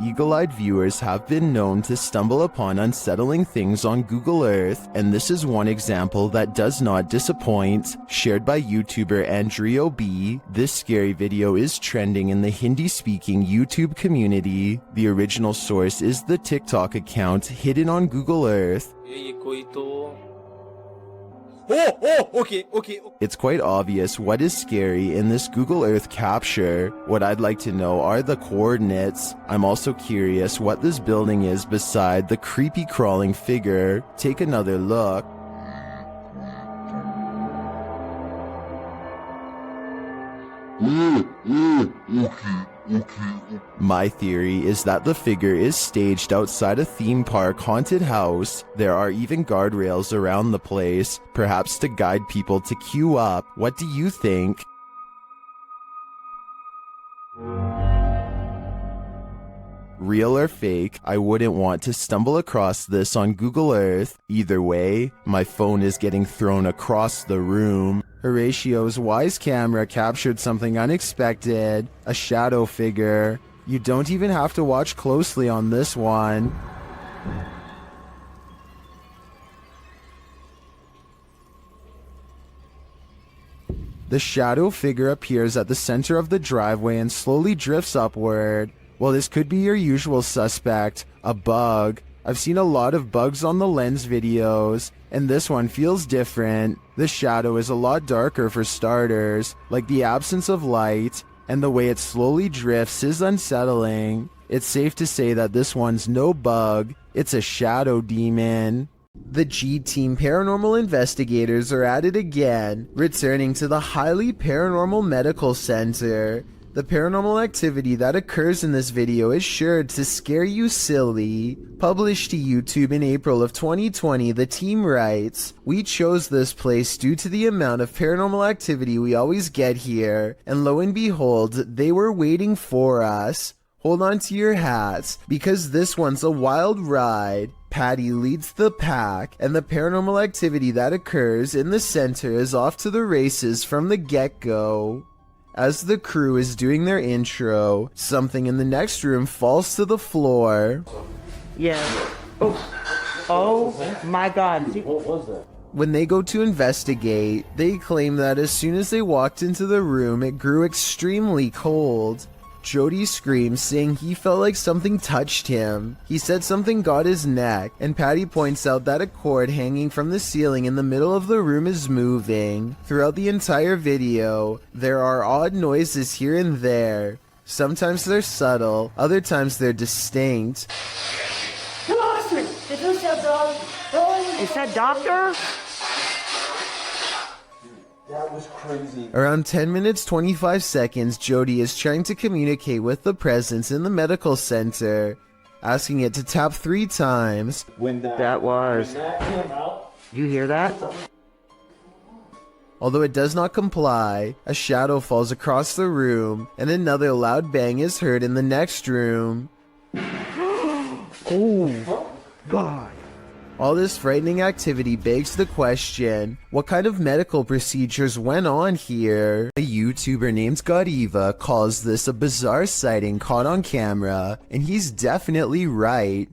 Eagle-eyed viewers have been known to stumble upon unsettling things on Google Earth, and this is one example that does not disappoint. Shared by YouTuber Andrio B, this scary video is trending in the Hindi-speaking YouTube community. The original source is the TikTok account hidden on Google Earth. Okay. It's quite obvious what is scary in this Google Earth capture. What I'd like to know are the coordinates. I'm also curious what this building is beside the creepy crawling figure. Take another look. My theory is that the figure is staged outside a theme park haunted house. There are even guardrails around the place, perhaps to guide people to queue up. What do you think? Real or fake, I wouldn't want to stumble across this on Google Earth. Either way, my phone is getting thrown across the room. Horatio's wise camera captured something unexpected, a shadow figure. You don't even have to watch closely on this one. The shadow figure appears at the center of the driveway and slowly drifts upward. Well, this could be your usual suspect, a bug. I've seen a lot of bugs on the Lens videos, and this one feels different. The shadow is a lot darker for starters, like the absence of light, and the way it slowly drifts is unsettling. It's safe to say that this one's no bug, it's a shadow demon. The G-Team paranormal investigators are at it again, returning to the highly paranormal medical center. The paranormal activity that occurs in this video is sure to scare you silly. Published to YouTube in April of 2020, the team writes, "We chose this place due to the amount of paranormal activity we always get here, and lo and behold, they were waiting for us. Hold on to your hats, because this one's a wild ride." Patty leads the pack, and the paranormal activity that occurs in the center is off to the races from the get-go. As the crew is doing their intro, something in the next room falls to the floor. Yeah. Oh my God. What was that? When they go to investigate, they claim that as soon as they walked into the room, it grew extremely cold. Jody screams, saying he felt like something touched him. He said something got his neck, and Patty points out that a cord hanging from the ceiling in the middle of the room is moving. Throughout the entire video, there are odd noises here and there. Sometimes they're subtle, other times they're distinct. Is that doctor? That was crazy. Around 10 minutes 25 seconds, Jody is trying to communicate with the presence in the medical center, asking it to tap 3 times. When that came out. You hear that? Although it does not comply, a shadow falls across the room, and another loud bang is heard in the next room. Oh, God. All this frightening activity begs the question, what kind of medical procedures went on here? A YouTuber named Godiva calls this a bizarre sighting caught on camera, and he's definitely right.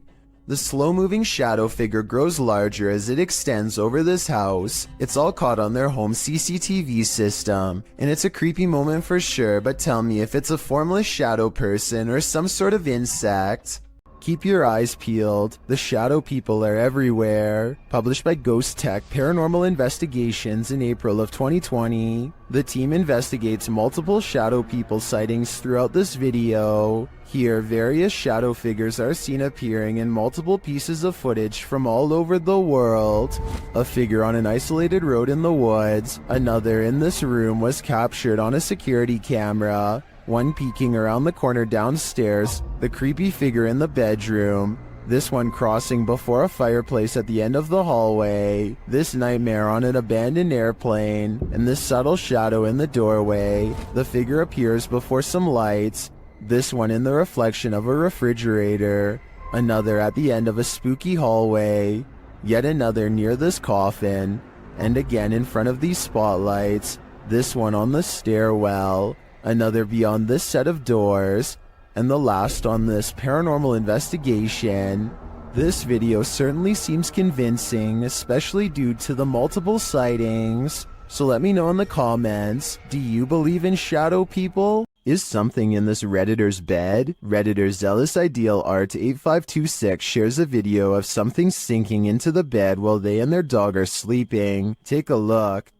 The slow-moving shadow figure grows larger as it extends over this house. It's all caught on their home CCTV system, and it's a creepy moment for sure, but tell me if it's a formless shadow person or some sort of insect. Keep your eyes peeled. The shadow people are everywhere. Published by Ghost Tech Paranormal Investigations in April of 2020. The team investigates multiple shadow people sightings throughout this video. Here, various shadow figures are seen appearing in multiple pieces of footage from all over the world. A figure on an isolated road in the woods. Another in this room was captured on a security camera. One peeking around the corner downstairs, the creepy figure in the bedroom, this one crossing before a fireplace at the end of the hallway, this nightmare on an abandoned airplane, and this subtle shadow in the doorway. The figure appears before some lights, this one in the reflection of a refrigerator, another at the end of a spooky hallway, yet another near this coffin, and again in front of these spotlights, this one on the stairwell. Another beyond this set of doors. And the last on this paranormal investigation. This video certainly seems convincing, especially due to the multiple sightings. So let me know in the comments, do you believe in shadow people? Is something in this Redditor's bed? Redditor Zealous Ideal Art 8526 shares a video of something sinking into the bed while they and their dog are sleeping. Take a look.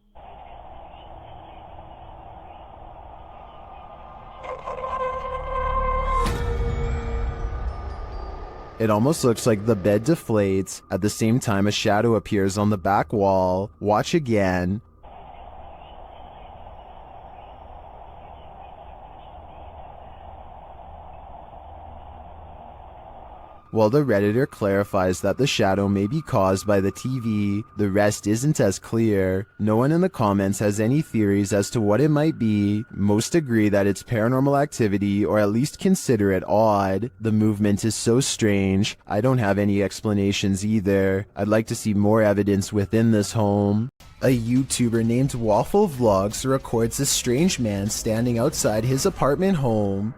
It almost looks like the bed deflates. At the same time, a shadow appears on the back wall. Watch again. While the Redditor clarifies that the shadow may be caused by the TV, the rest isn't as clear. No one in the comments has any theories as to what it might be. Most agree that it's paranormal activity, or at least consider it odd. The movement is so strange. I don't have any explanations either. I'd like to see more evidence within this home. A YouTuber named Waffle Vlogs records a strange man standing outside his apartment home.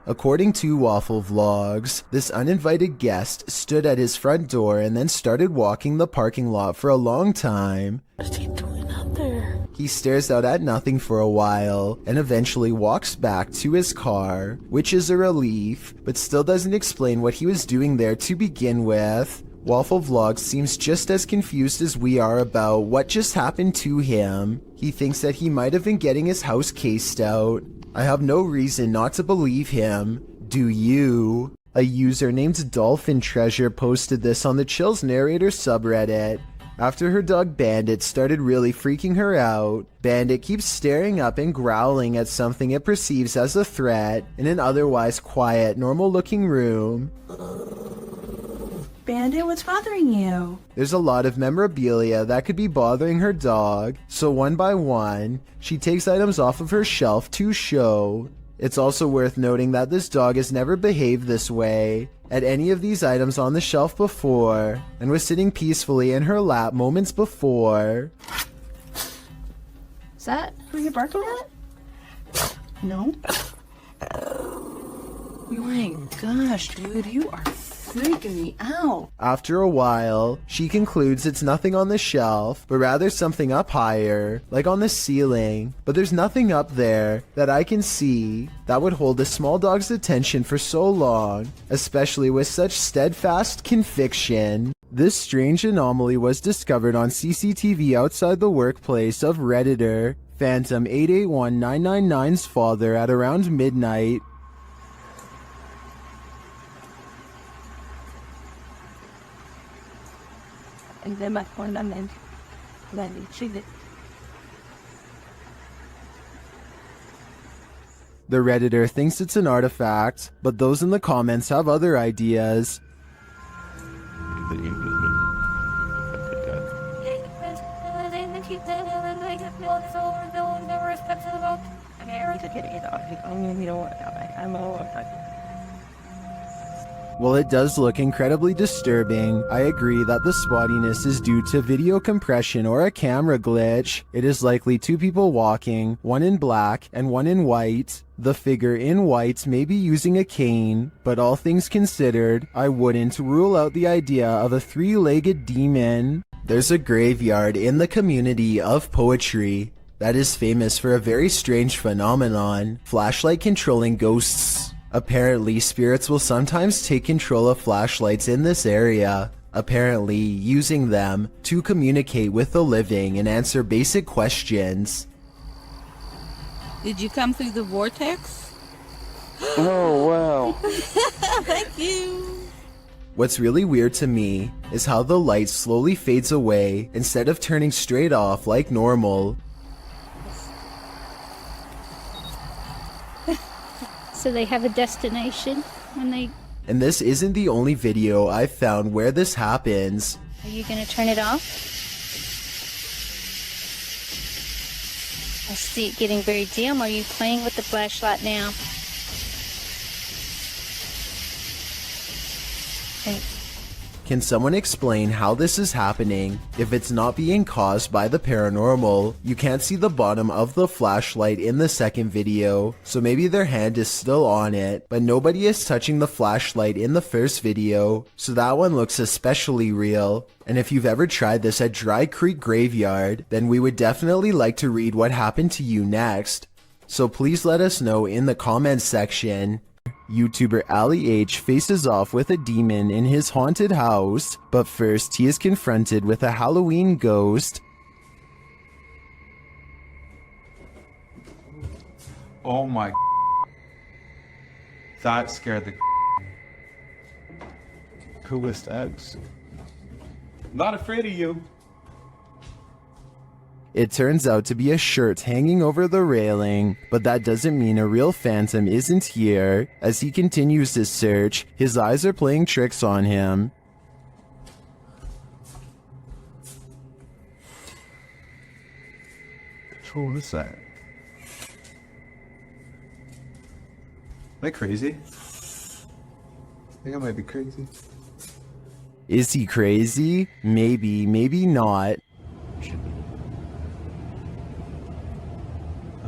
According to Waffle Vlogs, this uninvited guest stood at his front door and then started walking the parking lot for a long time. What's he doing out there? He stares out at nothing for a while and eventually walks back to his car, which is a relief, but still doesn't explain what he was doing there to begin with. Waffle Vlogs seems just as confused as we are about what just happened to him. He thinks that he might have been getting his house cased out. I have no reason not to believe him. Do you? A user named Dolphin Treasure posted this on the Chills Narrator subreddit. After her dog Bandit started really freaking her out, Bandit keeps staring up and growling at something it perceives as a threat in an otherwise quiet, normal-looking room. Bandit, what's bothering you? There's a lot of memorabilia that could be bothering her dog, so one by one, she takes items off of her shelf to show. It's also worth noting that this dog has never behaved this way at any of these items on the shelf before, and was sitting peacefully in her lap moments before. Is that who you're barking at? No? Oh my gosh, dude, you are freaking me out. After a while, she concludes it's nothing on the shelf, but rather something up higher, like on the ceiling. But there's nothing up there that I can see that would hold a small dog's attention for so long, especially with such steadfast conviction. This strange anomaly was discovered on CCTV outside the workplace of Redditor Phantom 881999's father at around midnight. And then my phone and then let me see it. The Redditor thinks it's an artifact, but those in the comments have other ideas. While it does look incredibly disturbing, I agree that the spottiness is due to video compression or a camera glitch. It is likely two people walking, one in black and one in white. The figure in white may be using a cane, but all things considered, I wouldn't rule out the idea of a three-legged demon. There's a graveyard in the community of poetry that is famous for a very strange phenomenon: flashlight controlling ghosts. Apparently, spirits will sometimes take control of flashlights in this area, apparently using them to communicate with the living and answer basic questions. Did you come through the vortex? Oh, wow. Thank you. What's really weird to me is how the light slowly fades away instead of turning straight off like normal. So they have a destination when they... And this isn't the only video I've found where this happens. Are you gonna turn it off? I see it getting very dim. Are you playing with the flashlight now? Okay. Can someone explain how this is happening if it's not being caused by the paranormal? You can't see the bottom of the flashlight in the second video, so maybe their hand is still on it, but nobody is touching the flashlight in the first video, so that one looks especially real. And if you've ever tried this at Dry Creek Graveyard, then we would definitely like to read what happened to you next. So please let us know in the comments section. YouTuber Ali H faces off with a demon in his haunted house, but first he is confronted with a Halloween ghost. Oh my, that scared the coolest eggs. Not afraid of you. It turns out to be a shirt hanging over the railing, but that doesn't mean a real phantom isn't here. As he continues his search, his eyes are playing tricks on him. Who is that? Am I crazy? I think I might be crazy. Is he crazy? Maybe, maybe not.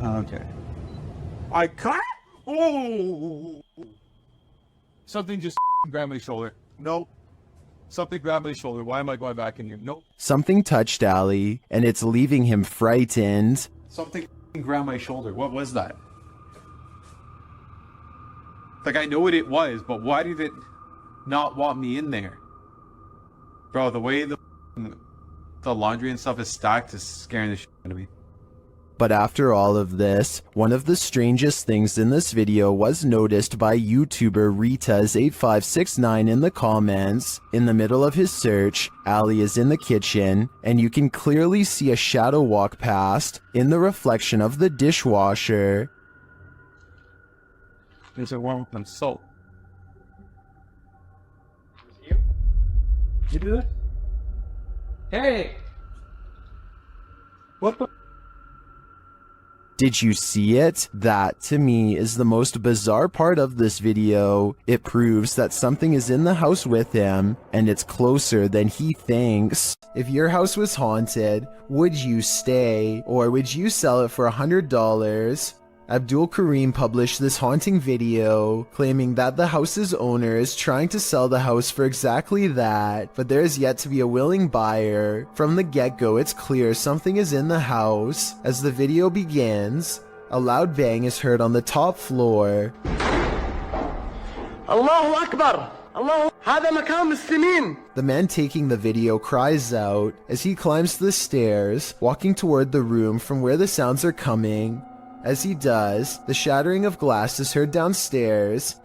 Okay. I can't. Oh! Something just grabbed my shoulder. Nope. Something grabbed my shoulder. Why am I going back in here? Nope. Something touched Ali, and it's leaving him frightened. Something grabbed my shoulder. What was that? Like, I know what it was, but why did it not want me in there? Bro, the way the laundry and stuff is stacked is scaring the shit out of me. But after all of this, one of the strangest things in this video was noticed by YouTuber Ritas8569 in the comments. In the middle of his search, Ali is in the kitchen, and you can clearly see a shadow walk past in the reflection of the dishwasher. There's a one with salt. You do it? Hey! What the? Did you see it? That, to me, is the most bizarre part of this video. It proves that something is in the house with him, and it's closer than he thinks. If your house was haunted, would you stay, or would you sell it for $100? Abdul Karim published this haunting video, claiming that the house's owner is trying to sell the house for exactly that, but there is yet to be a willing buyer. From the get-go, it's clear something is in the house. As the video begins, a loud bang is heard on the top floor. Allahu Akbar! Allah, هذا مكان مسلمين. The man taking the video cries out as he climbs the stairs, walking toward the room from where the sounds are coming. As he does, the shattering of glass is heard downstairs.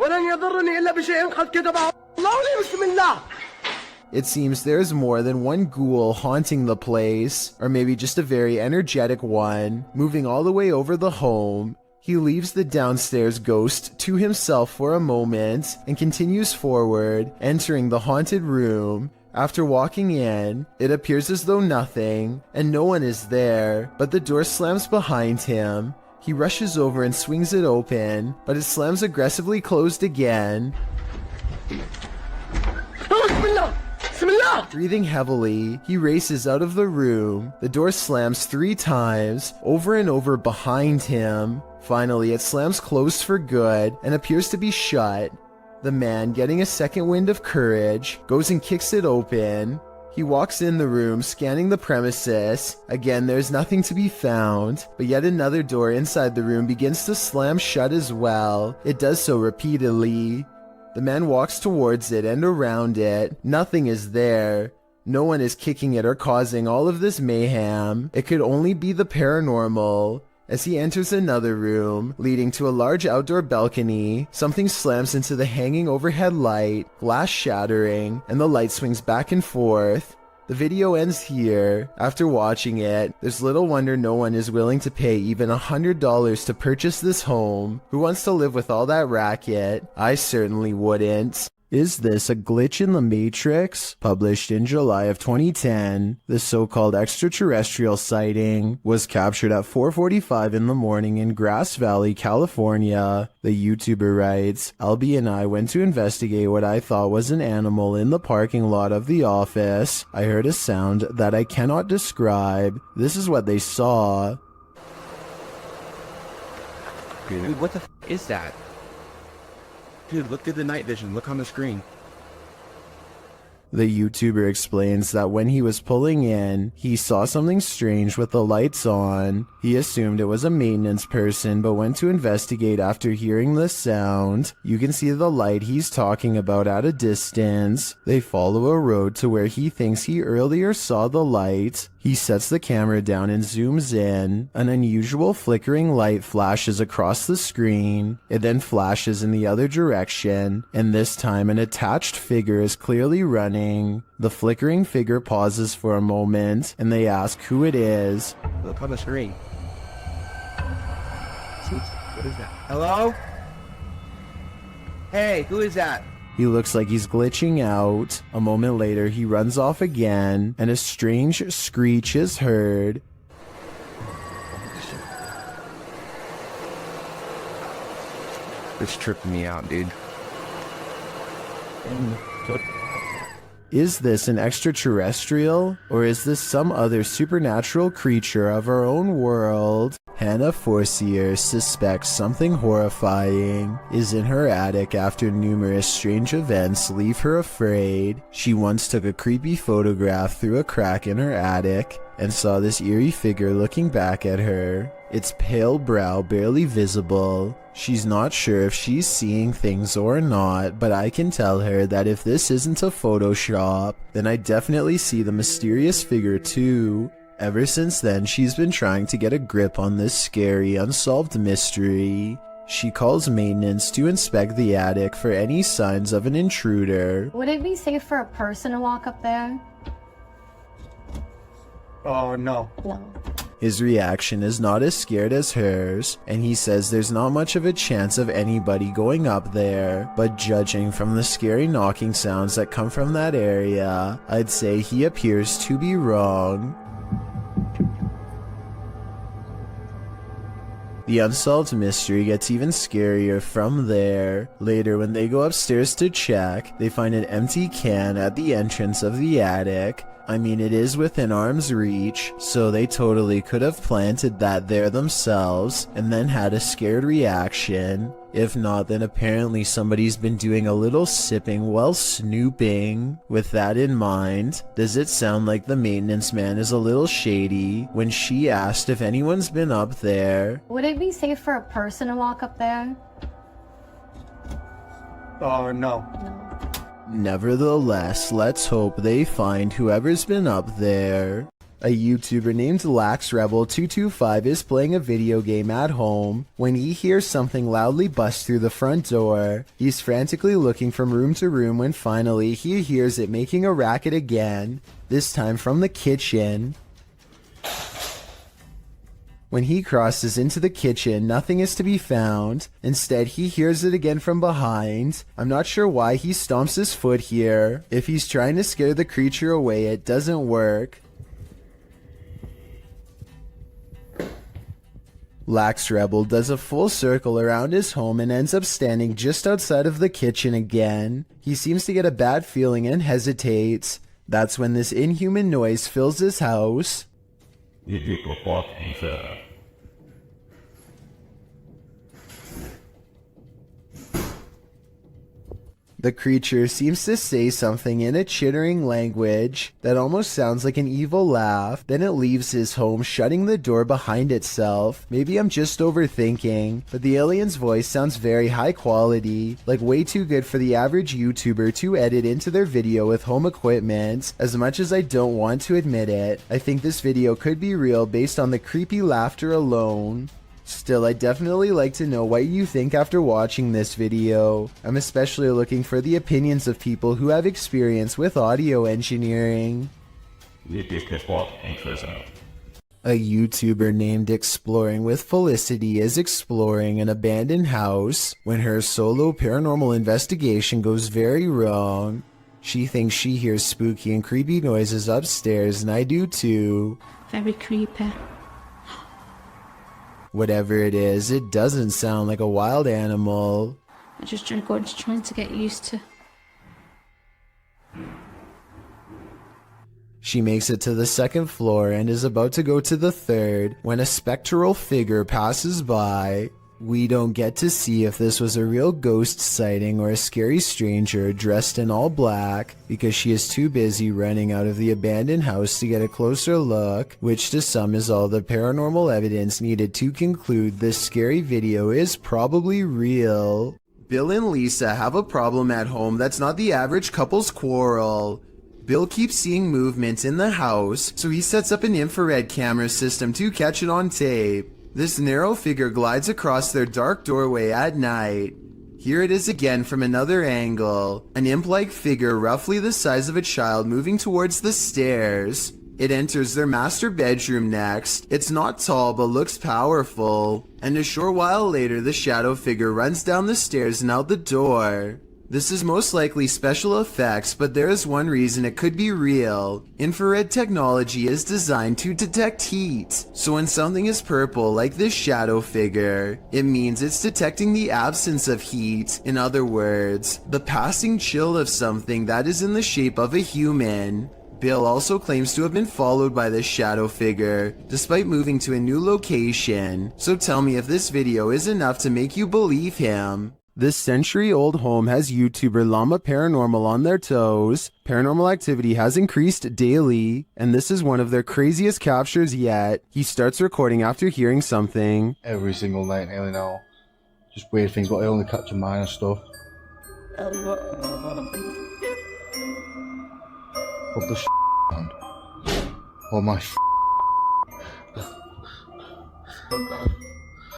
It seems there's more than one ghoul haunting the place, or maybe just a very energetic one, moving all the way over the home. He leaves the downstairs ghost to himself for a moment and continues forward, entering the haunted room. After walking in, it appears as though nothing, and no one is there, but the door slams behind him. He rushes over and swings it open, but it slams aggressively closed again. Breathing heavily, he races out of the room. The door slams 3 times, over and over behind him. Finally, it slams closed for good and appears to be shut. The man, getting a second wind of courage, goes and kicks it open. He walks in the room, scanning the premises. Again, there's nothing to be found, but yet another door inside the room begins to slam shut as well. It does so repeatedly. The man walks towards it and around it. Nothing is there. No one is kicking it or causing all of this mayhem. It could only be the paranormal. As he enters another room, leading to a large outdoor balcony, something slams into the hanging overhead light, glass shattering, and the light swings back and forth. The video ends here. After watching it, there's little wonder no one is willing to pay even $100 to purchase this home. Who wants to live with all that racket? I certainly wouldn't. Is this a glitch in the Matrix? Published in July of 2010, the so-called extraterrestrial sighting was captured at 4:45 in the morning in Grass Valley, California. The YouTuber writes, Albie and I went to investigate what I thought was an animal in the parking lot of the office. I heard a sound that I cannot describe. This is what they saw. Dude, what the f is that? Dude, look through the night vision. Look on the screen. The YouTuber explains that when he was pulling in, he saw something strange with the lights on. He assumed it was a maintenance person, but went to investigate after hearing the sound. You can see the light he's talking about at a distance. They follow a road to where he thinks he earlier saw the light. He sets the camera down and zooms in. An unusual flickering light flashes across the screen. It then flashes in the other direction, and this time an attached figure is clearly running. The flickering figure pauses for a moment, and they ask who it is. Look on the screen. What is that? Hello? Hey, who is that? He looks like he's glitching out. A moment later, he runs off again, and a strange screech is heard. This tripping me out, dude. Is this an extraterrestrial, or is this some other supernatural creature of our own world? Hannah Forcier suspects something horrifying is in her attic after numerous strange events leave her afraid. She once took a creepy photograph through a crack in her attic and saw this eerie figure looking back at her. Its pale brow barely visible. She's not sure if she's seeing things or not, but I can tell her that if this isn't a Photoshop, then I definitely see the mysterious figure too. Ever since then, she's been trying to get a grip on this scary, unsolved mystery. She calls maintenance to inspect the attic for any signs of an intruder. Would it be safe for a person to walk up there? Oh, no. No. His reaction is not as scared as hers, and he says there's not much of a chance of anybody going up there, but judging from the scary knocking sounds that come from that area, I'd say he appears to be wrong. The unsolved mystery gets even scarier from there. Later, when they go upstairs to check, they find an empty can at the entrance of the attic. I mean, it is within arm's reach, so they totally could have planted that there themselves and then had a scared reaction. If not, then apparently somebody's been doing a little sipping while snooping. With that in mind, does it sound like the maintenance man is a little shady when she asked if anyone's been up there? Would it be safe for a person to walk up there? Oh, no. No. Nevertheless, let's hope they find whoever's been up there. A YouTuber named LaxRebel225 is playing a video game at home when he hears something loudly bust through the front door. He's frantically looking from room to room when finally he hears it making a racket again, this time from the kitchen. When he crosses into the kitchen, nothing is to be found. Instead, he hears it again from behind. I'm not sure why he stomps his foot here. If he's trying to scare the creature away, it doesn't work. LaxRebel does a full circle around his home and ends up standing just outside of the kitchen again. He seems to get a bad feeling and hesitates. That's when this inhuman noise fills his house. The creature seems to say something in a chittering language that almost sounds like an evil laugh. Then it leaves his home, shutting the door behind itself. Maybe I'm just overthinking, but the alien's voice sounds very high quality, like way too good for the average YouTuber to edit into their video with home equipment. As much as I don't want to admit it, I think this video could be real based on the creepy laughter alone. Still, I'd definitely like to know what you think after watching this video. I'm especially looking for the opinions of people who have experience with audio engineering. A YouTuber named Exploring with Felicity is exploring an abandoned house when her solo paranormal investigation goes very wrong. She thinks she hears spooky and creepy noises upstairs, and I do too. Very creepy. Whatever it is, it doesn't sound like a wild animal. I'm just trying to get used to. She makes it to the second floor and is about to go to the third when a spectral figure passes by. We don't get to see if this was a real ghost sighting or a scary stranger dressed in all black because she is too busy running out of the abandoned house to get a closer look, which to some is all the paranormal evidence needed to conclude this scary video is probably real. Bill and Lisa have a problem at home that's not the average couple's quarrel. Bill keeps seeing movements in the house, so he sets up an infrared camera system to catch it on tape. This narrow figure glides across their dark doorway at night. Here it is again from another angle, an imp-like figure roughly the size of a child moving towards the stairs. It enters their master bedroom next. It's not tall but looks powerful, and a short while later the shadow figure runs down the stairs and out the door. This is most likely special effects, but there is one reason it could be real. Infrared technology is designed to detect heat, so when something is purple like this shadow figure, it means it's detecting the absence of heat. In other words, the passing chill of something that is in the shape of a human. Bill also claims to have been followed by this shadow figure, despite moving to a new location. So tell me if this video is enough to make you believe him. This century-old home has YouTuber Llama Paranormal on their toes. Paranormal activity has increased daily, and this is one of their craziest captures yet. He starts recording after hearing something. Every single night nearly now. Just weird things, but I only capture minor stuff. What the man? Oh my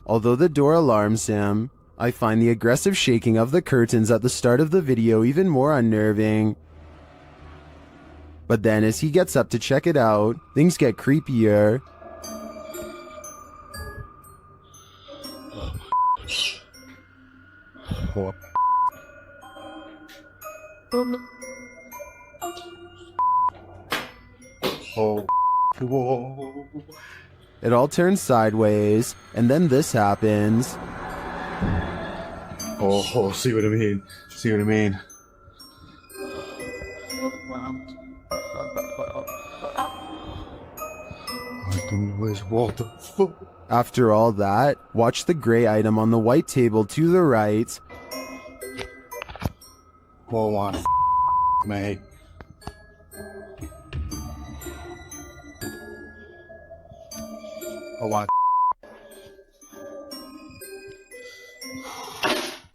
Although the door alarms him, I find the aggressive shaking of the curtains at the start of the video even more unnerving. But then as he gets up to check it out, things get creepier. It all turns sideways, and then this happens. Oh, see what I mean? See what I mean? What the fuck? After all that, watch the gray item on the white table to the right. Oh my mate. Oh my.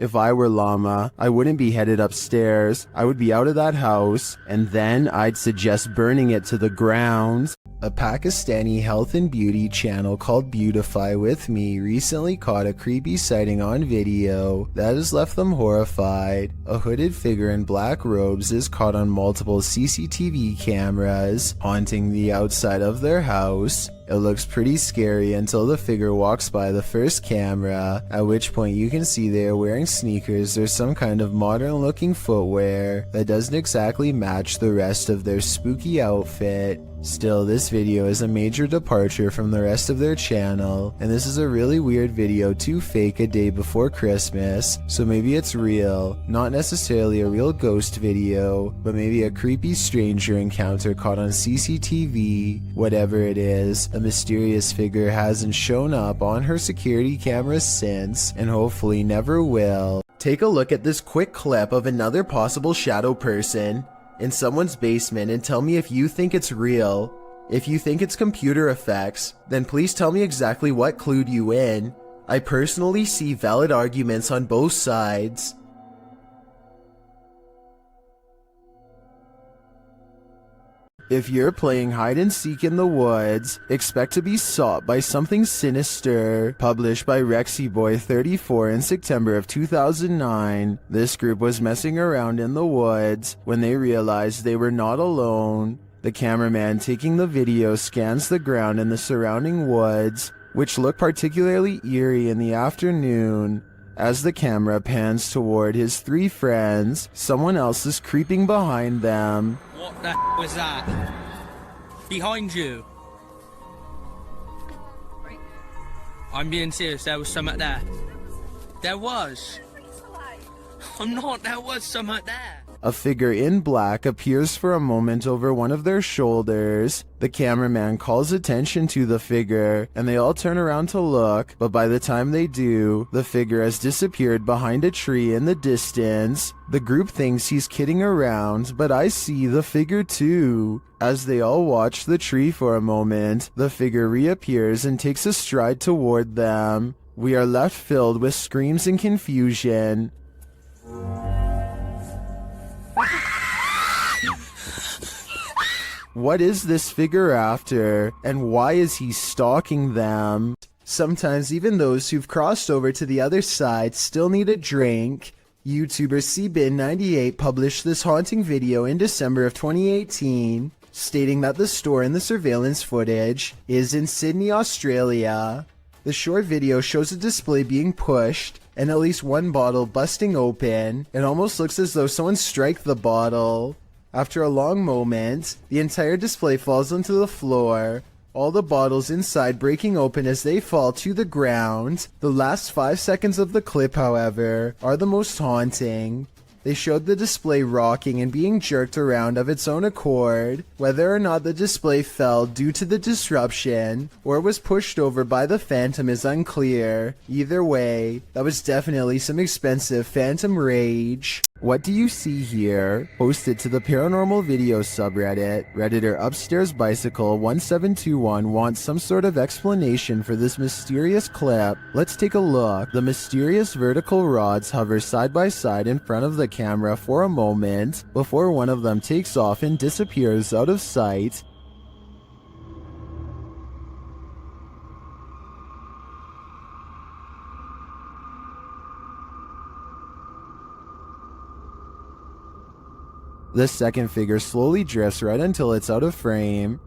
If I were Llama, I wouldn't be headed upstairs. I would be out of that house, and then I'd suggest burning it to the ground. A Pakistani health and beauty channel called Beautify With Me recently caught a creepy sighting on video that has left them horrified. A hooded figure in black robes is caught on multiple CCTV cameras, haunting the outside of their house. It looks pretty scary until the figure walks by the first camera, at which point you can see they are wearing sneakers or some kind of modern looking footwear that doesn't exactly match the rest of their spooky outfit. Still, this video is a major departure from the rest of their channel, and this is a really weird video to fake a day before Christmas, so maybe it's real. Not necessarily a real ghost video, but maybe a creepy stranger encounter caught on CCTV. Whatever it is, a mysterious figure hasn't shown up on her security cameras since, and hopefully never will. Take a look at this quick clip of another possible shadow person in someone's basement and tell me if you think it's real. If you think it's computer effects, then please tell me exactly what clued you in. I personally see valid arguments on both sides. If you're playing hide and seek in the woods, expect to be sought by something sinister. Published by RexyBoy34 in September of 2009, this group was messing around in the woods when they realized they were not alone. The cameraman taking the video scans the ground and the surrounding woods, which look particularly eerie in the afternoon. As the camera pans toward his three friends, someone else is creeping behind them. What the was that? Behind you. I'm being serious, there was something there. There was. I'm not, there was something there. A figure in black appears for a moment over one of their shoulders. The cameraman calls attention to the figure, and they all turn around to look, but by the time they do, the figure has disappeared behind a tree in the distance. The group thinks he's kidding around, but I see the figure too. As they all watch the tree for a moment, the figure reappears and takes a stride toward them. We are left filled with screams and confusion. What is this figure after, and why is he stalking them? Sometimes even those who've crossed over to the other side still need a drink. YouTuber cbin98 published this haunting video in December of 2018, stating that the store in the surveillance footage is in Sydney, Australia. The short video shows a display being pushed, and at least one bottle busting open. It almost looks as though someone struck the bottle. After a long moment, the entire display falls onto the floor, all the bottles inside breaking open as they fall to the ground. The last 5 seconds of the clip, however, are the most haunting. They showed the display rocking and being jerked around of its own accord. Whether or not the display fell due to the disruption or was pushed over by the phantom is unclear. Either way, that was definitely some expensive phantom rage. What do you see here? Posted to the paranormal video subreddit, Redditor Upstairs Bicycle 1721 wants some sort of explanation for this mysterious clip. Let's take a look. The mysterious vertical rods hover side by side in front of the camera for a moment before one of them takes off and disappears out of sight. The second figure slowly drifts right until it's out of frame.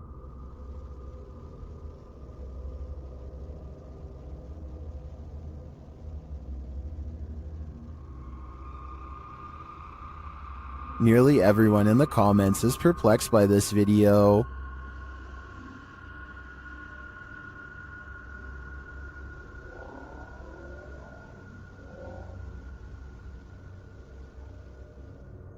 Nearly everyone in the comments is perplexed by this video.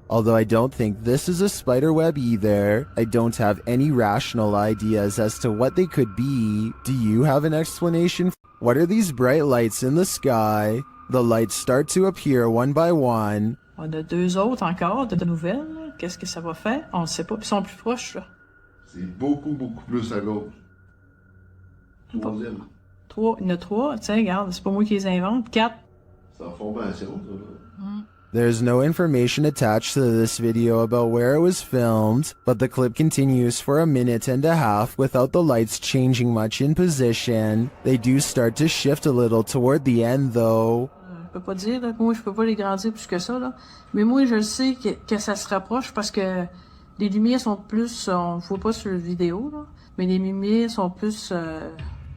Although I don't think this is a spider web either, I don't have any rational ideas as to what they could be. Do you have an explanation? What are these bright lights in the sky? The lights start to appear one by one. On a deux autres encore de nouvelles. Qu'est-ce que ça va faire? On ne sait pas. Ils sont plus proches, là. C'est beaucoup plus à gauche. Troisième. Trois. Il y en a trois. Tiens, regarde, c'est pas moi qui les invente. Quatre. C'est en formation, ça. There's no information attached to this video about where it was filmed, but the clip continues for a minute and a half without the lights changing much in position. They do start to shift a little toward the end though. Je peux pas dire, là, moi je peux pas les grandir plus que ça, là. Mais moi je sais que ça se rapproche parce que les lumières sont plus, on voit pas sur la vidéo, là, mais les lumières sont plus...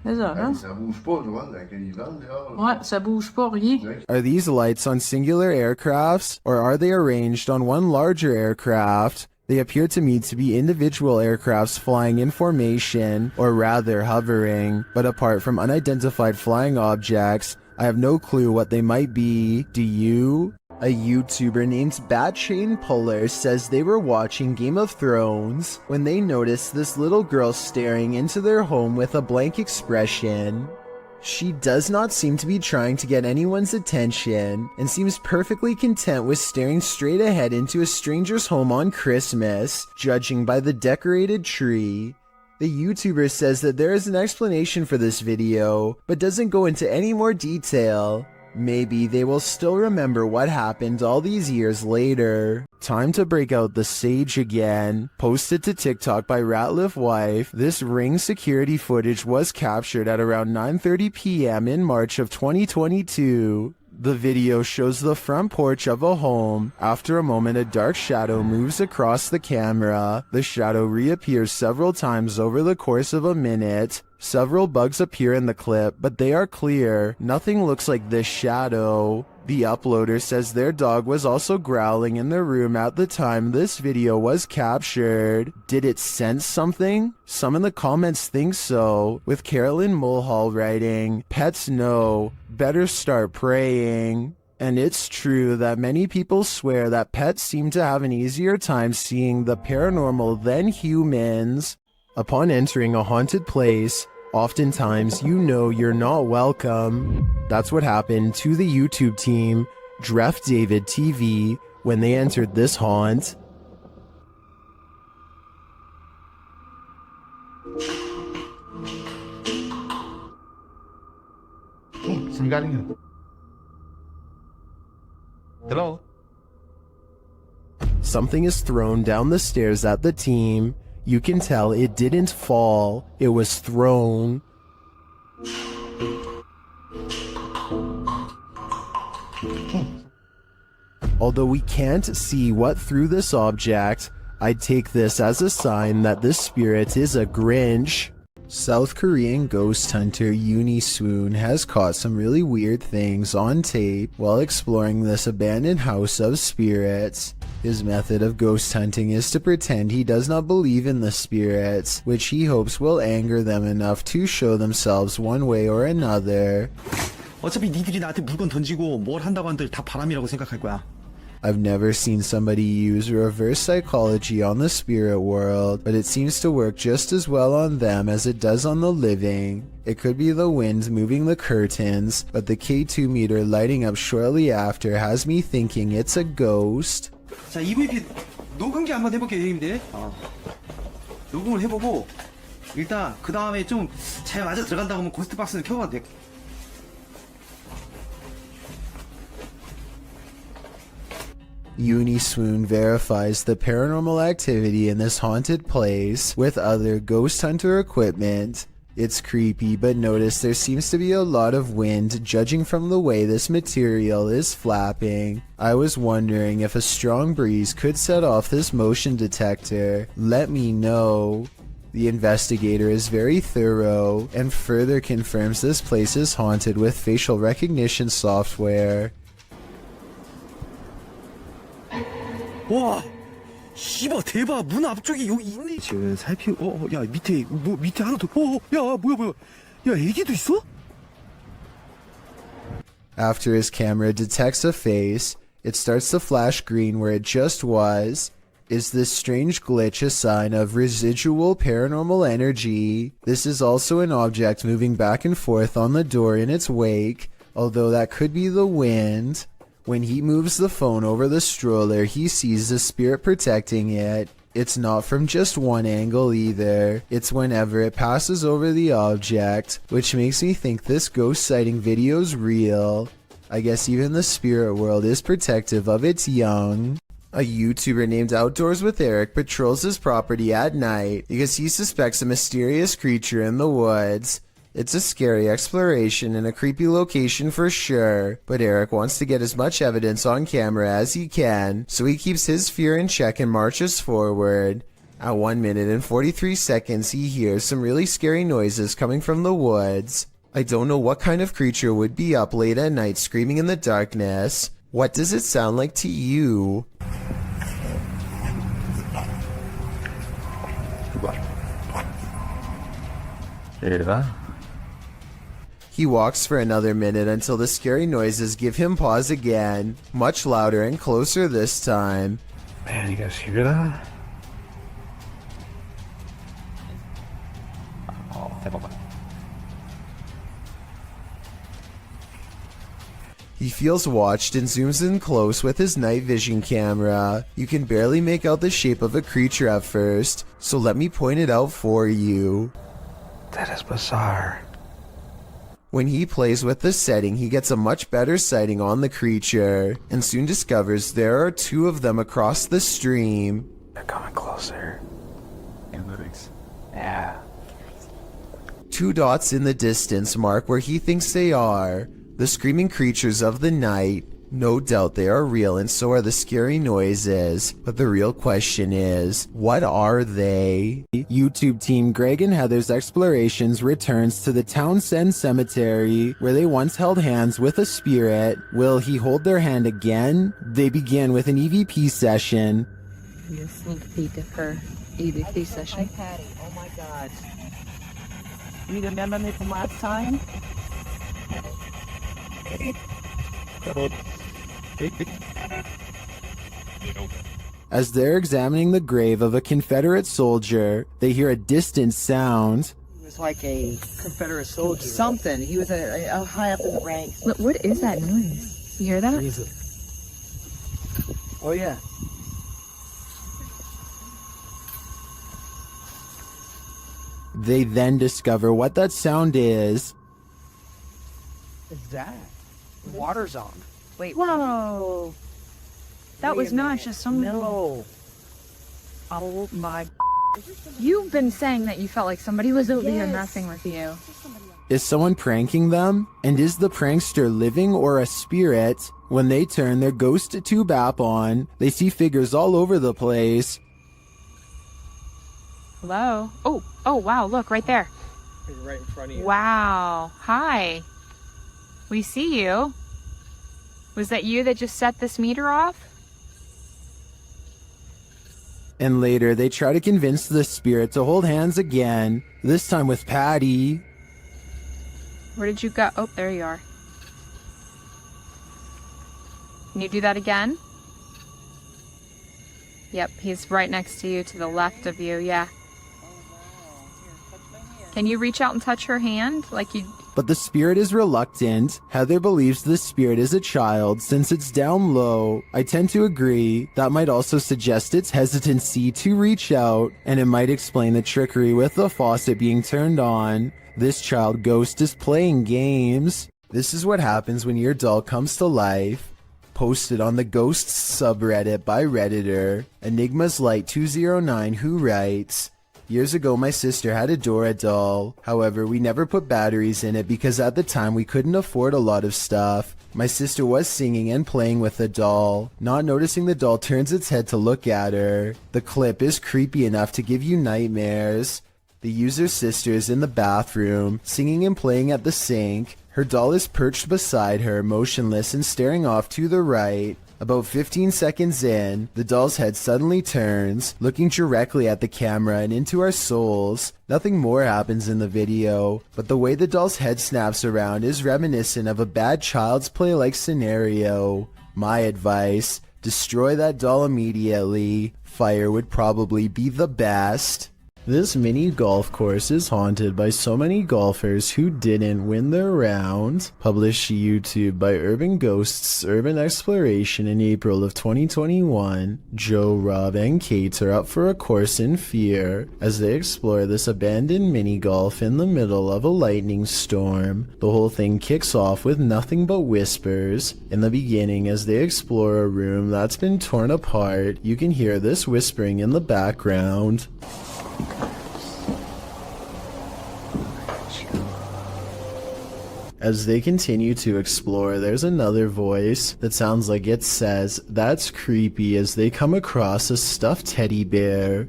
C'est ça, hein? Ça bouge pas, tu vois, avec les vents dehors. Ouais, ça bouge pas, rien. Are these lights on singular aircrafts, or are they arranged on one larger aircraft? They appear to me to be individual aircrafts flying in formation, or rather hovering, but apart from unidentified flying objects, I have no clue what they might be. Do you? A YouTuber named Bat Chain Puller says they were watching Game of Thrones when they noticed this little girl staring into their home with a blank expression. She does not seem to be trying to get anyone's attention and seems perfectly content with staring straight ahead into a stranger's home on Christmas, judging by the decorated tree. The YouTuber says that there is an explanation for this video, but doesn't go into any more detail. Maybe they will still remember what happened all these years later. Time to break out the sage again. Posted to TikTok by Ratliff Wife, this Ring security footage was captured at around 9:30 p.m. in March of 2022. The video shows the front porch of a home. After a moment, a dark shadow moves across the camera. The shadow reappears several times over the course of a minute. Several bugs appear in the clip, but they are clear. Nothing looks like this shadow. The uploader says their dog was also growling in the room at the time this video was captured. Did it sense something? Some in the comments think so, with Carolyn Mulhall writing, "Pets know, better start praying." And it's true that many people swear that pets seem to have an easier time seeing the paranormal than humans. Upon entering a haunted place, oftentimes you know you're not welcome. That's what happened to the YouTube team, Dref David TV, when they entered this haunt. Hello? Something is thrown down the stairs at the team. You can tell it didn't fall, it was thrown. Although we can't see what threw this object, I'd take this as a sign that this spirit is a Grinch. South Korean ghost hunter Uni Swoon has caught some really weird things on tape while exploring this abandoned house of spirits. His method of ghost hunting is to pretend he does not believe in the spirits, which he hopes will anger them enough to show themselves one way or another. 어차피 니들이 나한테 물건 던지고 뭘 한다고 한들 다 바람이라고 생각할 거야. I've never seen somebody use reverse psychology on the spirit world, but it seems to work just as well on them as it does on the living. It could be the wind moving the curtains, but the K2 meter lighting up shortly after has me thinking it's a ghost. 자, EVP 녹음기 한번 해볼게요, 형님들. 녹음을 해보고 일단 그 다음에 좀 잘 맞아 들어간다고 하면 고스트 박스는 켜봐도 돼. Uni Swoon verifies the paranormal activity in this haunted place with other ghost hunter equipment. It's creepy, but notice there seems to be a lot of wind judging from the way this material is flapping. I was wondering if a strong breeze could set off this motion detector. Let me know. The investigator is very thorough and further confirms this place is haunted with facial recognition software. 와, 씨발 대박. 문 앞쪽에 여기 있네. 지금 야 밑에 밑에 하나 더. 야 뭐야. 야 애기도 있어? After his camera detects a face, it starts to flash green where it just was. Is this strange glitch a sign of residual paranormal energy? This is also an object moving back and forth on the door in its wake, although that could be the wind. When he moves the phone over the stroller, he sees the spirit protecting it. It's not from just one angle either. It's whenever it passes over the object, which makes me think this ghost sighting video's real. I guess even the spirit world is protective of its young. A YouTuber named Outdoors with Eric patrols his property at night because he suspects a mysterious creature in the woods. It's a scary exploration and a creepy location for sure, but Eric wants to get as much evidence on camera as he can, so he keeps his fear in check and marches forward. At 1 minute and 43 seconds, he hears some really scary noises coming from the woods. I don't know what kind of creature would be up late at night screaming in the darkness. What does it sound like to you? He walks for another minute until the scary noises give him pause again, much louder and closer this time. Man, you guys hear that? He feels watched and zooms in close with his night vision camera. You can barely make out the shape of a creature at first, so let me point it out for you. That is bizarre. When he plays with the setting, he gets a much better sighting on the creature, and soon discovers there are two of them across the stream. They're coming closer. Analytics. Yeah. 2 dots in the distance mark where he thinks they are. The screaming creatures of the night, no doubt they are real and so are the scary noises, but the real question is, what are they? YouTube team Greg and Heather's Explorations returns to the Townsend Cemetery where they once held hands with a spirit. Will he hold their hand again? They begin with an EVP session. A sneak peek of her EVP session. Hi, Patty. Oh my God. You remember me from last time? As they're examining the grave of a Confederate soldier, they hear a distant sound. He was like a Confederate soldier. Something. He was a high up in the ranks. Look, what is that noise? You hear that? Oh yeah. They then discover what that sound is. What's that? The water's on. Wait. Whoa. That was not just some... No. Oh my... You've been saying that you felt like somebody was over here messing with you. Is someone pranking them? And is the prankster living or a spirit? When they turn their ghost tube app on, they see figures all over the place. Hello? Oh, wow, look, right there. Right in front of you. Wow. Hi. We see you. Was that you that just set this meter off? And later, they try to convince the spirit to hold hands again, this time with Patty. Where did you go? Oh, there you are. Can you do that again? Yep, he's right next to you, to the left of you, yeah. Can you reach out and touch her hand? Like you... But the spirit is reluctant. Heather believes the spirit is a child since it's down low. I tend to agree. That might also suggest its hesitancy to reach out, and it might explain the trickery with the faucet being turned on. This child ghost is playing games. This is what happens when your doll comes to life. Posted on the Ghosts subreddit by Redditor, Enigma's Light 209, who writes, "Years ago, my sister had a Dora doll. However, we never put batteries in it because at the time we couldn't afford a lot of stuff. My sister was singing and playing with the doll. Not noticing the doll turns its head to look at her. The clip is creepy enough to give you nightmares. The user's sister is in the bathroom, singing and playing at the sink. Her doll is perched beside her, motionless and staring off to the right. About 15 seconds in, the doll's head suddenly turns, looking directly at the camera and into our souls. Nothing more happens in the video, but the way the doll's head snaps around is reminiscent of a bad Child's Play-like scenario. My advice, destroy that doll immediately. Fire would probably be the best." This mini golf course is haunted by so many golfers who didn't win their round. Published to YouTube by Urban Ghosts Urban Exploration in April of 2021. Joe, Rob, and Kate are up for a course in fear as they explore this abandoned mini golf in the middle of a lightning storm. The whole thing kicks off with nothing but whispers. In the beginning, as they explore a room that's been torn apart, you can hear this whispering in the background. As they continue to explore, there's another voice that sounds like it says, "That's creepy," as they come across a stuffed teddy bear.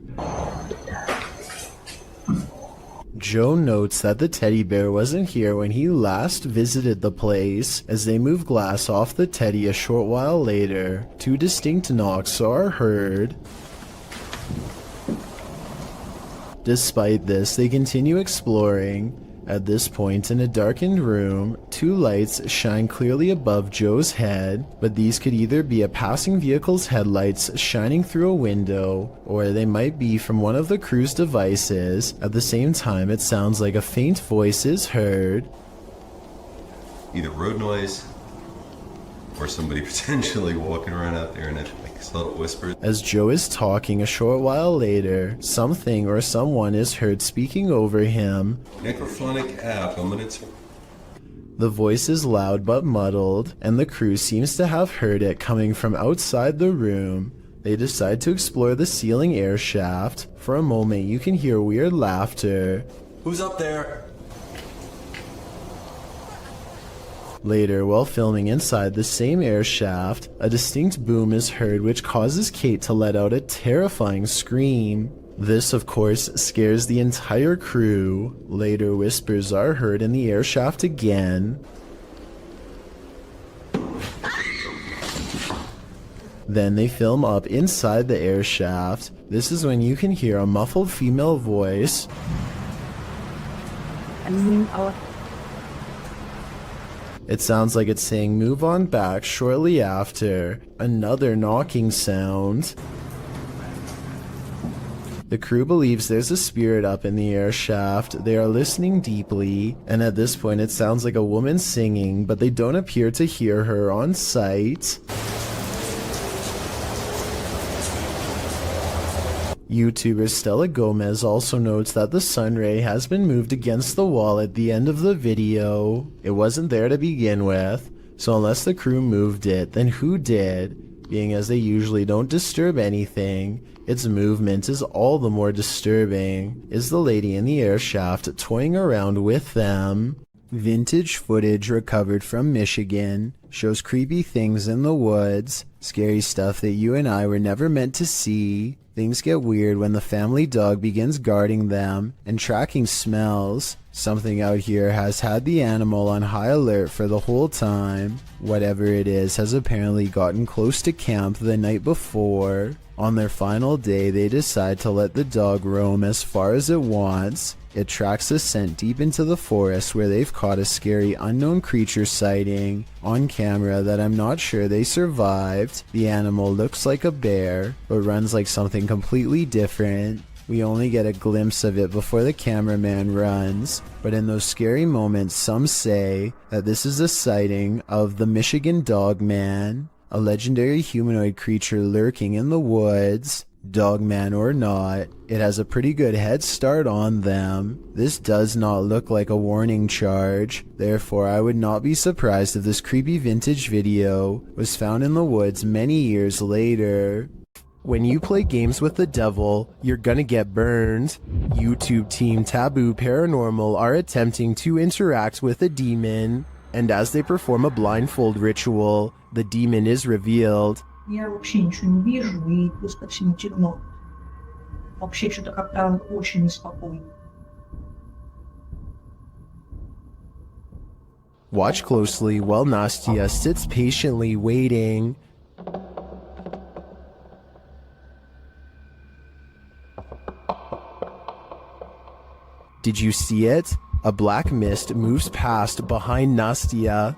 Joe notes that the teddy bear wasn't here when he last visited the place. As they move glass off the teddy a short while later, two distinct knocks are heard. Despite this, they continue exploring. At this point, in a darkened room, two lights shine clearly above Joe's head, but these could either be a passing vehicle's headlights shining through a window, or they might be from one of the crew's devices. At the same time, it sounds like a faint voice is heard. Either road noise, or somebody potentially walking around out there and it like subtle whispers. As Joe is talking a short while later, something or someone is heard speaking over him. Necrophonic app, The voice is loud but muddled, and the crew seems to have heard it coming from outside the room. They decide to explore the ceiling air shaft. For a moment, you can hear weird laughter. Who's up there? Later, while filming inside the same air shaft, a distinct boom is heard which causes Kate to let out a terrifying scream. This, of course, scares the entire crew. Later, whispers are heard in the air shaft again. Then they film up inside the air shaft. This is when you can hear a muffled female voice. It sounds like it's saying move on back shortly after. Another knocking sound. The crew believes there's a spirit up in the air shaft. They are listening deeply, and at this point it sounds like a woman singing, but they don't appear to hear her on site. YouTuber Stella Gomez also notes that the sunray has been moved against the wall at the end of the video. It wasn't there to begin with, so unless the crew moved it, then who did? Being as they usually don't disturb anything, its movement is all the more disturbing. Is the lady in the air shaft toying around with them? Vintage footage recovered from Michigan shows creepy things in the woods, scary stuff that you and I were never meant to see. Things get weird when the family dog begins guarding them and tracking smells. Something out here has had the animal on high alert for the whole time. Whatever it is has apparently gotten close to camp the night before. On their final day, they decide to let the dog roam as far as it wants. It tracks a scent deep into the forest where they've caught a scary unknown creature sighting on camera that I'm not sure they survived. The animal looks like a bear, but runs like something completely different. We only get a glimpse of it before the cameraman runs, but in those scary moments some say that this is a sighting of the Michigan Dog Man, a legendary humanoid creature lurking in the woods. Dogman or not, it has a pretty good head start on them. This does not look like a warning charge, therefore I would not be surprised if this creepy vintage video was found in the woods many years later. When you play games with the devil, you're gonna get burned. YouTube team Taboo Paranormal are attempting to interact with a demon, and as they perform a blindfold ritual, the demon is revealed. Я вообще ничего не вижу, и просто всем темно. Вообще что-то как-то очень неспокойно. Watch closely while Nastya sits patiently waiting. Did you see it? A black mist moves past behind Nastya.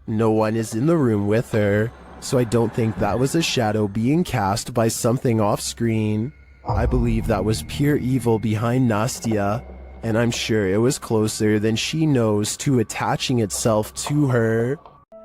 No one is in the room with her, so I don't think that was a shadow being cast by something off screen. I believe that was pure evil behind Nastya, and I'm sure it was closer than she knows to attaching itself to her.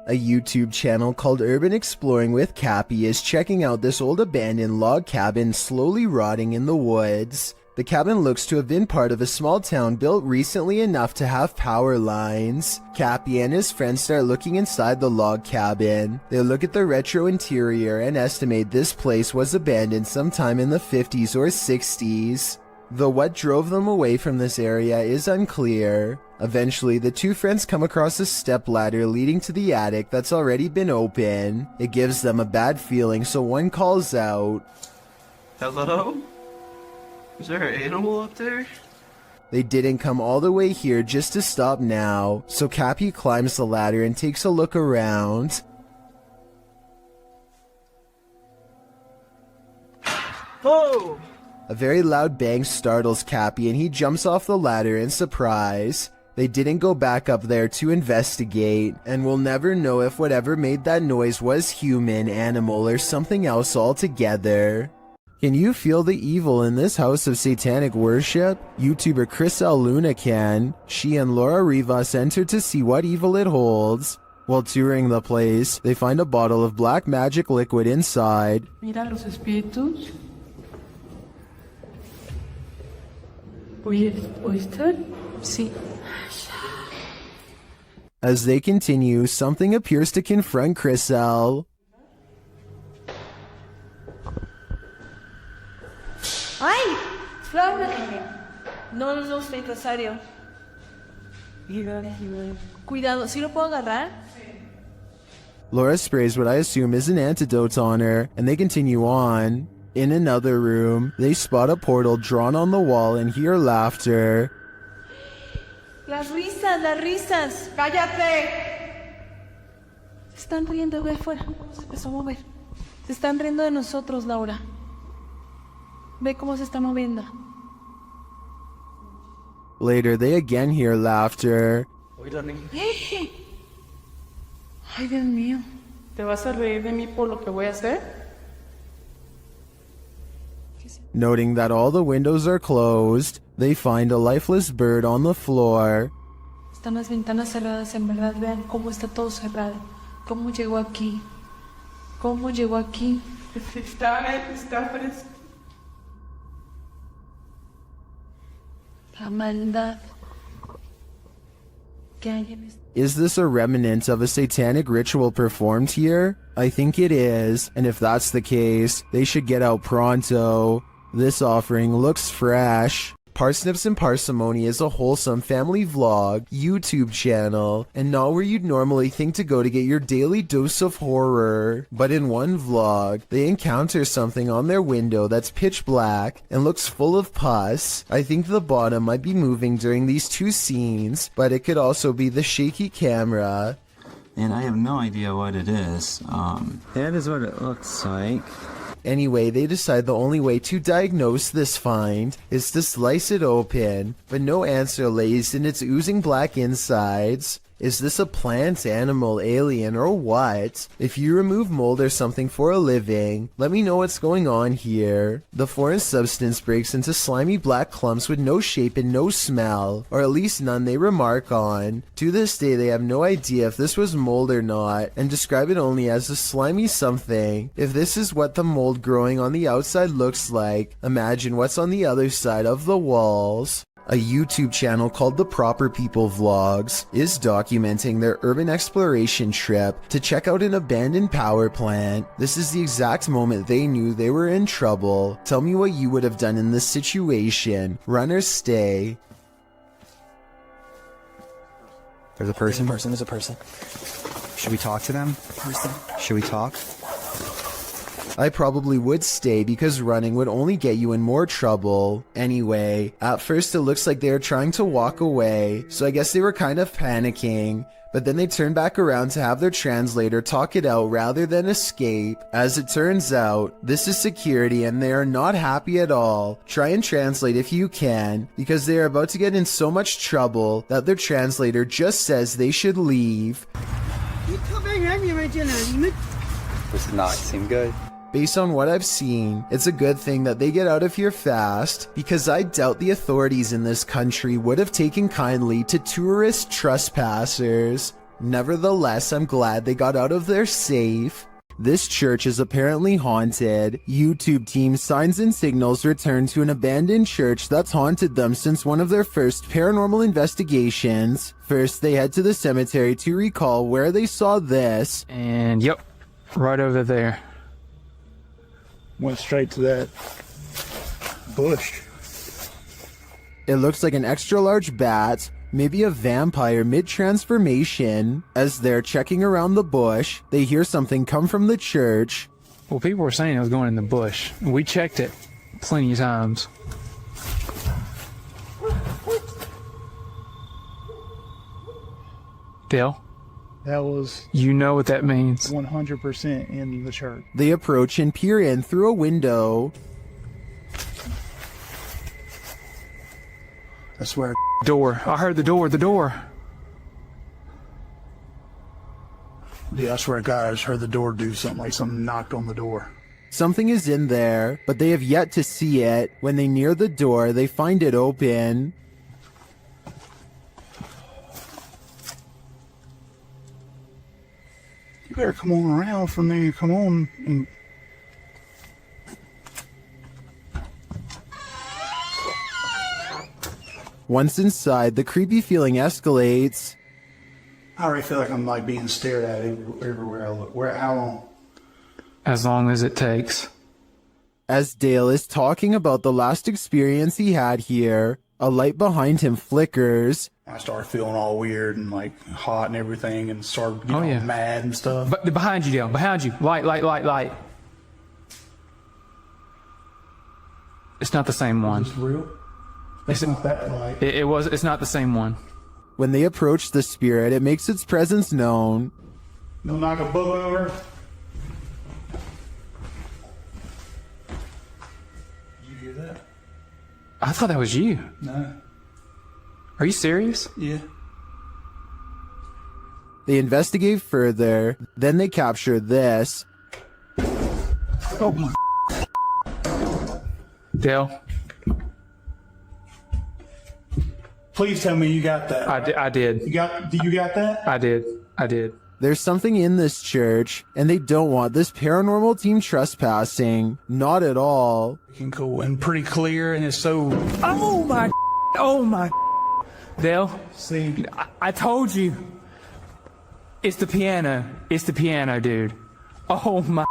A YouTube channel called Urban Exploring with Cappy is checking out this old abandoned log cabin slowly rotting in the woods. The cabin looks to have been part of a small town built recently enough to have power lines. Cappy and his friends start looking inside the log cabin. They look at the retro interior and estimate this place was abandoned sometime in the 50s or 60s. Though what drove them away from this area is unclear. Eventually, the two friends come across a stepladder leading to the attic that's already been open. It gives them a bad feeling, so one calls out, Hello? Is there an animal up there? They didn't come all the way here just to stop now, so Cappy climbs the ladder and takes a look around. Oh! A very loud bang startles Cappy and he jumps off the ladder in surprise. They didn't go back up there to investigate, and we'll never know if whatever made that noise was human, animal, or something else altogether. Can you feel the evil in this house of satanic worship? YouTuber Chris L. Luna can. She and Laura Rivas enter to see what evil it holds. While touring the place, they find a bottle of black magic liquid inside. Mira los espíritus. ¿Oíste? Sí. As they continue, something appears to confront Chriselle. ¡Ay! ¡Flor! No, estoy necesario. Cuidado, ¿sí lo puedo agarrar? Laura sprays what I assume is an antidote on her, and they continue on. In another room, they spot a portal drawn on the wall and hear laughter. Las risas. ¡Cállate! Se están riendo, ve afuera. Se empezó a mover. Se están riendo de nosotros, Laura. Ve cómo se está moviendo. Later, they again hear laughter. Ay, Dios mío. ¿Te vas a reír de mí por lo que voy a hacer? Noting that all the windows are closed, they find a lifeless bird on the floor. Están las ventanas cerradas, en verdad. Vean cómo está todo cerrado. ¿Cómo llegó aquí? ¿Cómo llegó aquí? Está fresco. La maldad que hay en este. Is this a remnant of a satanic ritual performed here? I think it is, and if that's the case, they should get out pronto. This offering looks fresh. Parsnips and Parsimony is a wholesome family vlog, YouTube channel, and not where you'd normally think to go to get your daily dose of horror. But in one vlog, they encounter something on their window that's pitch black and looks full of pus. I think the bottom might be moving during these two scenes, but it could also be the shaky camera. And I have no idea what it is. That is what it looks like. Anyway, they decide the only way to diagnose this find is to slice it open, but no answer lays in its oozing black insides. Is this a plant, animal, alien, or what? If you remove mold or something for a living, let me know what's going on here. The foreign substance breaks into slimy black clumps with no shape and no smell, or at least none they remark on. To this day, they have no idea if this was mold or not, and describe it only as a slimy something. If this is what the mold growing on the outside looks like, imagine what's on the other side of the walls. A YouTube channel called The Proper People Vlogs is documenting their urban exploration trip to check out an abandoned power plant. This is the exact moment they knew they were in trouble. Tell me what you would have done in this situation. Run or stay. There's a person? There's a person. Should we talk to them? Person. Should we talk? I probably would stay because running would only get you in more trouble. Anyway, at first it looks like they were trying to walk away, so I guess they were kind of panicking. But then they turned back around to have their translator talk it out rather than escape. As it turns out, this is security and they are not happy at all. Try and translate if you can, because they are about to get in so much trouble that their translator just says they should leave. Does not seem good. Based on what I've seen, it's a good thing that they get out of here fast, because I doubt the authorities in this country would have taken kindly to tourist trespassers. Nevertheless, I'm glad they got out of there safe. This church is apparently haunted. YouTube team Signs and Signals returned to an abandoned church that's haunted them since one of their first paranormal investigations. First, they head to the cemetery to recall where they saw this. And yep, right over there. Went straight to that bush. It looks like an extra large bat, maybe a vampire mid-transformation. As they're checking around the bush, they hear something come from the church. Well, people were saying it was going in the bush. We checked it plenty of times. Dale? That was... You know what that means. 100% in the church. They approach and peer in through a window. I swear. Door. I heard the door. The door. Yeah, I swear to God, I just heard the door do something, like something knocked on the door. Something is in there, but they have yet to see it. When they near the door, they find it open. You better come on around for me. Come on. And... Once inside, the creepy feeling escalates. I already feel like I'm like being stared at everywhere I look. How long? As long as it takes. As Dale is talking about the last experience he had here, a light behind him flickers. I started feeling all weird and like hot and everything, and started getting all mad and stuff. But behind you, Dale. Behind you. Light. It's not the same one. Is this real? It's not that light. It's not the same one. When they approach the spirit, it makes its presence known. No knock a bug over. Did you hear that? I thought that was you. No. Are you serious? Yeah. They investigate further, then they capture this. Oh my. Dale. Please tell me you got that. I did. You got that? I did. There's something in this church, and they don't want this paranormal team trespassing. Not at all. Cool and pretty clear, and it's so... Oh my. Dale, see, I told you. It's the piano. It's the piano, dude. Oh my.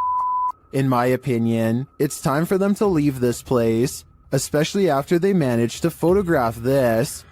In my opinion, it's time for them to leave this place, especially after they managed to photograph this.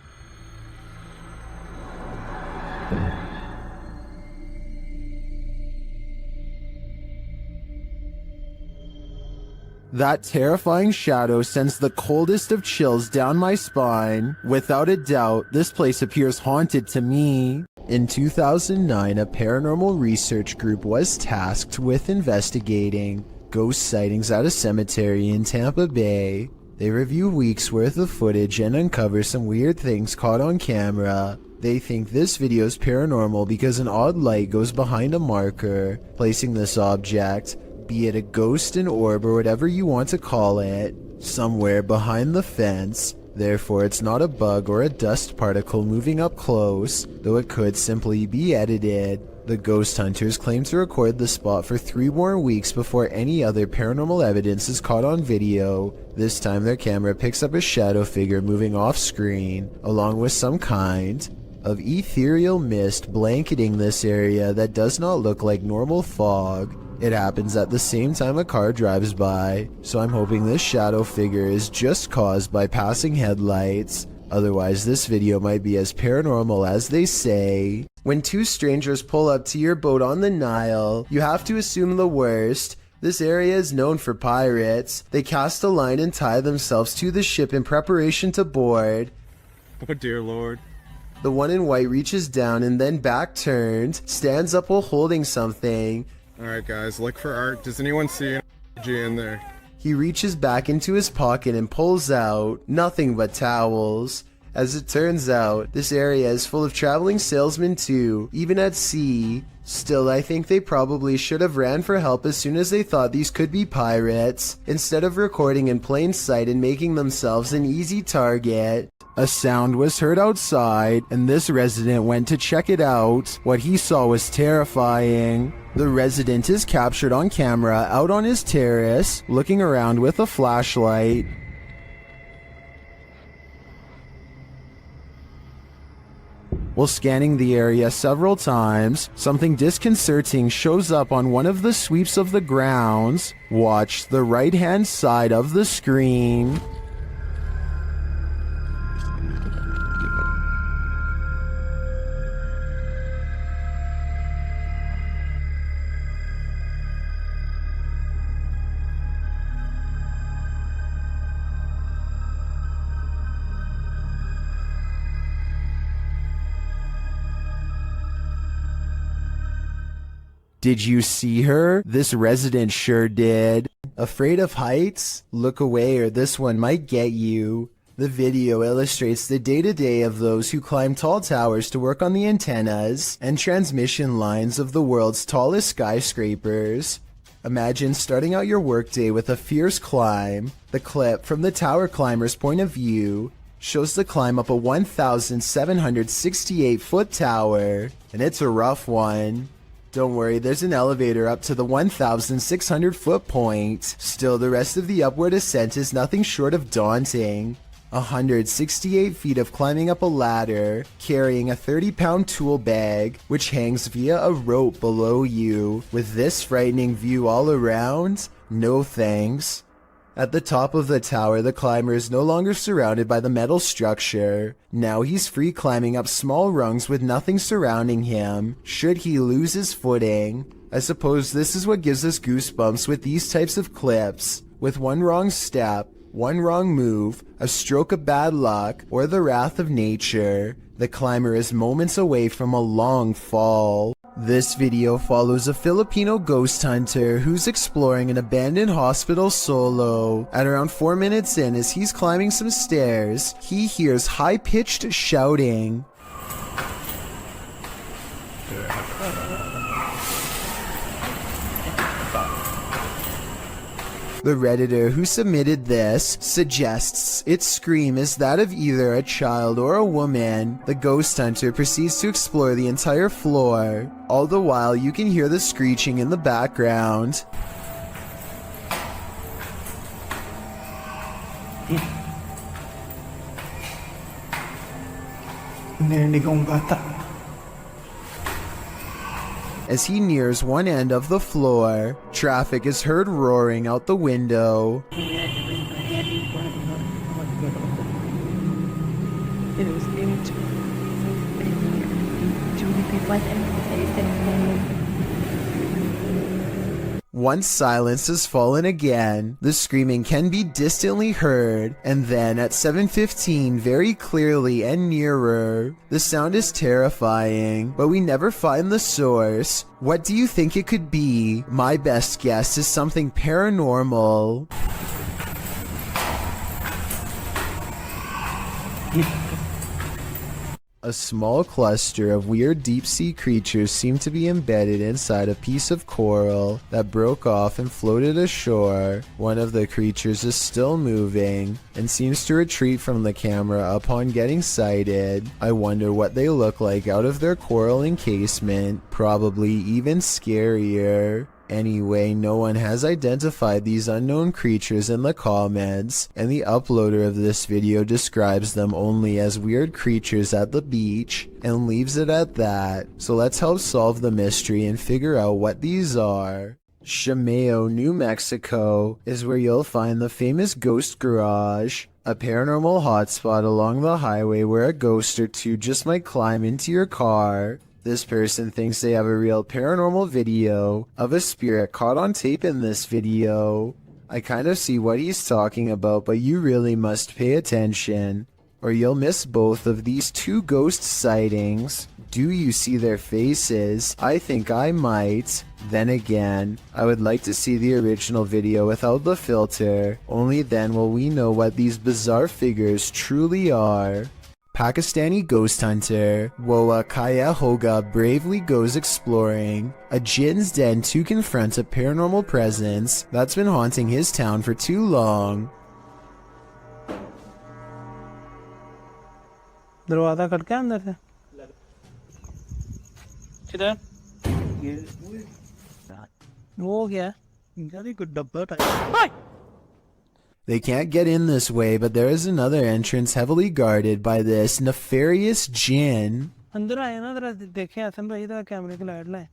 That terrifying shadow sends the coldest of chills down my spine. Without a doubt, this place appears haunted to me. In 2009, a paranormal research group was tasked with investigating ghost sightings at a cemetery in Tampa Bay. They review weeks worth of footage and uncover some weird things caught on camera. They think this video is paranormal because an odd light goes behind a marker, placing this object, be it a ghost, an orb, or whatever you want to call it, somewhere behind the fence. Therefore, it's not a bug or a dust particle moving up close, though it could simply be edited. The ghost hunters claim to record the spot for 3 more weeks before any other paranormal evidence is caught on video. This time their camera picks up a shadow figure moving off screen, along with some kind of ethereal mist blanketing this area that does not look like normal fog. It happens at the same time a car drives by, so I'm hoping this shadow figure is just caused by passing headlights. Otherwise, this video might be as paranormal as they say. When 2 strangers pull up to your boat on the Nile, you have to assume the worst. This area is known for pirates. They cast a line and tie themselves to the ship in preparation to board. Oh dear lord. The one in white reaches down and then back turned, stands up while holding something. Alright guys, look for art. Does anyone see an G in there? He reaches back into his pocket and pulls out nothing but towels. As it turns out, this area is full of traveling salesmen too, even at sea. Still, I think they probably should have ran for help as soon as they thought these could be pirates, instead of recording in plain sight and making themselves an easy target. A sound was heard outside, and this resident went to check it out. What he saw was terrifying. The resident is captured on camera out on his terrace, looking around with a flashlight. While scanning the area several times, something disconcerting shows up on one of the sweeps of the grounds. Watch the right-hand side of the screen. Did you see her? This resident sure did. Afraid of heights? Look away or this one might get you. The video illustrates the day-to-day of those who climb tall towers to work on the antennas and transmission lines of the world's tallest skyscrapers. Imagine starting out your workday with a fierce climb. The clip, from the tower climber's point of view, shows the climb up a 1,768-foot tower, and it's a rough one. Don't worry, there's an elevator up to the 1,600-foot point. Still, the rest of the upward ascent is nothing short of daunting. 168 feet of climbing up a ladder, carrying a 30-pound tool bag, which hangs via a rope below you. With this frightening view all around, no thanks. At the top of the tower, the climber is no longer surrounded by the metal structure. Now he's free climbing up small rungs with nothing surrounding him, should he lose his footing. I suppose this is what gives us goosebumps with these types of clips. With one wrong step, one wrong move, a stroke of bad luck, or the wrath of nature, the climber is moments away from a long fall. This video follows a Filipino ghost hunter who's exploring an abandoned hospital solo. At around 4 minutes in, as he's climbing some stairs, he hears high-pitched shouting. The Redditor who submitted this suggests its scream is that of either a child or a woman. The ghost hunter proceeds to explore the entire floor. All the while, you can hear the screeching in the background. As he nears one end of the floor, traffic is heard roaring out the window. Once silence has fallen again, the screaming can be distantly heard, and then at 7:15 very clearly and nearer. The sound is terrifying, but we never find the source. What do you think it could be? My best guess is something paranormal. A small cluster of weird deep-sea creatures seem to be embedded inside a piece of coral that broke off and floated ashore. One of the creatures is still moving and seems to retreat from the camera upon getting sighted. I wonder what they look like out of their coral encasement. Probably even scarier. Anyway, no one has identified these unknown creatures in the comments, and the uploader of this video describes them only as weird creatures at the beach, and leaves it at that. So let's help solve the mystery and figure out what these are. Chameo, New Mexico is where you'll find the famous Ghost Garage, a paranormal hotspot along the highway where a ghost or two just might climb into your car. This person thinks they have a real paranormal video of a spirit caught on tape in this video. I kind of see what he's talking about, but you really must pay attention, or you'll miss both of these two ghost sightings. Do you see their faces? I think I might. Then again, I would like to see the original video without the filter. Only then will we know what these bizarre figures truly are. Pakistani ghost hunter Woa Kaya Hoga bravely goes exploring a jinn's den to confront a paranormal presence that's been haunting his town for too long. दरवाजा खटका अंदर से किधर वो क्या इनका कोई डब्बा type They can't get in this way, but there is another entrance heavily guarded by this nefarious jinn. अंदर आए ना जरा देखें हसन भाई इधर कैमरे की लाइट लाए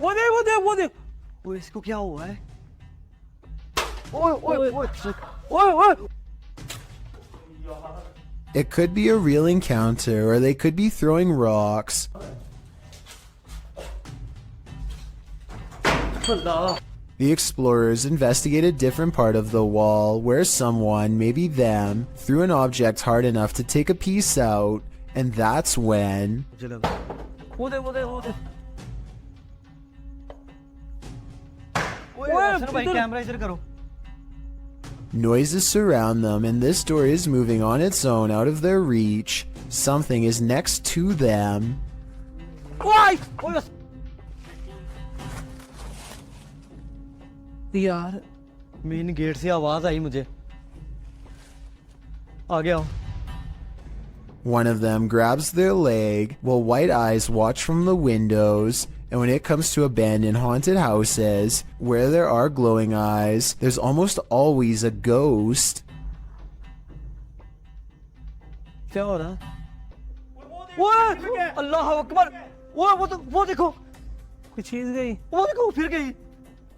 वो देख वो इसको क्या हुआ है ओए It could be a real encounter, or they could be throwing rocks. The explorers investigate a different part of the wall where someone, maybe them, threw an object hard enough to take a piece out, and that's when... Noises surround them, and this door is moving on its own out of their reach. Something is next to them. यार main gate से आवाज आई मुझे आ गया One of them grabs their leg while white eyes watch from the windows, And when it comes to abandoned haunted houses, where there are glowing eyes, there's almost always a ghost. Fiona? What? Allah Akbar! What देखो? कोई चीज गई? वो देखो फिर गई.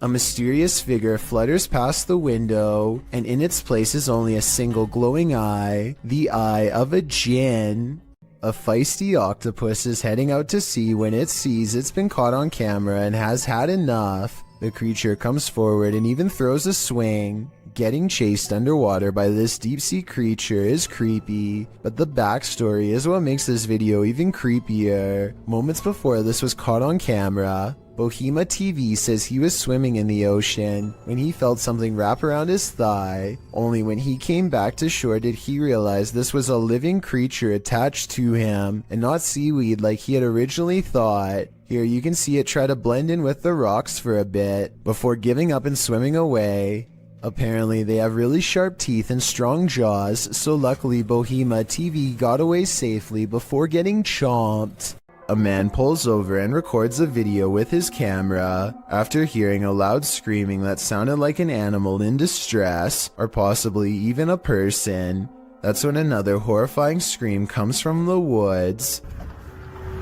A mysterious figure flutters past the window, and in its place is only a single glowing eye, the eye of a djinn. A feisty octopus is heading out to sea when it sees it's been caught on camera and has had enough. The creature comes forward and even throws a swing. Getting chased underwater by this deep-sea creature is creepy, but the backstory is what makes this video even creepier. Moments before this was caught on camera, Bohema TV says he was swimming in the ocean when he felt something wrap around his thigh. Only when he came back to shore did he realize this was a living creature attached to him and not seaweed like he had originally thought. Here you can see it try to blend in with the rocks for a bit before giving up and swimming away. Apparently they have really sharp teeth and strong jaws, so luckily Bohema TV got away safely before getting chomped. A man pulls over and records a video with his camera after hearing a loud screaming that sounded like an animal in distress, or possibly even a person. That's when another horrifying scream comes from the woods.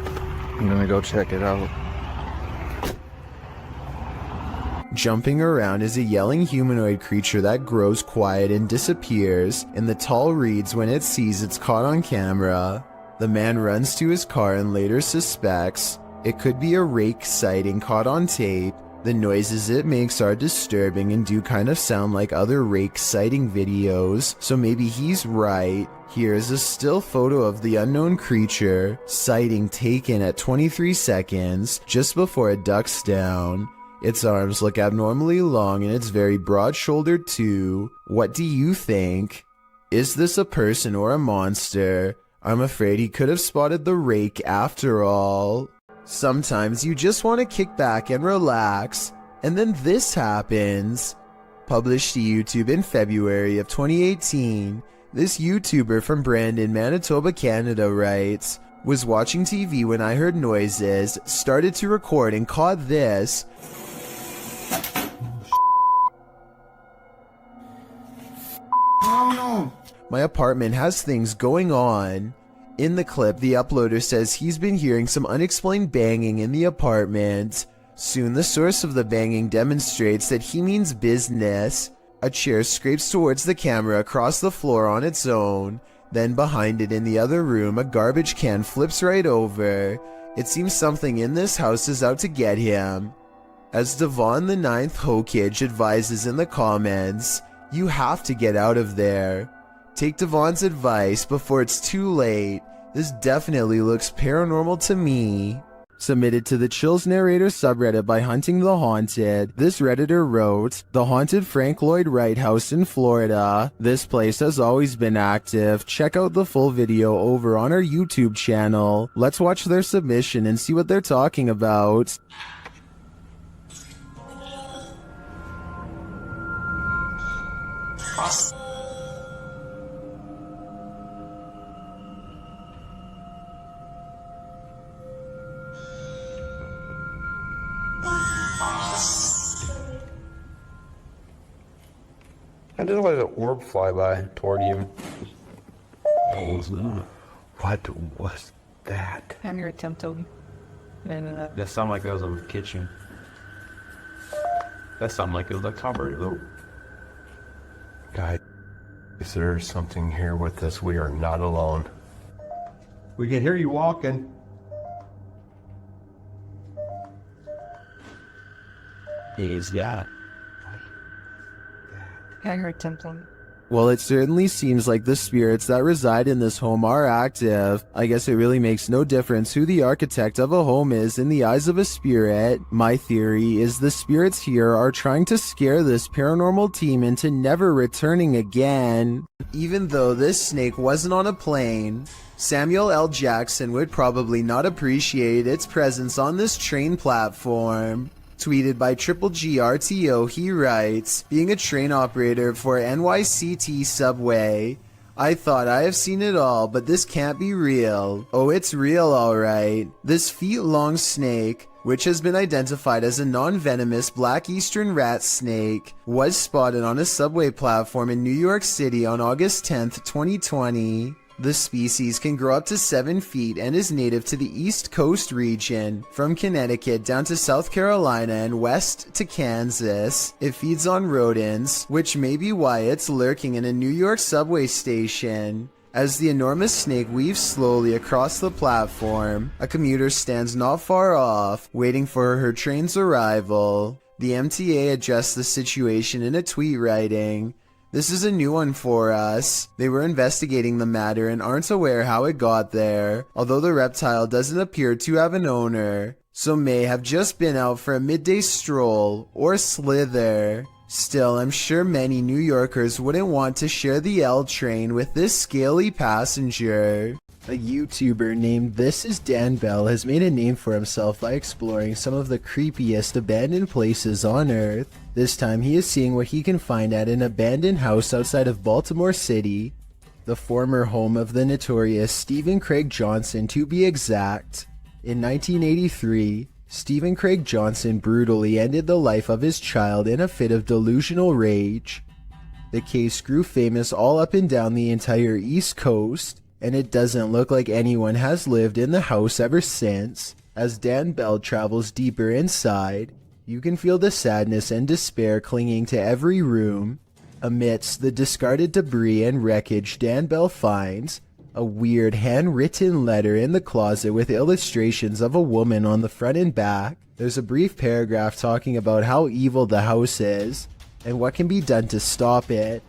I'm gonna go check it out. Jumping around is a yelling humanoid creature that grows quiet and disappears in the tall reeds when it sees it's caught on camera. The man runs to his car and later suspects it could be a rake sighting caught on tape. The noises it makes are disturbing and do kind of sound like other rake sighting videos, so maybe he's right. Here's a still photo of the unknown creature, sighting taken at 23 seconds, just before it ducks down. Its arms look abnormally long and it's very broad-shouldered too. What do you think? Is this a person or a monster? I'm afraid he could have spotted the rake after all. Sometimes you just want to kick back and relax, and then this happens. Published to YouTube in February of 2018, this YouTuber from Brandon, Manitoba, Canada writes, "Was watching TV when I heard noises, started to record and caught this." No. My apartment has things going on. In the clip, the uploader says he's been hearing some unexplained banging in the apartment. Soon the source of the banging demonstrates that he means business. A chair scrapes towards the camera across the floor on its own. Then behind it in the other room, a garbage can flips right over. It seems something in this house is out to get him. As Devon the Ninth Hokage advises in the comments, you have to get out of there. Take Devon's advice before it's too late. This definitely looks paranormal to me. Submitted to the Chills Narrator subreddit by Hunting the Haunted, this redditor wrote, "The haunted Frank Lloyd Wright house in Florida. This place has always been active. Check out the full video over on our YouTube channel. Let's watch their submission and see what they're talking about." I just let an orb fly by toward you. What was that? And your attempt to. That sounded like that was a kitchen. That sounded like it was a cupboard. Guys, there's something here with us. We are not alone. We can hear you walking. Yeah. And your attempt to. Well, it certainly seems like the spirits that reside in this home are active. I guess it really makes no difference who the architect of a home is in the eyes of a spirit. My theory is the spirits here are trying to scare this paranormal team into never returning again. Even though this snake wasn't on a plane, Samuel L. Jackson would probably not appreciate its presence on this train platform. Tweeted by Triple GRTO, he writes, "Being a train operator for NYCT Subway, I thought I have seen it all, but this can't be real. Oh, it's real alright. This feet-long snake, which has been identified as a non-venomous black eastern rat snake, was spotted on a subway platform in New York City on August 10th, 2020. The species can grow up to 7 feet and is native to the East Coast region, from Connecticut down to South Carolina and west to Kansas. It feeds on rodents, which may be why it's lurking in a New York subway station. As the enormous snake weaves slowly across the platform, a commuter stands not far off, waiting for her train's arrival. The MTA addressed the situation in a tweet, writing, "This is a new one for us. They were investigating the matter and aren't aware how it got there, although the reptile doesn't appear to have an owner, so may have just been out for a midday stroll or slither." Still, I'm sure many New Yorkers wouldn't want to share the L train with this scaly passenger. A YouTuber named This Is Dan Bell has made a name for himself by exploring some of the creepiest abandoned places on Earth. This time he is seeing what he can find at an abandoned house outside of Baltimore City, the former home of the notorious Stephen Craig Johnson to be exact. In 1983, Stephen Craig Johnson brutally ended the life of his child in a fit of delusional rage. The case grew famous all up and down the entire East Coast, and it doesn't look like anyone has lived in the house ever since. As Dan Bell travels deeper inside, you can feel the sadness and despair clinging to every room. Amidst the discarded debris and wreckage, Dan Bell finds a weird handwritten letter in the closet with illustrations of a woman on the front and back. There's a brief paragraph talking about how evil the house is and what can be done to stop it.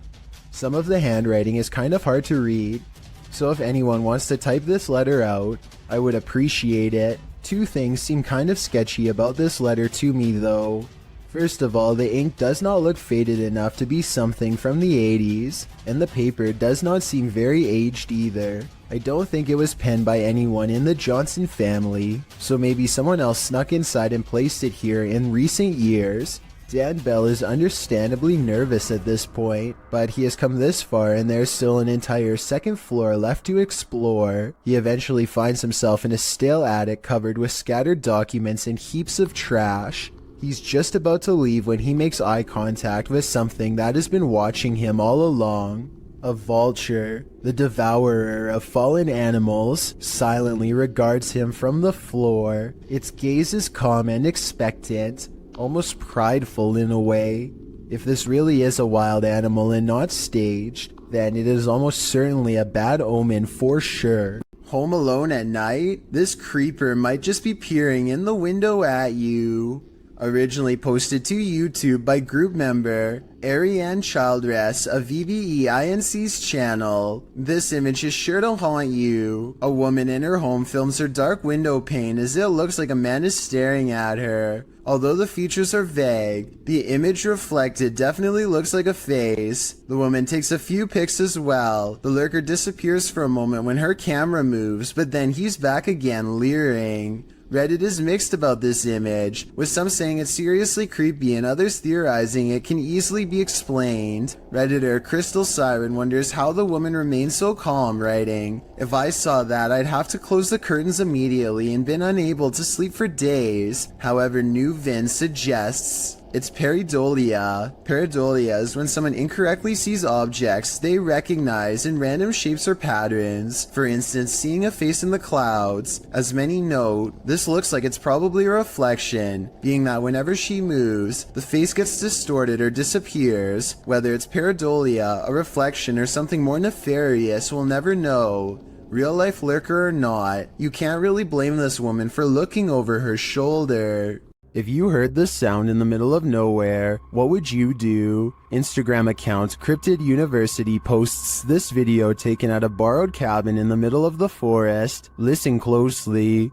Some of the handwriting is kind of hard to read, so if anyone wants to type this letter out, I would appreciate it. Two things seem kind of sketchy about this letter to me though. First of all, the ink does not look faded enough to be something from the 80s, and the paper does not seem very aged either. I don't think it was penned by anyone in the Johnson family, so maybe someone else snuck inside and placed it here in recent years. Dan Bell is understandably nervous at this point, but he has come this far and there's still an entire second floor left to explore. He eventually finds himself in a stale attic covered with scattered documents and heaps of trash. He's just about to leave when he makes eye contact with something that has been watching him all along. A vulture, the devourer of fallen animals, silently regards him from the floor. Its gaze is calm and expectant, almost prideful in a way. If this really is a wild animal and not staged, then it is almost certainly a bad omen for sure. Home alone at night? This creeper might just be peering in the window at you. Originally posted to YouTube by group member Ariane Childress of VBEINC's channel. This image is sure to haunt you. A woman in her home films her dark window pane as it looks like a man is staring at her. Although the features are vague, the image reflected definitely looks like a face. The woman takes a few pics as well. The lurker disappears for a moment when her camera moves, but then he's back again, leering. Reddit is mixed about this image, with some saying it's seriously creepy and others theorizing it can easily be explained. Redditor Crystal Siren wonders how the woman remains so calm, writing, "If I saw that, I'd have to close the curtains immediately and been unable to sleep for days." However, New Vin suggests it's pareidolia. Pareidolia is when someone incorrectly sees objects they recognize in random shapes or patterns. For instance, seeing a face in the clouds. As many note, this looks like it's probably a reflection, being that whenever she moves, the face gets distorted or disappears. Whether it's pareidolia, a reflection, or something more nefarious, we'll never know. Real life lurker or not, you can't really blame this woman for looking over her shoulder. If you heard this sound in the middle of nowhere, what would you do? Instagram account Cryptid University posts this video taken at a borrowed cabin in the middle of the forest. Listen closely.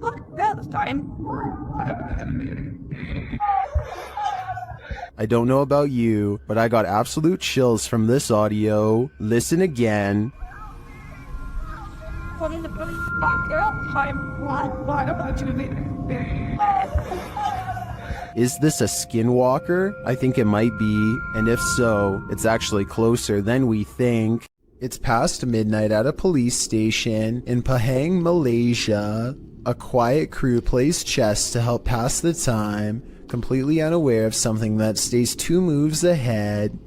Look, that time. I don't know about you, but I got absolute chills from this audio. Listen again. Is this a skinwalker? I think it might be, and if so, it's actually closer than we think. It's past midnight at a police station in Pahang, Malaysia. A quiet crew plays chess to help pass the time, completely unaware of something that stays 2 moves ahead.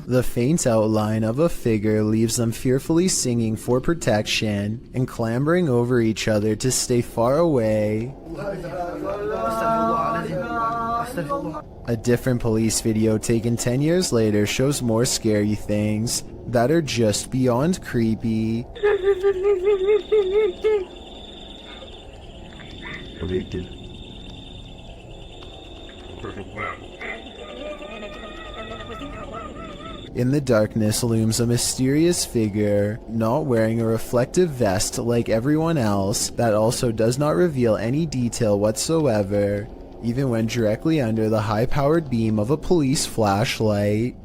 The faint outline of a figure leaves them fearfully singing for protection and clambering over each other to stay far away. A different police video taken 10 years later shows more scary things that are just beyond creepy. In the darkness looms a mysterious figure, not wearing a reflective vest like everyone else, that also does not reveal any detail whatsoever, even when directly under the high-powered beam of a police flashlight.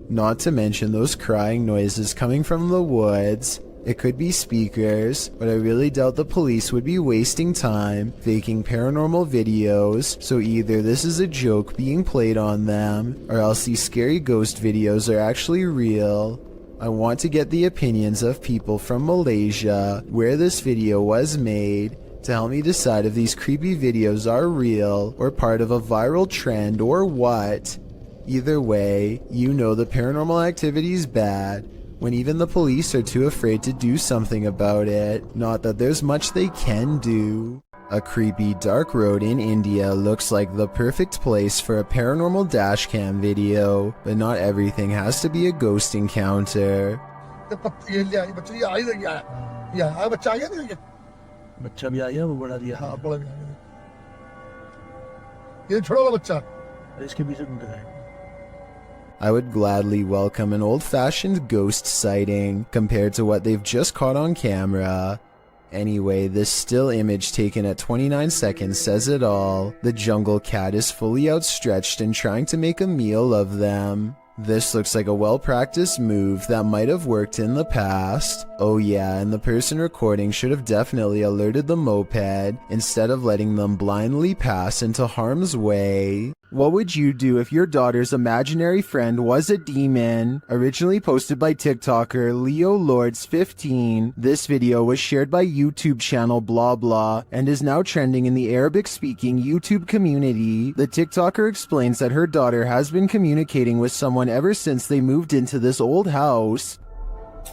Not to mention those crying noises coming from the woods. It could be speakers, but I really doubt the police would be wasting time faking paranormal videos, so either this is a joke being played on them, or else these scary ghost videos are actually real. I want to get the opinions of people from Malaysia, where this video was made, to help me decide if these creepy videos are real, or part of a viral trend, or what. Either way, you know the paranormal activity's bad, when even the police are too afraid to do something about it. Not that there's much they can do. A creepy dark road in India looks like the perfect place for a paranormal dashcam video, but not everything has to be a ghost encounter. I would gladly welcome an old-fashioned ghost sighting compared to what they've just caught on camera. Anyway, this still image taken at 29 seconds says it all. The jungle cat is fully outstretched and trying to make a meal of them. This looks like a well-practiced move that might have worked in the past. Oh yeah, and the person recording should have definitely alerted the moped instead of letting them blindly pass into harm's way. What would you do if your daughter's imaginary friend was a demon? Originally posted by TikToker Leo Lords 15, this video was shared by YouTube channel blah blah and is now trending in the Arabic-speaking YouTube community. The TikToker explains that her daughter has been communicating with someone ever since they moved into this old house.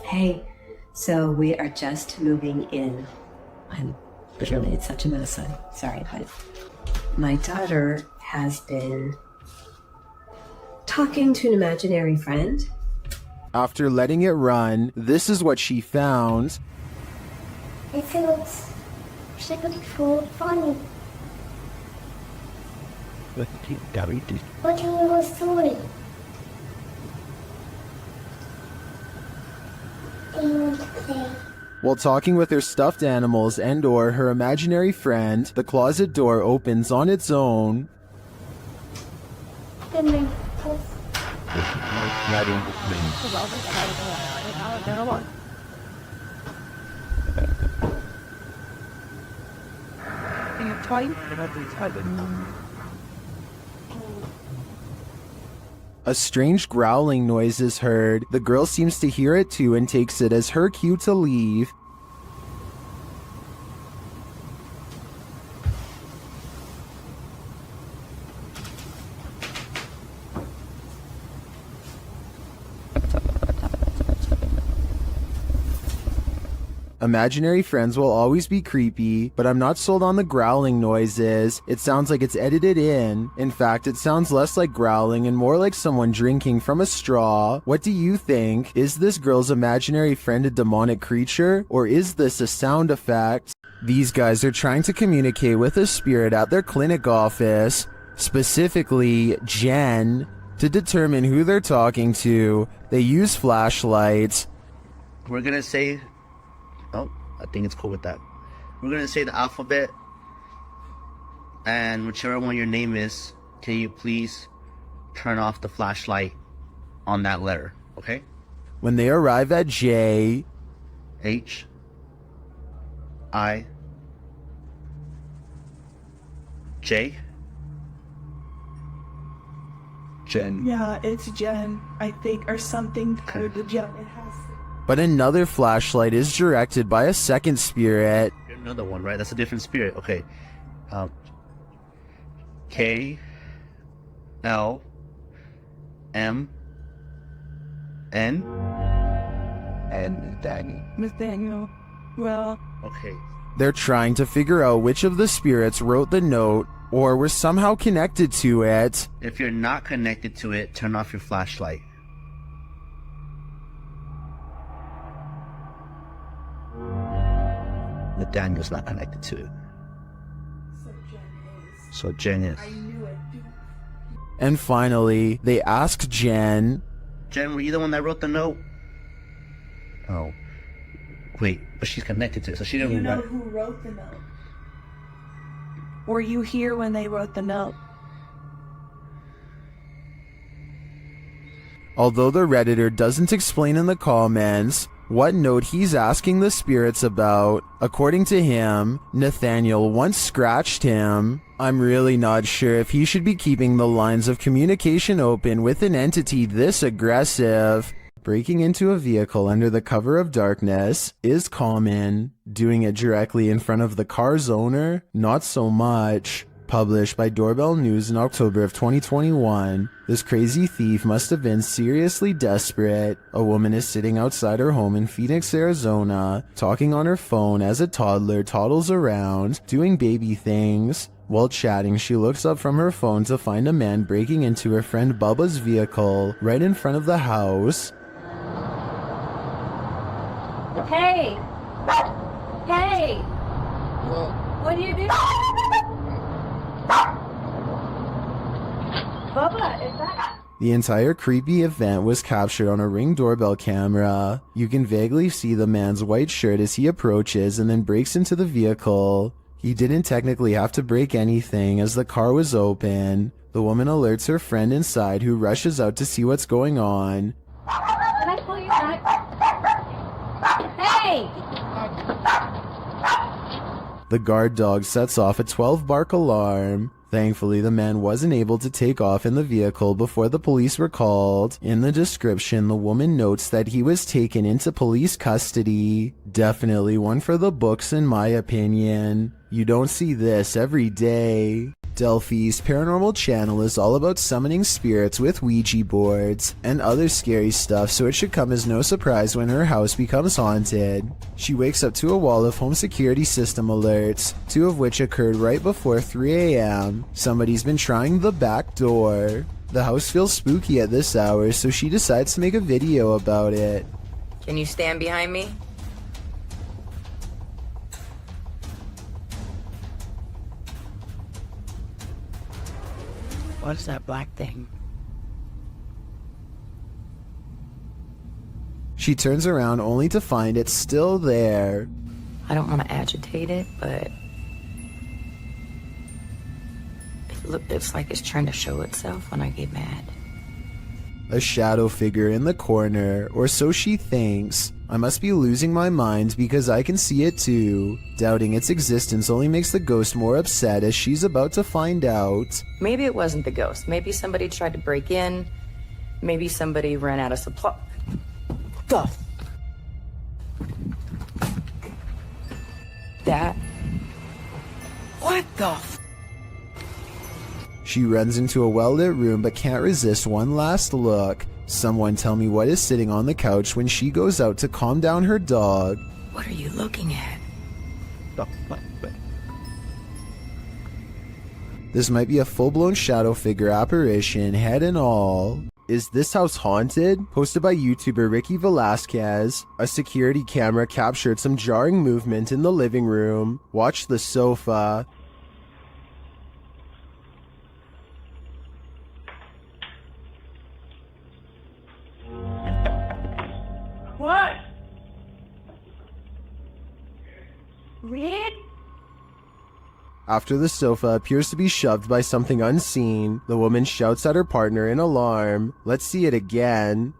Hey, so we are just moving in. It's such a mess. Sorry, but my daughter has been talking to an imaginary friend. After letting it run, this is what she found. It feels so funny. What do you want to story? Do you want to play? While talking with her stuffed animals and or her imaginary friend, the closet door opens on its own. A strange growling noise is heard. The girl seems to hear it too and takes it as her cue to leave. Imaginary friends will always be creepy, but I'm not sold on the growling noises. It sounds like it's edited in. In fact, it sounds less like growling and more like someone drinking from a straw. What do you think? Is this girl's imaginary friend a demonic creature, or is this a sound effect? These guys are trying to communicate with a spirit at their clinic office, specifically Jen. To determine who they're talking to, they use flashlights. We're gonna say, oh, I think it's cool with that. We're gonna say the alphabet And whichever one your name is, can you please turn off the flashlight on that letter, okay? When they arrive at J, H I J Jen. Yeah, it's Jen, I think, or something to the Jen. It has. but another flashlight is directed by a second spirit. Another one, right? That's a different spirit. Okay. K L M N And Daniel. Nathaniel. Well. Okay. They're trying to figure out which of the spirits wrote the note or were somehow connected to it. If you're not connected to it, turn off your flashlight. Nathaniel's not connected to it. So Jen is. And finally, they ask Jen, Jen, were you the one that wrote the note? Oh. Wait, but she's connected to it, so she didn't You know write. who wrote the note? Were you here when they wrote the note? although the Redditor doesn't explain in the comments what note he's asking the spirits about. According to him, Nathaniel once scratched him. I'm really not sure if he should be keeping the lines of communication open with an entity this aggressive. Breaking into a vehicle under the cover of darkness is common. Doing it directly in front of the car's owner, not so much. Published by Doorbell News in October of 2021, this crazy thief must have been seriously desperate. A woman is sitting outside her home in Phoenix, Arizona, talking on her phone as a toddler toddles around, doing baby things. While chatting, she looks up from her phone to find a man breaking into her friend Bubba's vehicle right in front of the house. Hey! Hey! What are you doing? Bubba, is that... The entire creepy event was captured on a Ring doorbell camera. You can vaguely see the man's white shirt as he approaches and then breaks into the vehicle. He didn't technically have to break anything as the car was open. The woman alerts her friend inside, who rushes out to see what's going on. Can I pull you back? Hey! The guard dog sets off a 12-bark alarm. Thankfully, the man wasn't able to take off in the vehicle before the police were called. In the description, the woman notes that he was taken into police custody. Definitely one for the books in my opinion. You don't see this every day. Delphi's paranormal channel is all about summoning spirits with Ouija boards and other scary stuff, so it should come as no surprise when her house becomes haunted. She wakes up to a wall of home security system alerts, 2 of which occurred right before 3 a.m. Somebody's been trying the back door. The house feels spooky at this hour, so she decides to make a video about it. Can you stand behind me? What's that black thing? She turns around only to find it's still there. I don't want to agitate it, but it's like it's trying to show itself when I get mad. A shadow figure in the corner, or so she thinks. I must be losing my mind because I can see it too. Doubting its existence only makes the ghost more upset as she's about to find out. Maybe it wasn't the ghost. Maybe somebody tried to break in. Maybe somebody ran out of supply. That. What the? She runs into a well-lit room but can't resist one last look. Someone tell me what is sitting on the couch when she goes out to calm down her dog. What are you looking at? This might be a full-blown shadow figure apparition, head and all. Is this house haunted? Posted by YouTuber Ricky Velasquez. A security camera captured some jarring movement in the living room. Watch the sofa. What? Red? After the sofa appears to be shoved by something unseen, the woman shouts at her partner in alarm. Let's see it again.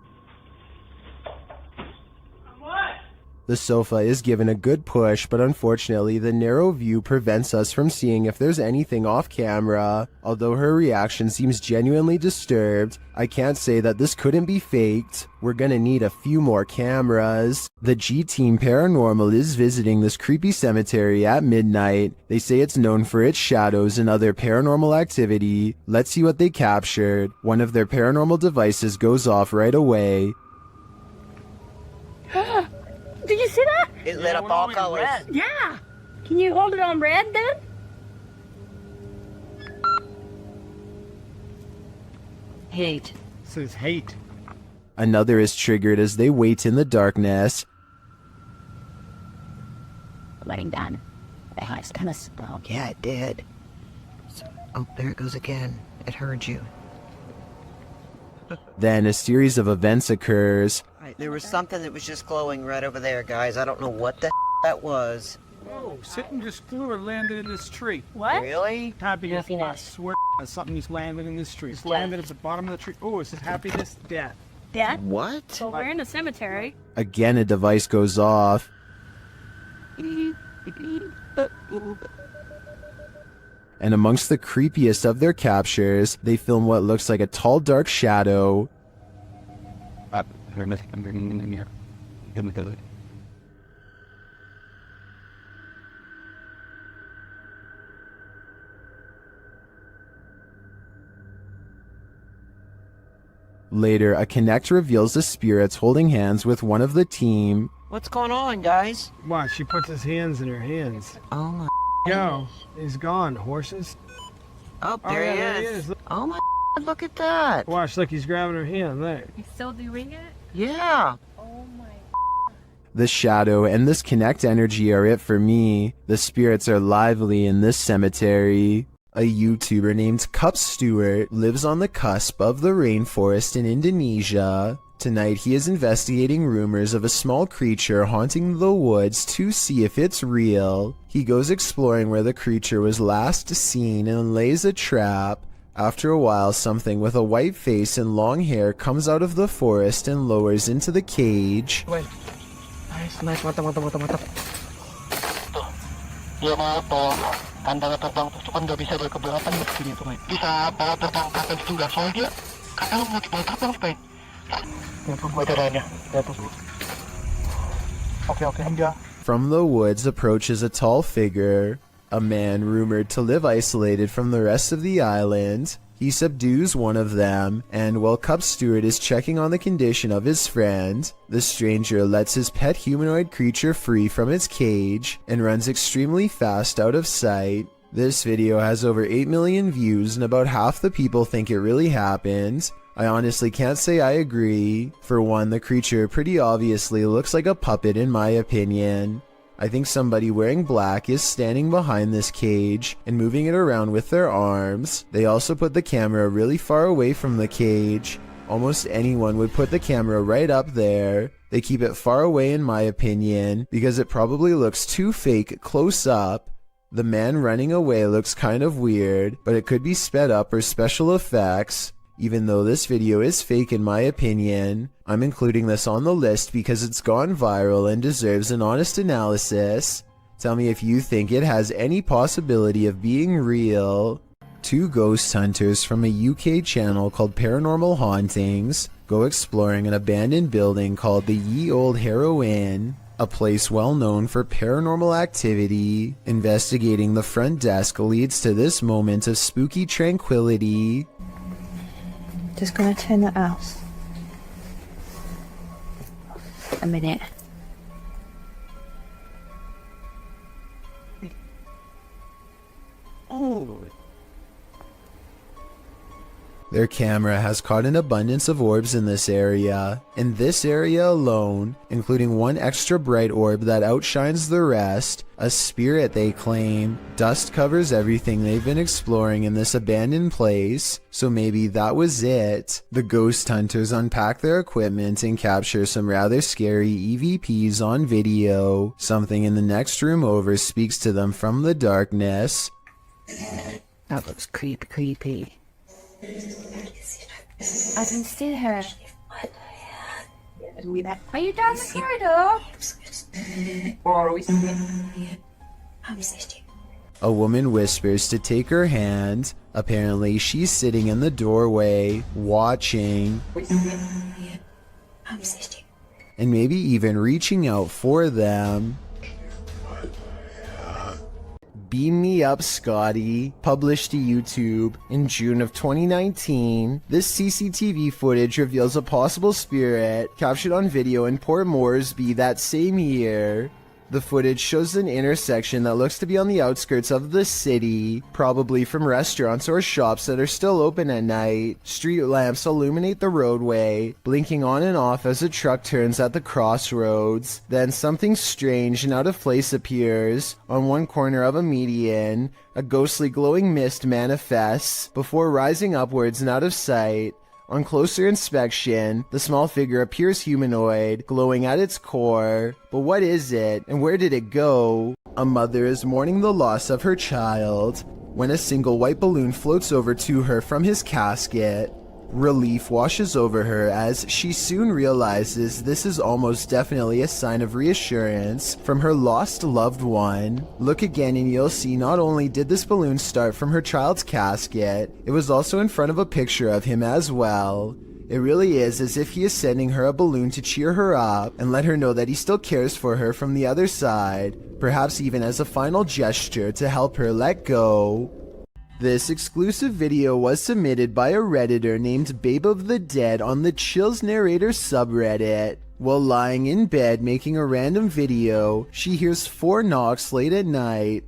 The sofa is given a good push, but unfortunately the narrow view prevents us from seeing if there's anything off camera. Although her reaction seems genuinely disturbed, I can't say that this couldn't be faked. We're gonna need a few more cameras. The G-Team Paranormal is visiting this creepy cemetery at midnight. They say it's known for its shadows and other paranormal activity. Let's see what they captured. One of their paranormal devices goes off right away. Did you see that? It lit up all colors. Yeah. Can you hold it on red then? Hate. Says hate. Another is triggered as they wait in the darkness. Lighting done. The house kind of spoke. Yeah, it did. Oh, there it goes again. It heard you. Then a series of events occurs. There was something that was just glowing right over there, guys. I don't know what the that was. Oh, something just flew or landed in this tree. What? Really? Happiness. I swear something just landed in this tree. It's landed at the bottom of the tree. Oh, it says happiness, death. Dad? What? So we're in the cemetery. Again, a device goes off. And amongst the creepiest of their captures, they film what looks like a tall, dark shadow. Later, a Connect reveals the spirits holding hands with one of the team. What's going on, guys? Watch, she puts his hands in her hands. Oh my. Yo, he's gone. Horses. Oh, there yeah, he there is. Oh my. Look at that. Watch, look, he's grabbing her hand there. He's still doing it? Yeah. Oh my. The shadow and this Connect energy are it for me. The spirits are lively in this cemetery. A YouTuber named Cup Stewart lives on the cusp of the rainforest in Indonesia. Tonight he is investigating rumors of a small creature haunting the woods to see if it's real. He goes exploring where the creature was last seen and lays a trap. After a while, something with a white face and long hair comes out of the forest and lowers into the cage. Wait. Nice. Mantap. Ya maaf toh, kandang terbang itu kan nggak bisa berkeberatan begini tuh, bisa bawa terbang kapal itu nggak soalnya kadang mau bawa terbang baik. Itu buat caranya, Oke, enggak. From the woods approaches a tall figure, a man rumored to live isolated from the rest of the island. He subdues one of them, and while Cup Stewart is checking on the condition of his friend, the stranger lets his pet humanoid creature free from its cage and runs extremely fast out of sight. This video has over 8 million views and about half the people think it really happened. I honestly can't say I agree. For one, the creature pretty obviously looks like a puppet in my opinion. I think somebody wearing black is standing behind this cage and moving it around with their arms. They also put the camera really far away from the cage. Almost anyone would put the camera right up there. They keep it far away in my opinion because it probably looks too fake close up. The man running away looks kind of weird, but it could be sped up or special effects. Even though this video is fake in my opinion, I'm including this on the list because it's gone viral and deserves an honest analysis. Tell me if you think it has any possibility of being real. Two ghost hunters from a UK channel called Paranormal Hauntings go exploring an abandoned building called the Ye Old Harrow Inn, a place well known for paranormal activity. Investigating the front desk leads to this moment of spooky tranquility. Just gonna turn that off. A minute. Oh. Their camera has caught an abundance of orbs in this area. In this area alone, including one extra bright orb that outshines the rest, a spirit they claim. Dust covers everything they've been exploring in this abandoned place, so maybe that was it. The ghost hunters unpack their equipment and capture some rather scary EVPs on video. Something in the next room over speaks to them from the darkness. That looks creepy. I can see her. Are you down the corridor? A woman whispers to take her hand. Apparently, she's sitting in the doorway, watching, and maybe even reaching out for them. Beam Me Up, Scotty, published to YouTube in June of 2019. This CCTV footage reveals a possible spirit captured on video in Port Moresby that same year. The footage shows an intersection that looks to be on the outskirts of the city, probably from restaurants or shops that are still open at night. Street lamps illuminate the roadway, blinking on and off as a truck turns at the crossroads. Then something strange and out of place appears. On one corner of a median, a ghostly glowing mist manifests before rising upwards and out of sight. On closer inspection, the small figure appears humanoid, glowing at its core. But what is it, and where did it go? A mother is mourning the loss of her child when a single white balloon floats over to her from his casket. Relief washes over her as she soon realizes this is almost definitely a sign of reassurance from her lost loved one. Look again and you'll see not only did this balloon start from her child's casket, it was also in front of a picture of him as well. It really is as if he is sending her a balloon to cheer her up and let her know that he still cares for her from the other side, perhaps even as a final gesture to help her let go. This exclusive video was submitted by a Redditor named Babe of the Dead on the Chills Narrator subreddit. While lying in bed making a random video, she hears 4 knocks late at night.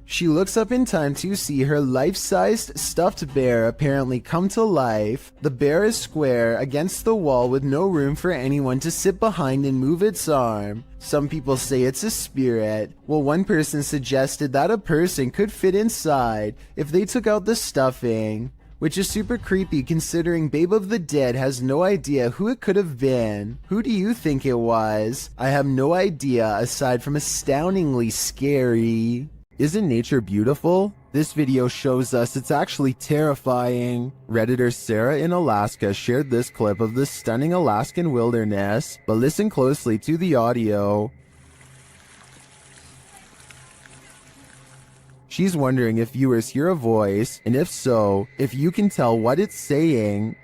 She looks up in time to see her life-sized stuffed bear apparently come to life. The bear is square against the wall with no room for anyone to sit behind and move its arm. Some people say it's a spirit, while one person suggested that a person could fit inside if they took out the stuffing, which is super creepy considering Babe of the Dead has no idea who it could have been. Who do you think it was? I have no idea aside from astoundingly scary. Isn't nature beautiful? This video shows us it's actually terrifying. Redditor Sarah in Alaska shared this clip of the stunning Alaskan wilderness, but listen closely to the audio. She's wondering if viewers hear a voice, and if so, if you can tell what it's saying.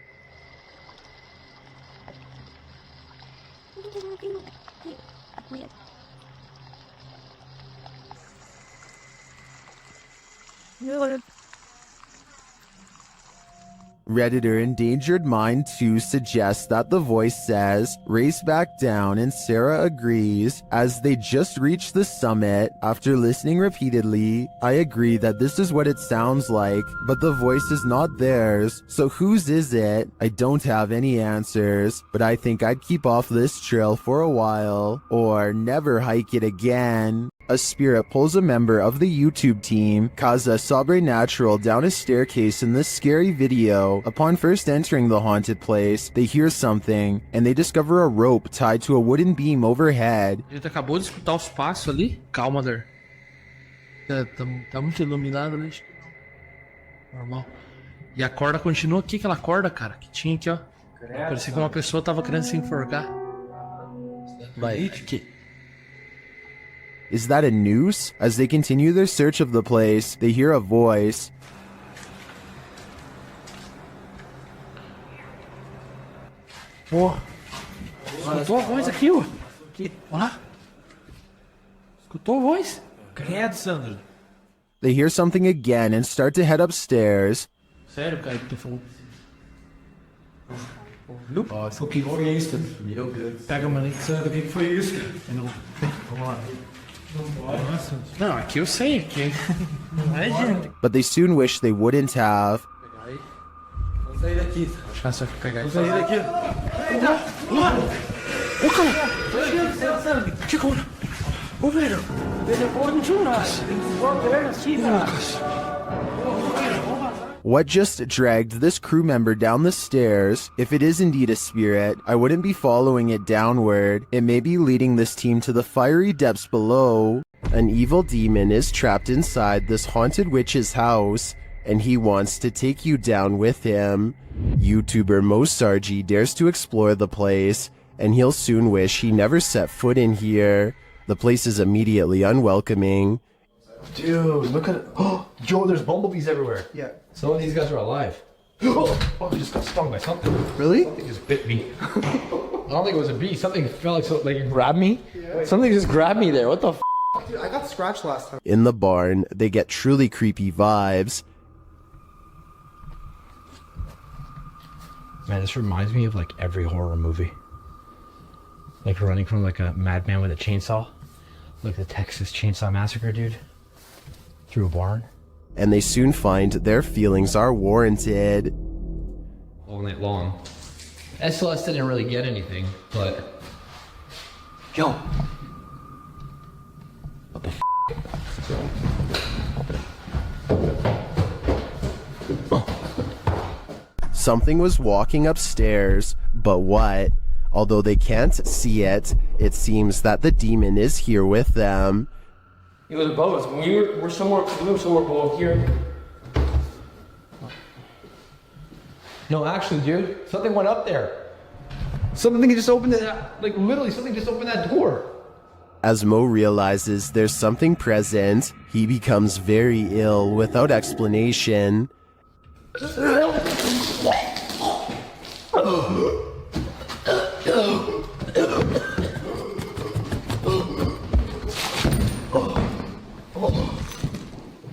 Redditor Endangered Mind 2 suggests that the voice says, "Race back down," and Sarah agrees. As they just reached the summit, after listening repeatedly, I agree that this is what it sounds like, but the voice is not theirs. So whose is it? I don't have any answers, but I think I'd keep off this trail for a while, or never hike it again. A spirit pulls a member of the YouTube team, Kaza Sobrenatural, down a staircase in this scary video. Upon first entering the haunted place, they hear something, and they discover a rope tied to a wooden beam overhead. A gente acabou de escutar os passos ali. Calma, Der. Tá muito iluminado ali. Normal. E a corda continua aqui, aquela corda, cara, que tinha aqui, ó. Parecia que uma pessoa tava querendo se enforcar. Vai. Is that a noose? As they continue their search of the place, they hear a voice. Pô. Escutou a voz aqui, ó. Aqui. Olha lá. Escutou a voz? Credo, Sandro. They hear something again and start to head upstairs. Sério, cara, que tu falou? O que foi isso, cara? Meu Deus. Pega a maneira, Sandro, o que foi isso, cara? Vamos lá. Nossa. Não, aqui eu sei, aqui. Não é, gente. But they soon wish they wouldn't have. Vou sair daqui. Ah, só que pegar isso. Vou sair daqui. Ô, cara. Que coisa? Ô, velho. What just dragged this crew member down the stairs? If it is indeed a spirit, I wouldn't be following it downward. It may be leading this team to the fiery depths below. An evil demon is trapped inside this haunted witch's house, and he wants to take you down with him. YouTuber Mosargi dares to explore the place, and he'll soon wish he never set foot in here. The place is immediately unwelcoming. Dude, look at it. Oh, Joe, there's bumblebees everywhere. Yeah. Some of these guys are alive. Oh, I just got stung by something. Really? Something just bit me. I don't think it was a bee. Something felt like it grabbed me. Yeah. Something just grabbed me there. What the f? Dude, I got scratched last time. In the barn, they get truly creepy vibes. Man, this reminds me of like every horror movie. Like running from like a madman with a chainsaw. Like the Texas Chainsaw Massacre, dude. Through a barn. And they soon find their feelings are warranted. All night long. SLS didn't really get anything, but... Yo! What the f***? Something was walking upstairs, but what? Although they can't see it, it seems that the demon is here with them. It was above us. We were somewhere below here. No, actually, dude, something went up there. Something just opened it, like literally something just opened that door. As Mo realizes there's something present, he becomes very ill without explanation.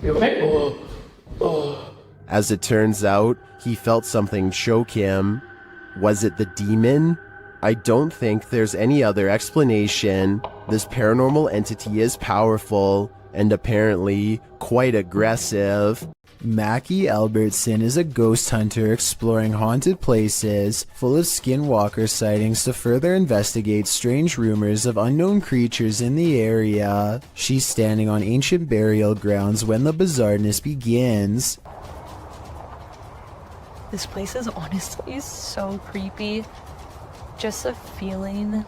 You okay? As it turns out, he felt something choke him. Was it the demon? I don't think there's any other explanation. This paranormal entity is powerful and apparently quite aggressive. Mackie Albertson is a ghost hunter exploring haunted places full of skinwalker sightings to further investigate strange rumors of unknown creatures in the area. She's standing on ancient burial grounds when the bizarreness begins. This place is honestly so creepy. Just the feeling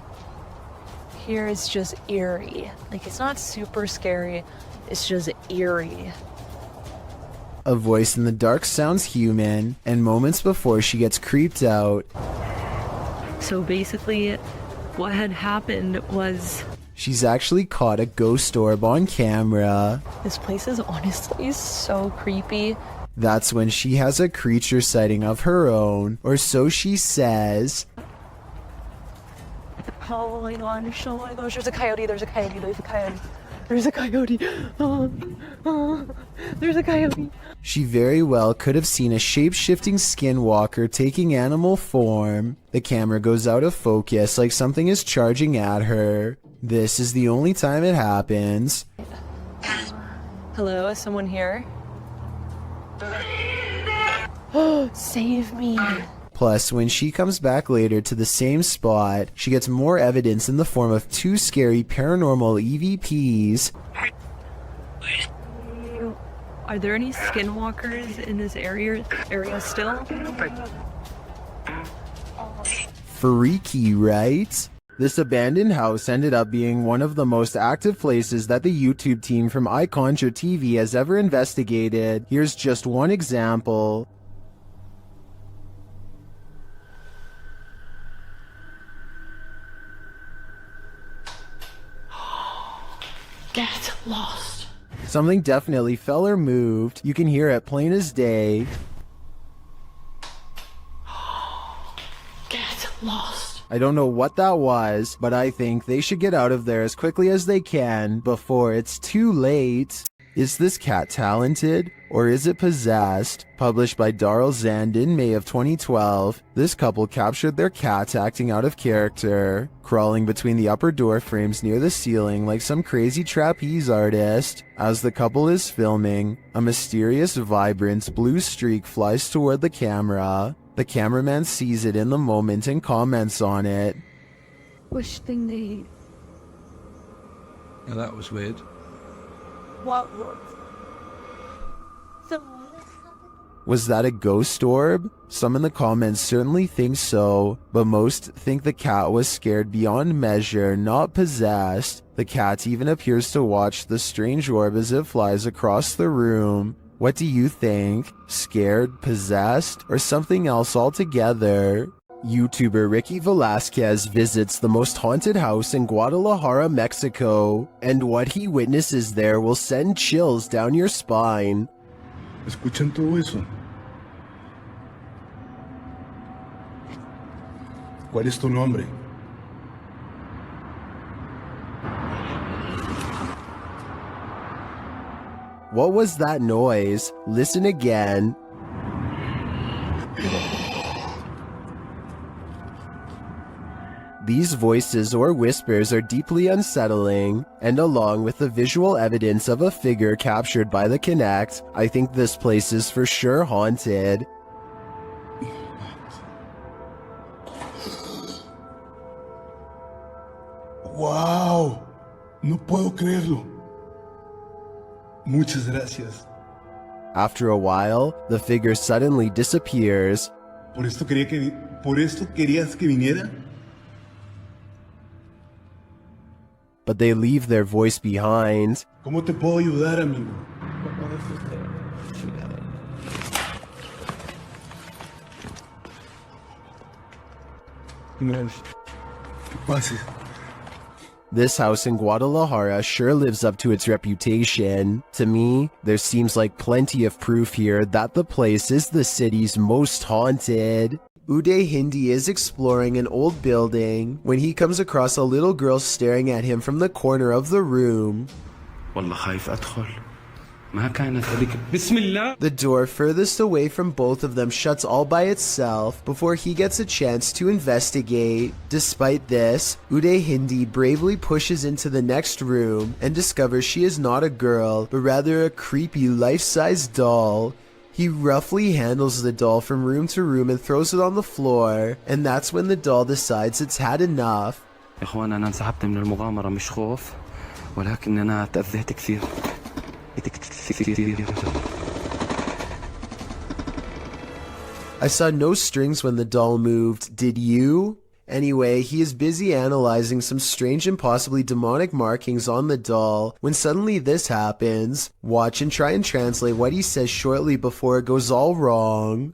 here is just eerie. Like, it's not super scary, it's just eerie. A voice in the dark sounds human, and moments before she gets creeped out. So basically, what had happened was... She's actually caught a ghost orb on camera. This place is honestly so creepy. That's when she has a creature sighting of her own, or so she says. Oh my gosh, there's a coyote, there's a coyote, there's a coyote. There's a coyote. There's a coyote. She very well could have seen a shape-shifting skinwalker taking animal form. The camera goes out of focus like something is charging at her. This is the only time it happens. Hello, is someone here? Save me. Plus, when she comes back later to the same spot, she gets more evidence in the form of two scary paranormal EVPs. Are there any skinwalkers in this area still? Freaky, right? This abandoned house ended up being one of the most active places that the YouTube team from iConjure TV has ever investigated. Here's just one example. Get lost. Something definitely fell or moved. You can hear it plain as day. Get lost. I don't know what that was, but I think they should get out of there as quickly as they can before it's too late. Is this cat talented, or is it possessed? Published by Darrell Zand in May of 2012, this couple captured their cat acting out of character, crawling between the upper door frames near the ceiling like some crazy trapeze artist. As the couple is filming, a mysterious, vibrant blue streak flies toward the camera. The cameraman sees it in the moment and comments on it. Which thing they... Yeah, that was weird. What? Was that a ghost orb? Some in the comments certainly think so, but most think the cat was scared beyond measure, not possessed. The cat even appears to watch the strange orb as it flies across the room. What do you think? Scared, possessed, or something else altogether? YouTuber Ricky Velasquez visits the most haunted house in Guadalajara, Mexico, and what he witnesses there will send chills down your spine. ¿Escuchan todo eso? ¿Cuál es tu nombre? What was that noise? Listen again. These voices or whispers are deeply unsettling, and along with the visual evidence of a figure captured by the Kinect, I think this place is for sure haunted. ¡Wow! No puedo creerlo. Muchas gracias. After a while, the figure suddenly disappears. ¿Por esto querías que viniera? But they leave their voice behind. ¿Cómo te puedo ayudar, amigo? ¿Qué pasa? This house in Guadalajara sure lives up to its reputation. To me, there seems like plenty of proof here that the place is the city's most haunted. Uday Hindi is exploring an old building when he comes across a little girl staring at him from the corner of the room. The door furthest away from both of them shuts all by itself before he gets a chance to investigate. Despite this, Uday Hindi bravely pushes into the next room and discovers she is not a girl, but rather a creepy life-size doll. He roughly handles the doll from room to room and throws it on the floor, and that's when the doll decides it's had enough. I saw no strings when the doll moved, did you? Anyway, he is busy analyzing some strange and possibly demonic markings on the doll when suddenly this happens. Watch and try and translate what he says shortly before it goes all wrong.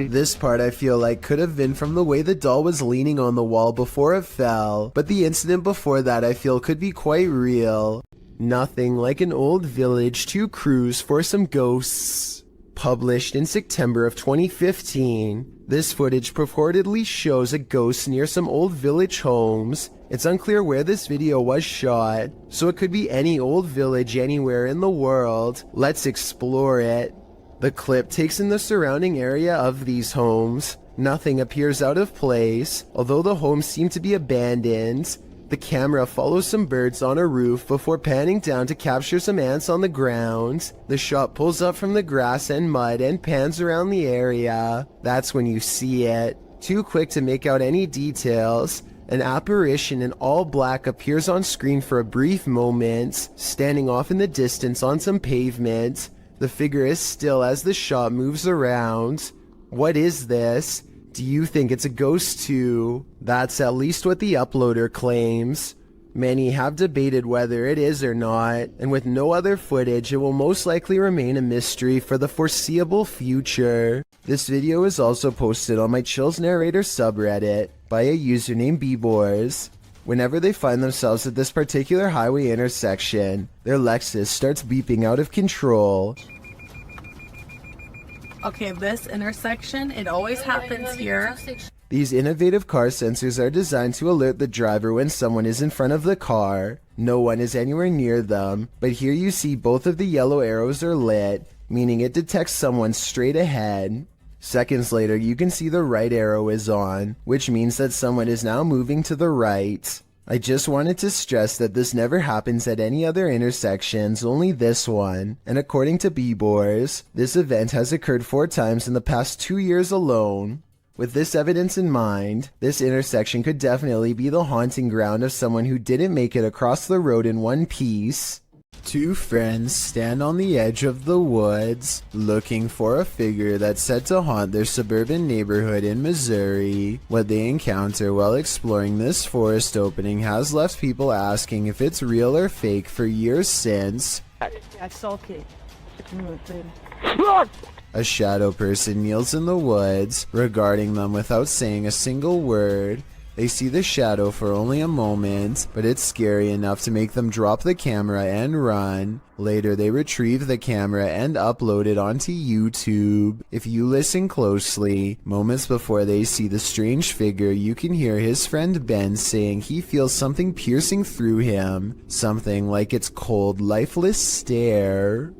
This part I feel like could have been from the way the doll was leaning on the wall before it fell, but the incident before that I feel could be quite real. Nothing like an old village to cruise for some ghosts. Published in September of 2015, this footage purportedly shows a ghost near some old village homes. It's unclear where this video was shot, so it could be any old village anywhere in the world. Let's explore it. The clip takes in the surrounding area of these homes. Nothing appears out of place, although the homes seem to be abandoned. The camera follows some birds on a roof before panning down to capture some ants on the ground. The shot pulls up from the grass and mud and pans around the area. That's when you see it. Too quick to make out any details. An apparition in all black appears on screen for a brief moment, standing off in the distance on some pavement. The figure is still as the shot moves around. What is this? Do you think it's a ghost too? That's at least what the uploader claims. Many have debated whether it is or not, and with no other footage, it will most likely remain a mystery for the foreseeable future. This video is also posted on my Chills Narrator subreddit by a user named Bboars. Whenever they find themselves at this particular highway intersection, their Lexus starts beeping out of control. Okay, this intersection, it always happens here. These innovative car sensors are designed to alert the driver when someone is in front of the car. No one is anywhere near them, but here you see both of the yellow arrows are lit, meaning it detects someone straight ahead. Seconds later, you can see the right arrow is on, which means that someone is now moving to the right. I just wanted to stress that this never happens at any other intersections, only this one. And according to Bboars, this event has occurred 4 times in the past 2 years alone. With this evidence in mind, this intersection could definitely be the haunting ground of someone who didn't make it across the road in one piece. Two friends stand on the edge of the woods, looking for a figure that's said to haunt their suburban neighborhood in Missouri. What they encounter while exploring this forest opening has left people asking if it's real or fake for years since. A shadow person kneels in the woods, regarding them without saying a single word. They see the shadow for only a moment, but it's scary enough to make them drop the camera and run. Later, they retrieve the camera and upload it onto YouTube. If you listen closely, moments before they see the strange figure, you can hear his friend Ben saying he feels something piercing through him, something like its cold, lifeless stare.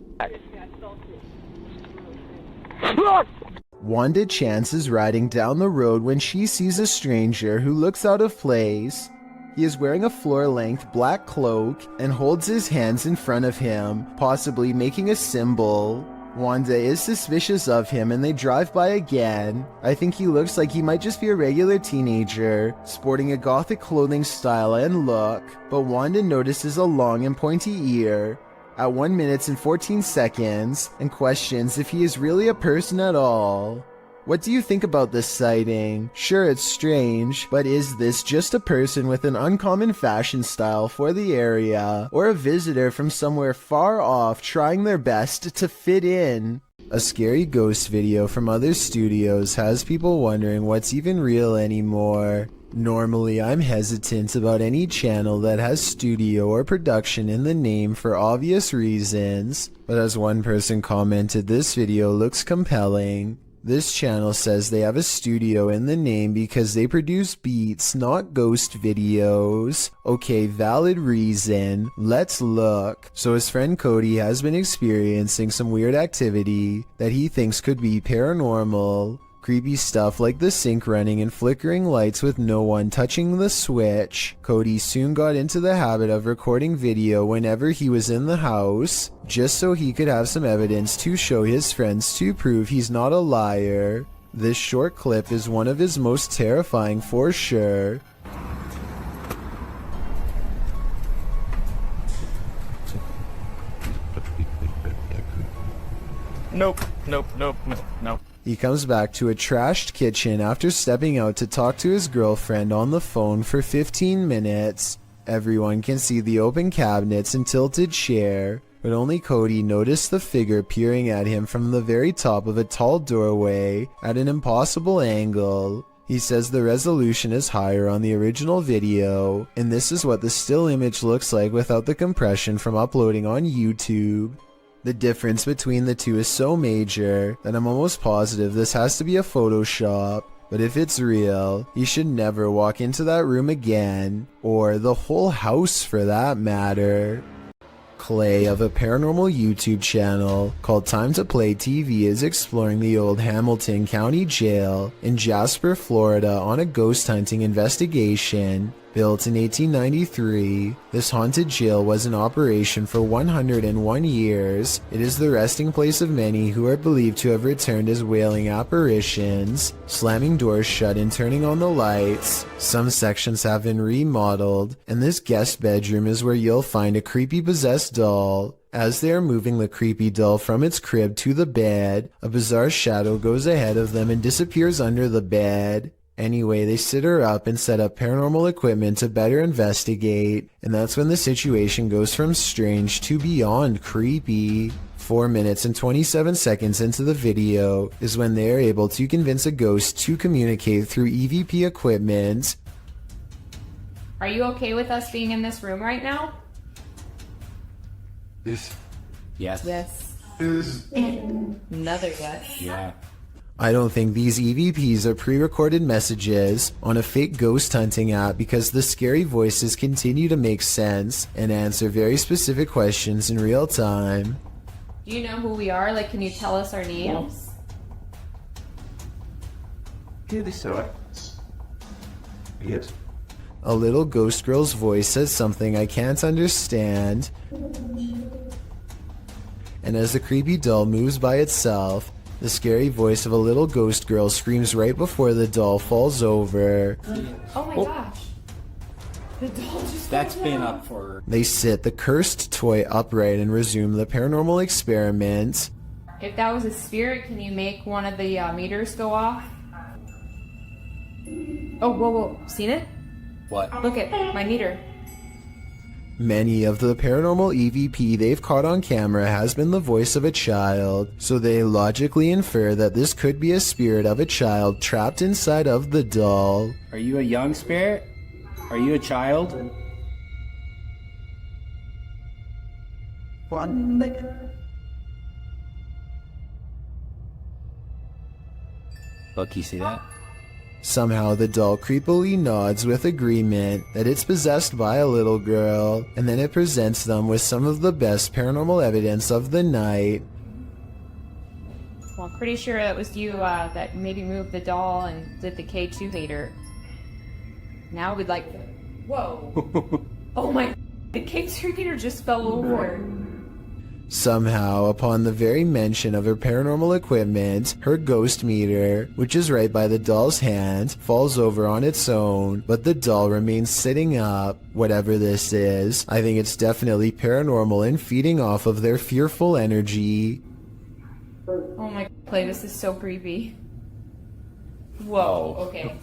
Wanda Chance is riding down the road when she sees a stranger who looks out of place. He is wearing a floor-length black cloak and holds his hands in front of him, possibly making a symbol. Wanda is suspicious of him and they drive by again. I think he looks like he might just be a regular teenager, sporting a gothic clothing style and look, but Wanda notices a long and pointy ear at 1 minute and 14 seconds and questions if he is really a person at all. What do you think about this sighting? Sure, it's strange, but is this just a person with an uncommon fashion style for the area, or a visitor from somewhere far off trying their best to fit in? A scary ghost video from other studios has people wondering what's even real anymore. Normally, I'm hesitant about any channel that has studio or production in the name for obvious reasons, but as one person commented, this video looks compelling. This channel says they have a studio in the name because they produce beats, not ghost videos. Okay, valid reason. Let's look. So his friend Cody has been experiencing some weird activity that he thinks could be paranormal. Creepy stuff like the sink running and flickering lights with no one touching the switch. Cody soon got into the habit of recording video whenever he was in the house, just so he could have some evidence to show his friends to prove he's not a liar. This short clip is one of his most terrifying for sure. Nope. He comes back to a trashed kitchen after stepping out to talk to his girlfriend on the phone for 15 minutes. Everyone can see the open cabinets and tilted chair, but only Cody noticed the figure peering at him from the very top of a tall doorway at an impossible angle. He says the resolution is higher on the original video, and this is what the still image looks like without the compression from uploading on YouTube. The difference between the two is so major that I'm almost positive this has to be a Photoshop. But if it's real, you should never walk into that room again, or the whole house for that matter. Clay of a paranormal YouTube channel called Time to Play TV is exploring the old Hamilton County Jail in Jasper, Florida on a ghost hunting investigation. Built in 1893, this haunted jail was in operation for 101 years. It is the resting place of many who are believed to have returned as wailing apparitions, slamming doors shut and turning on the lights. Some sections have been remodeled, and this guest bedroom is where you'll find a creepy possessed doll. As they are moving the creepy doll from its crib to the bed, a bizarre shadow goes ahead of them and disappears under the bed. Anyway, they sit her up and set up paranormal equipment to better investigate, and that's when the situation goes from strange to beyond creepy. 4 minutes and 27 seconds into the video is when they are able to convince a ghost to communicate through EVP equipment. Are you okay with us being in this room right now? Yes. Yes. Another yes. Yeah. I don't think these EVPs are pre-recorded messages on a fake ghost hunting app because the scary voices continue to make sense and answer very specific questions in real time. Do you know who we are? Like, can you tell us our names? Yeah, they saw it. Yes. A little ghost girl's voice says something I can't understand. And as the creepy doll moves by itself, The scary voice of a little ghost girl screams right before the doll falls over. Oh my gosh. The doll just That's been up for... They sit the cursed toy upright and resume the paranormal experiment. If that was a spirit, can you make one of the meters go off? Oh, whoa. Seen it? What? Look at my meter. Many of the paranormal EVP they've caught on camera has been the voice of a child, so they logically infer that this could be a spirit of a child trapped inside of the doll. Are you a young spirit? Are you a child? Look, you see that? Somehow the doll creepily nods with agreement that it's possessed by a little girl, and then it presents them with some of the best paranormal evidence of the night. Well, I'm pretty sure it was you that maybe moved the doll and did the K2 hater. Now we'd like... Whoa. Oh my... The K2 hater just fell over. Somehow, upon the very mention of her paranormal equipment, her ghost meter, which is right by the doll's hand, falls over on its own, but the doll remains sitting up. Whatever this is, I think it's definitely paranormal and feeding off of their fearful energy. Oh my... Play, this is so creepy. Whoa, okay.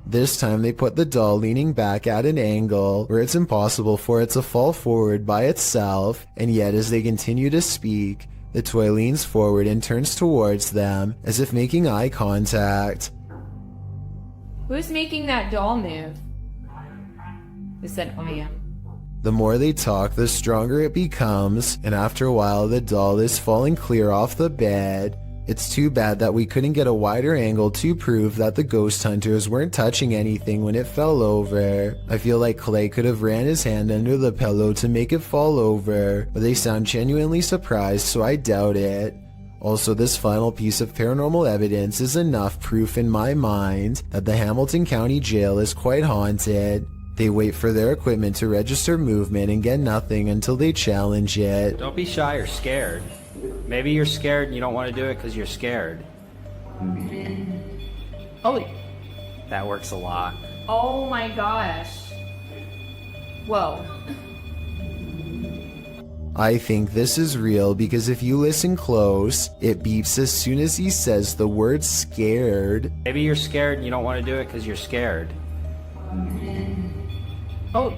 This time they put the doll leaning back at an angle where it's impossible for it to fall forward by itself, and yet as they continue to speak, the toy leans forward and turns towards them as if making eye contact. Who's making that doll move? Who said, oh yeah. The more they talk, the stronger it becomes, and after a while the doll is falling clear off the bed. It's too bad that we couldn't get a wider angle to prove that the ghost hunters weren't touching anything when it fell over. I feel like Clay could have ran his hand under the pillow to make it fall over, but they sound genuinely surprised, so I doubt it. Also, this final piece of paranormal evidence is enough proof in my mind that the Hamilton County Jail is quite haunted. They wait for their equipment to register movement and get nothing until they challenge it. Don't be shy or scared. Maybe you're scared and you don't want to do it because you're scared. Oh. That works a lot. Oh my gosh. Whoa. I think this is real because if you listen close, it beeps as soon as he says the word scared. Maybe you're scared and you don't want to do it because you're scared. Oh.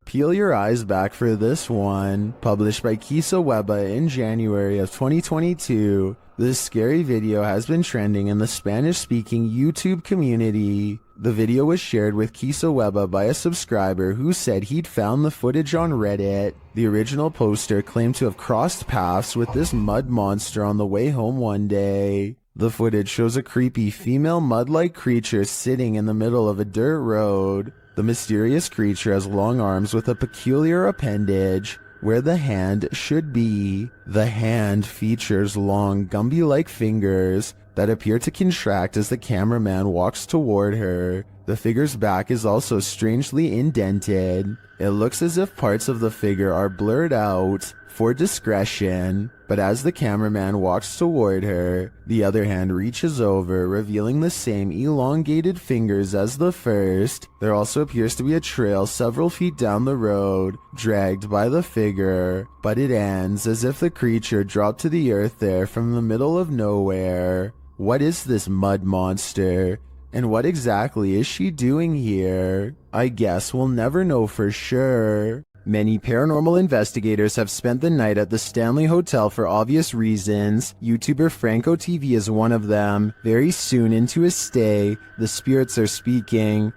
Peel your eyes back for this one. Published by Kisa Weba in January of 2022, this scary video has been trending in the Spanish-speaking YouTube community. The video was shared with Kisa Weba by a subscriber who said he'd found the footage on Reddit. The original poster claimed to have crossed paths with this mud monster on the way home one day. The footage shows a creepy female mud-like creature sitting in the middle of a dirt road. The mysterious creature has long arms with a peculiar appendage where the hand should be. The hand features long Gumby-like fingers that appear to contract as the cameraman walks toward her. The figure's back is also strangely indented. It looks as if parts of the figure are blurred out for discretion, but as the cameraman walks toward her, the other hand reaches over, revealing the same elongated fingers as the first. There also appears to be a trail several feet down the road, dragged by the figure, but it ends as if the creature dropped to the earth there from the middle of nowhere. What is this mud monster? And what exactly is she doing here? I guess we'll never know for sure. Many paranormal investigators have spent the night at the Stanley Hotel for obvious reasons. YouTuber Franco TV is one of them. Very soon into his stay, the spirits are speaking.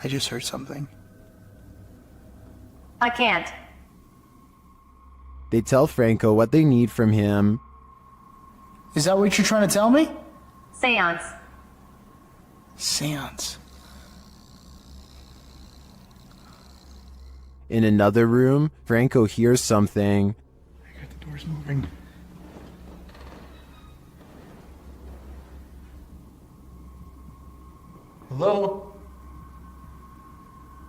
I just heard something. I can't. They tell Franco what they need from him. Is that what you're trying to tell me? Seance. Seance. In another room, Franco hears something. I got the doors moving. Hello?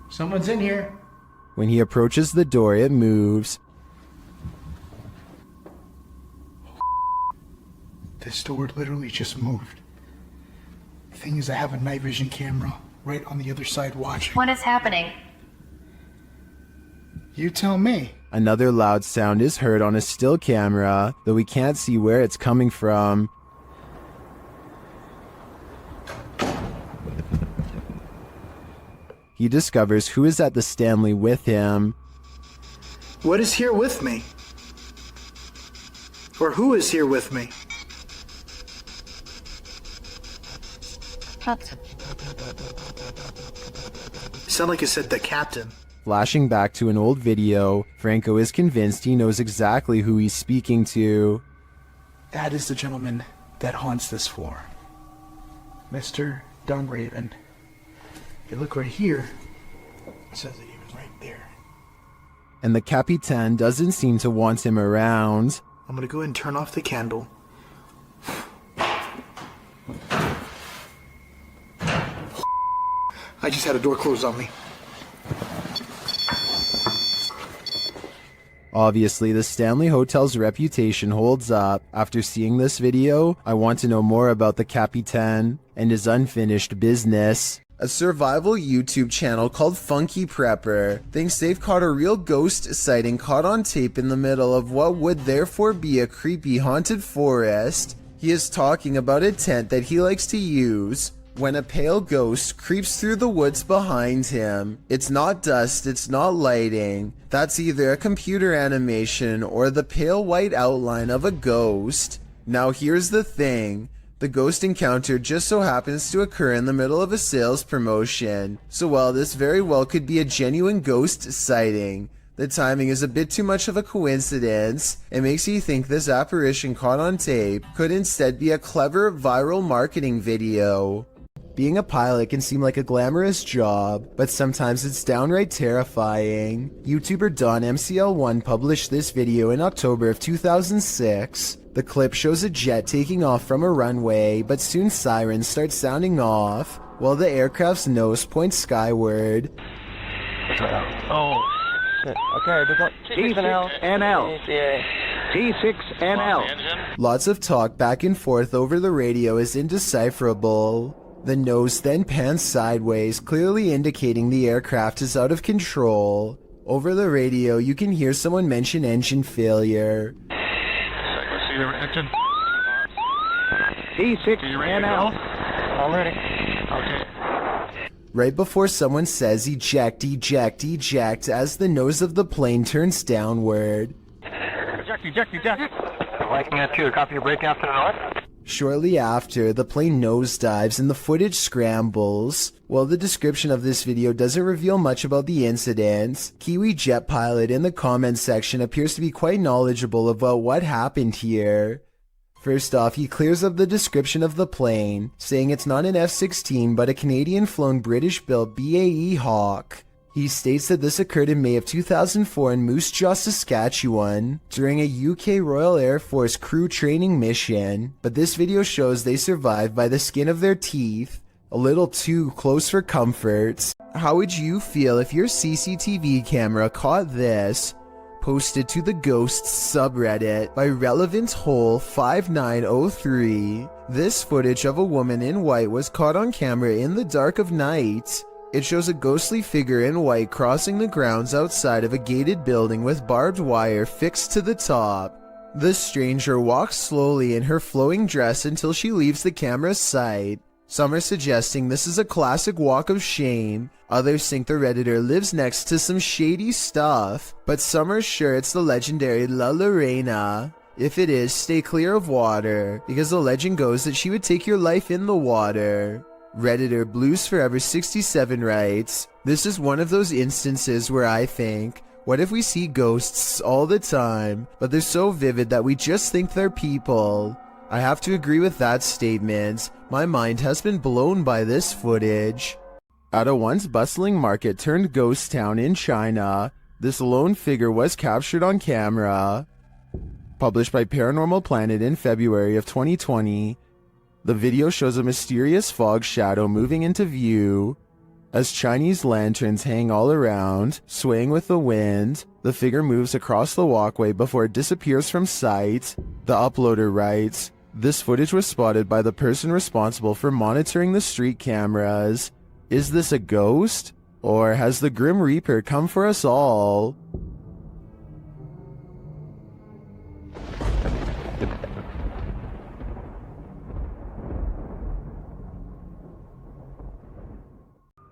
Someone's in here. When he approaches the door, it moves. This door literally just moved. The thing is, I have a night vision camera right on the other side watching. What is happening? You tell me. Another loud sound is heard on a still camera, though we can't see where it's coming from. He discovers who is at the Stanley with him. What is here with me? Or who is here with me? Sound like you said the captain. Flashing back to an old video, Franco is convinced he knows exactly who he's speaking to. That is the gentleman that haunts this floor. Mr. Dunraven. You look right here, it says that he was right there. And the Capitan doesn't seem to want him around. I'm gonna go ahead and turn off the candle. I just had a door closed on me. Obviously, the Stanley Hotel's reputation holds up. After seeing this video, I want to know more about the Capitan and his unfinished business. A survival YouTube channel called Funky Prepper thinks they've caught a real ghost sighting caught on tape in the middle of what would therefore be a creepy haunted forest. He is talking about a tent that he likes to use when a pale ghost creeps through the woods behind him. It's not dust, it's not lighting. That's either a computer animation or the pale white outline of a ghost. Now here's the thing. The ghost encounter just so happens to occur in the middle of a sales promotion. So while this very well could be a genuine ghost sighting, the timing is a bit too much of a coincidence. It makes you think this apparition caught on tape could instead be a clever viral marketing video. Being a pilot can seem like a glamorous job, but sometimes it's downright terrifying. YouTuber DonMCL1 published this video in October of 2006. The clip shows a jet taking off from a runway, but soon sirens start sounding off, while the aircraft's nose points skyward. Oh. Okay, T6NL. T6NL. Lots of talk back and forth over the radio is indecipherable. The nose then pans sideways, clearly indicating the aircraft is out of control. Over the radio, you can hear someone mention engine failure. Engine. T6NL. All ready. Okay. Right before someone says eject, eject, eject, as the nose of the plane turns downward. Eject. Liking that too. Copy your brake after the north. Shortly after, the plane nosedives and the footage scrambles. While the description of this video doesn't reveal much about the incident, Kiwi Jet Pilot in the comments section appears to be quite knowledgeable about what happened here. First off, he clears up the description of the plane, saying it's not an F-16 but a Canadian-flown British-built BAE Hawk. He states that this occurred in May of 2004 in Moose Jaw, Saskatchewan, during a UK Royal Air Force crew training mission, but this video shows they survived by the skin of their teeth, a little too close for comfort. How would you feel if your CCTV camera caught this? Posted to the Ghosts subreddit by Relevant Hole 5903. This footage of a woman in white was caught on camera in the dark of night. It shows a ghostly figure in white crossing the grounds outside of a gated building with barbed wire fixed to the top. The stranger walks slowly in her flowing dress until she leaves the camera's sight. Some are suggesting this is a classic walk of shame. Others think the Redditor lives next to some shady stuff, but some are sure it's the legendary La Lorena. If it is, stay clear of water, because the legend goes that she would take your life in the water. Redditor Blues Forever 67 writes, "This is one of those instances where I think, what if we see ghosts all the time, but they're so vivid that we just think they're people?" I have to agree with that statement. My mind has been blown by this footage. At a once bustling market turned ghost town in China, this lone figure was captured on camera. Published by Paranormal Planet in February of 2020. The video shows a mysterious fog shadow moving into view. As Chinese lanterns hang all around, swaying with the wind, the figure moves across the walkway before it disappears from sight. The uploader writes, "This footage was spotted by the person responsible for monitoring the street cameras. Is this a ghost? Or has the Grim Reaper come for us all?"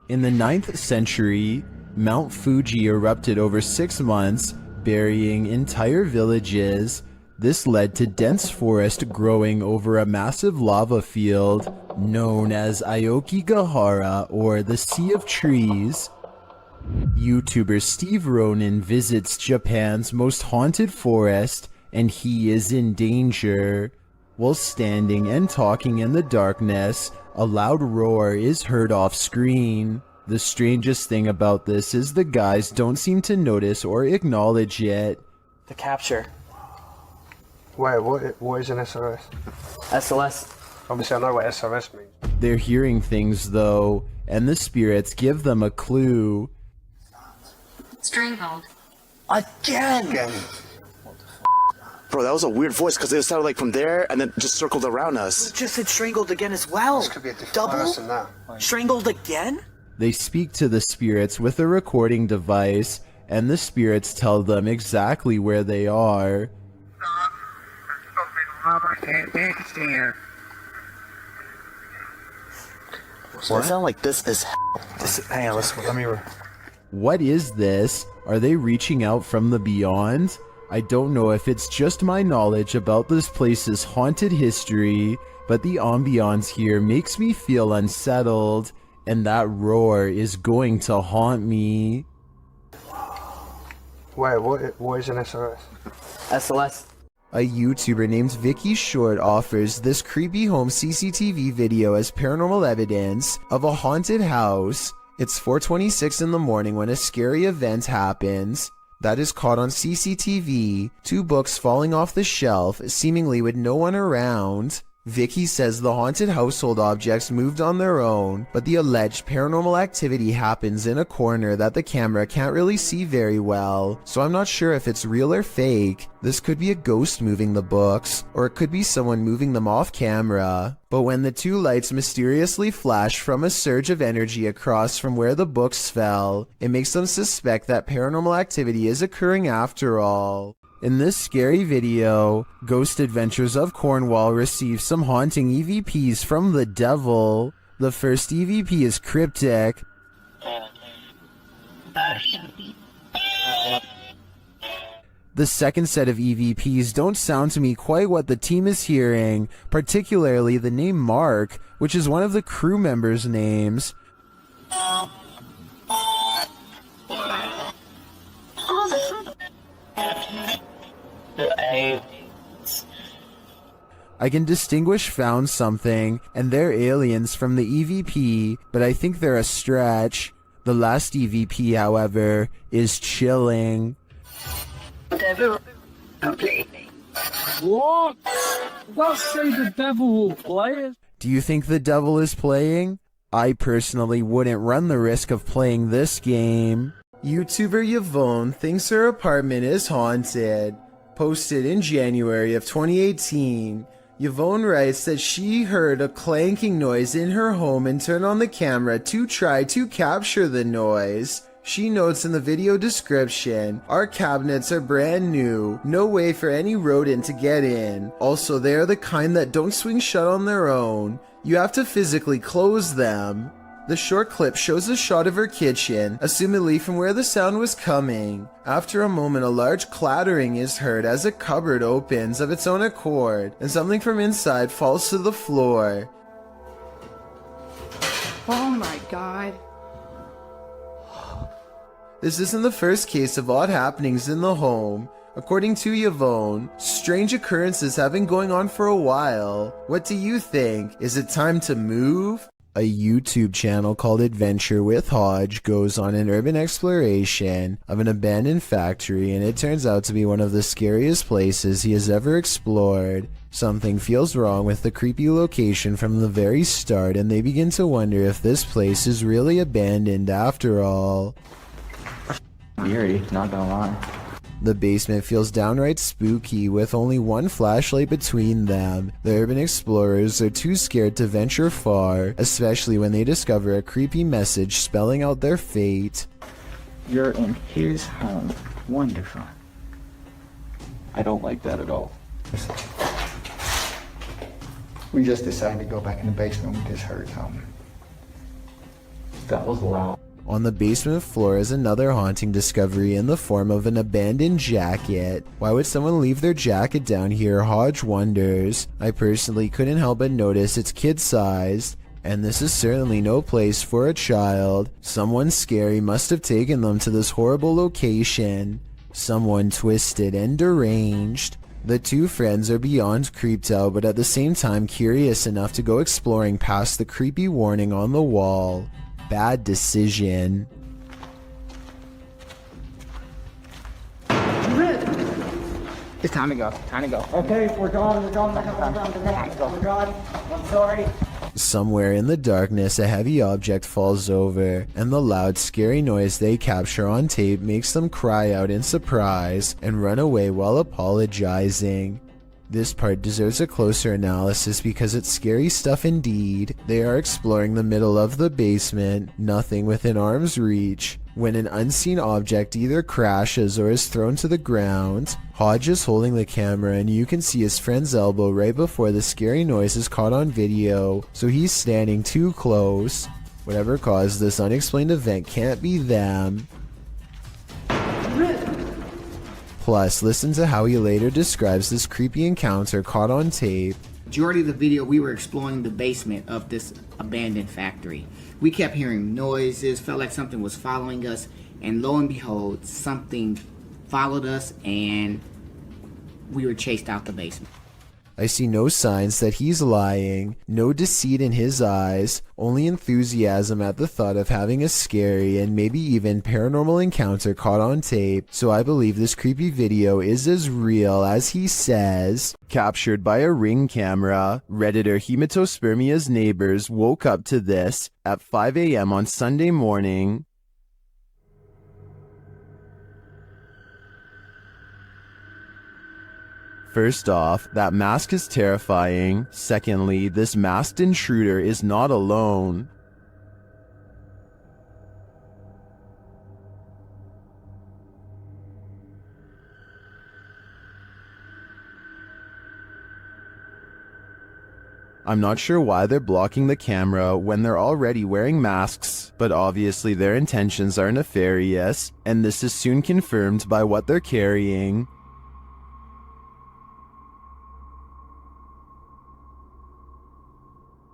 In the 9th century, Mount Fuji erupted over 6 months, burying entire villages. This led to dense forest growing over a massive lava field known as Aokigahara, or the Sea of Trees. YouTuber Steve Ronan visits Japan's most haunted forest, and he is in danger. While standing and talking in the darkness, a loud roar is heard off screen. The strangest thing about this is the guys don't seem to notice or acknowledge it. The capture. Wait, what is an SOS? SOS. Obviously I know what SOS means. They're hearing things though, and the spirits give them a clue. Strangled. Again! Bro, that was a weird voice because it sounded like from there and then just circled around us. It just said strangled again as well. This could be a different Double? person now. Strangled again? They speak to the spirits with a recording device, and the spirits tell them exactly where they are. Well, it sounded like this is hang on, let me... What is this? Are they reaching out from the beyond? I don't know if it's just my knowledge about this place's haunted history, but the ambiance here makes me feel unsettled, and that roar is going to haunt me. Wait, what is an SOS? SOS. A YouTuber named Vicky Short offers this creepy home CCTV video as paranormal evidence of a haunted house. It's 4:26 in the morning when a scary event happens that is caught on CCTV, 2 books falling off the shelf, seemingly with no one around. Vicky says the haunted household objects moved on their own, but the alleged paranormal activity happens in a corner that the camera can't really see very well, so I'm not sure if it's real or fake. This could be a ghost moving the books, or it could be someone moving them off camera. But when the 2 lights mysteriously flash from a surge of energy across from where the books fell, it makes them suspect that paranormal activity is occurring after all. In this scary video, Ghost Adventures of Cornwall receives some haunting EVPs from the devil. The first EVP is cryptic. The second set of EVPs don't sound to me quite what the team is hearing, particularly the name Mark, which is one of the crew members' names. I can distinguish found something and they're aliens from the EVP, but I think they're a stretch. The last EVP, however, is chilling. What? Don't say the devil will play it. Do you think the devil is playing? I personally wouldn't run the risk of playing this game. YouTuber Yvonne thinks her apartment is haunted. Posted in January of 2018, Yvonne writes that she heard a clanking noise in her home and turned on the camera to try to capture the noise. She notes in the video description, "Our cabinets are brand new, no way for any rodent to get in. Also, they are the kind that don't swing shut on their own. You have to physically close them." The short clip shows a shot of her kitchen, assumedly from where the sound was coming. After a moment, a large clattering is heard as a cupboard opens of its own accord, and something from inside falls to the floor. Oh my god. This isn't the first case of odd happenings in the home. According to Yvonne, strange occurrences have been going on for a while. What do you think? Is it time to move? A YouTube channel called Adventure with Hodge goes on an urban exploration of an abandoned factory, and it turns out to be one of the scariest places he has ever explored. Something feels wrong with the creepy location from the very start, and they begin to wonder if this place is really abandoned after all. Eerie, not gonna lie. The basement feels downright spooky with only one flashlight between them. The urban explorers are too scared to venture far, especially when they discover a creepy message spelling out their fate. You're in his home. Wonderful. I don't like that at all. We just decided to go back in the basement. We just heard something. That was loud. On the basement floor is another haunting discovery in the form of an abandoned jacket. Why would someone leave their jacket down here? Hodge wonders. I personally couldn't help but notice it's kid-sized, and this is certainly no place for a child. Someone scary must have taken them to this horrible location. Someone twisted and deranged. The two friends are beyond creeped out, but at the same time curious enough to go exploring past the creepy warning on the wall. Bad decision. It's time to go. Time to go. Okay, we're gone. We're gone. We're gone. I'm sorry. Somewhere in the darkness, a heavy object falls over, and the loud, scary noise they capture on tape makes them cry out in surprise and run away while apologizing. This part deserves a closer analysis because it's scary stuff indeed. They are exploring the middle of the basement, nothing within arm's reach, when an unseen object either crashes or is thrown to the ground. Hodge is holding the camera, and you can see his friend's elbow right before the scary noise is caught on video, so he's standing too close. Whatever caused this unexplained event can't be them. Plus, listen to how he later describes this creepy encounter caught on tape. Majority of the video, we were exploring the basement of this abandoned factory. We kept hearing noises, felt like something was following us, and lo and behold, something followed us and we were chased out the basement. I see no signs that he's lying, no deceit in his eyes, only enthusiasm at the thought of having a scary and maybe even paranormal encounter caught on tape, so I believe this creepy video is as real as he says. Captured by a Ring camera, Redditor Hematospermia's neighbors woke up to this at 5 a.m. on Sunday morning. First off, that mask is terrifying. Secondly, this masked intruder is not alone. I'm not sure why they're blocking the camera when they're already wearing masks, but obviously their intentions are nefarious, and this is soon confirmed by what they're carrying.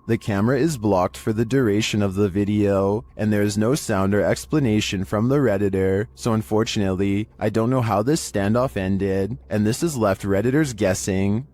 The camera is blocked for the duration of the video, and there is no sound or explanation from the Redditor, so unfortunately, I don't know how this standoff ended, and this has left Redditors guessing.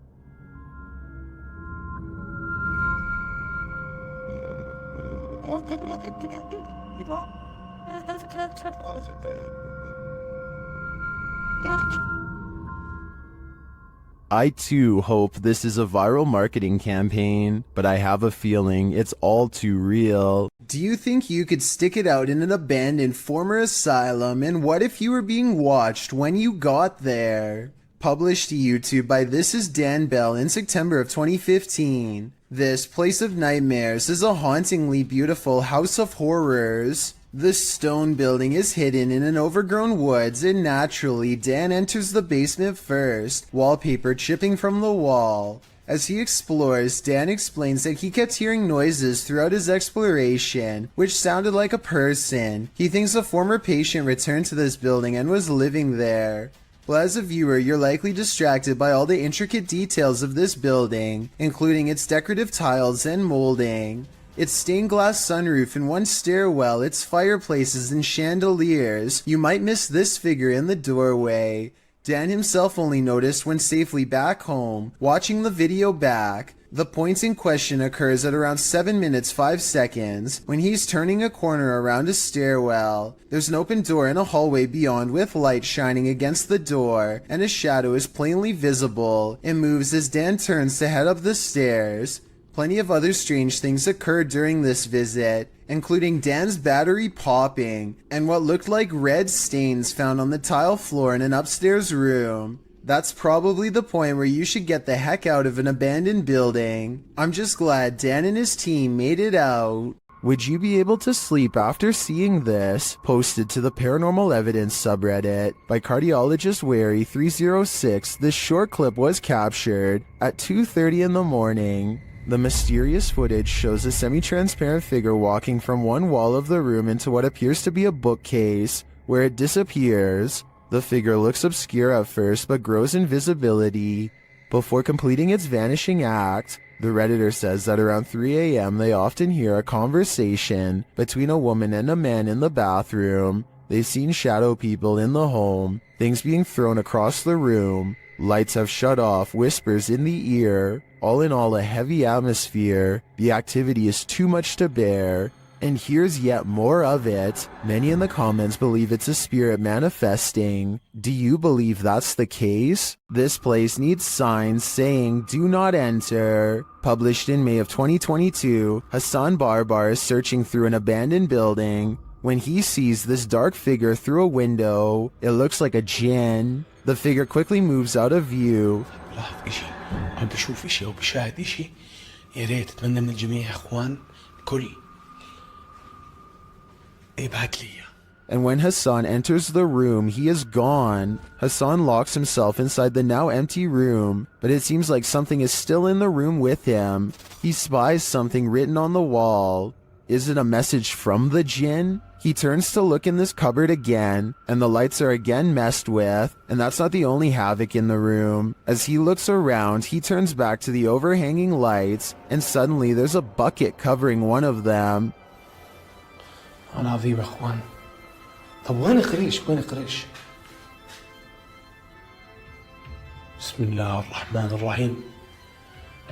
I too hope this is a viral marketing campaign, but I have a feeling it's all too real. Do you think you could stick it out in an abandoned former asylum, and what if you were being watched when you got there? Published to YouTube by This Is Dan Bell in September of 2015. This Place of Nightmares is a hauntingly beautiful house of horrors. The stone building is hidden in an overgrown woods, and naturally, Dan enters the basement first, wallpaper chipping from the wall. As he explores, Dan explains that he kept hearing noises throughout his exploration, which sounded like a person. He thinks a former patient returned to this building and was living there. Well, as a viewer, you're likely distracted by all the intricate details of this building, including its decorative tiles and molding. Its stained glass sunroof and one stairwell, its fireplaces and chandeliers. You might miss this figure in the doorway. Dan himself only noticed when safely back home. Watching the video back, The point in question occurs at around 7 minutes 5 seconds when he's turning a corner around a stairwell. There's an open door in a hallway beyond with light shining against the door, and a shadow is plainly visible. It moves as Dan turns to head up the stairs. Plenty of other strange things occurred during this visit, including Dan's battery popping and what looked like red stains found on the tile floor in an upstairs room. That's probably the point where you should get the heck out of an abandoned building. I'm just glad Dan and his team made it out. Would you be able to sleep after seeing this? Posted to the Paranormal Evidence subreddit by cardiologist Wary306. This short clip was captured at 2:30 in the morning. The mysterious footage shows a semi-transparent figure walking from one wall of the room into what appears to be a bookcase, where it disappears. The figure looks obscure at first, but grows in visibility before completing its vanishing act. The Redditor says that around 3 a.m. they often hear a conversation between a woman and a man in the bathroom. They've seen shadow people in the home, things being thrown across the room, lights have shut off, whispers in the ear. All in all, a heavy atmosphere. The activity is too much to bear. And here's yet more of it. Many in the comments believe it's a spirit manifesting. Do you believe that's the case? This place needs signs saying "Do not enter." Published in May of 2022, Hassan Barbar is searching through an abandoned building when he sees this dark figure through a window. It looks like a jinn. The figure quickly moves out of view. عم بشوف اشي او بشاهد اشي يا ريت اتمنى من الجميع يا اخوان كل ابعت لي. And when Hassan enters the room, he is gone. Hassan locks himself inside the now empty room, but it seems like something is still in the room with him. He spies something written on the wall. Is it a message from the jinn? He turns to look in this cupboard again, and the lights are again messed with, and that's not the only havoc in the room. As he looks around, he turns back to the overhanging lights, and suddenly there's a bucket covering one of them. أنا عظيم يا اخوان. طب وين قريش؟ وين قريش؟ بسم الله الرحمن الرحيم.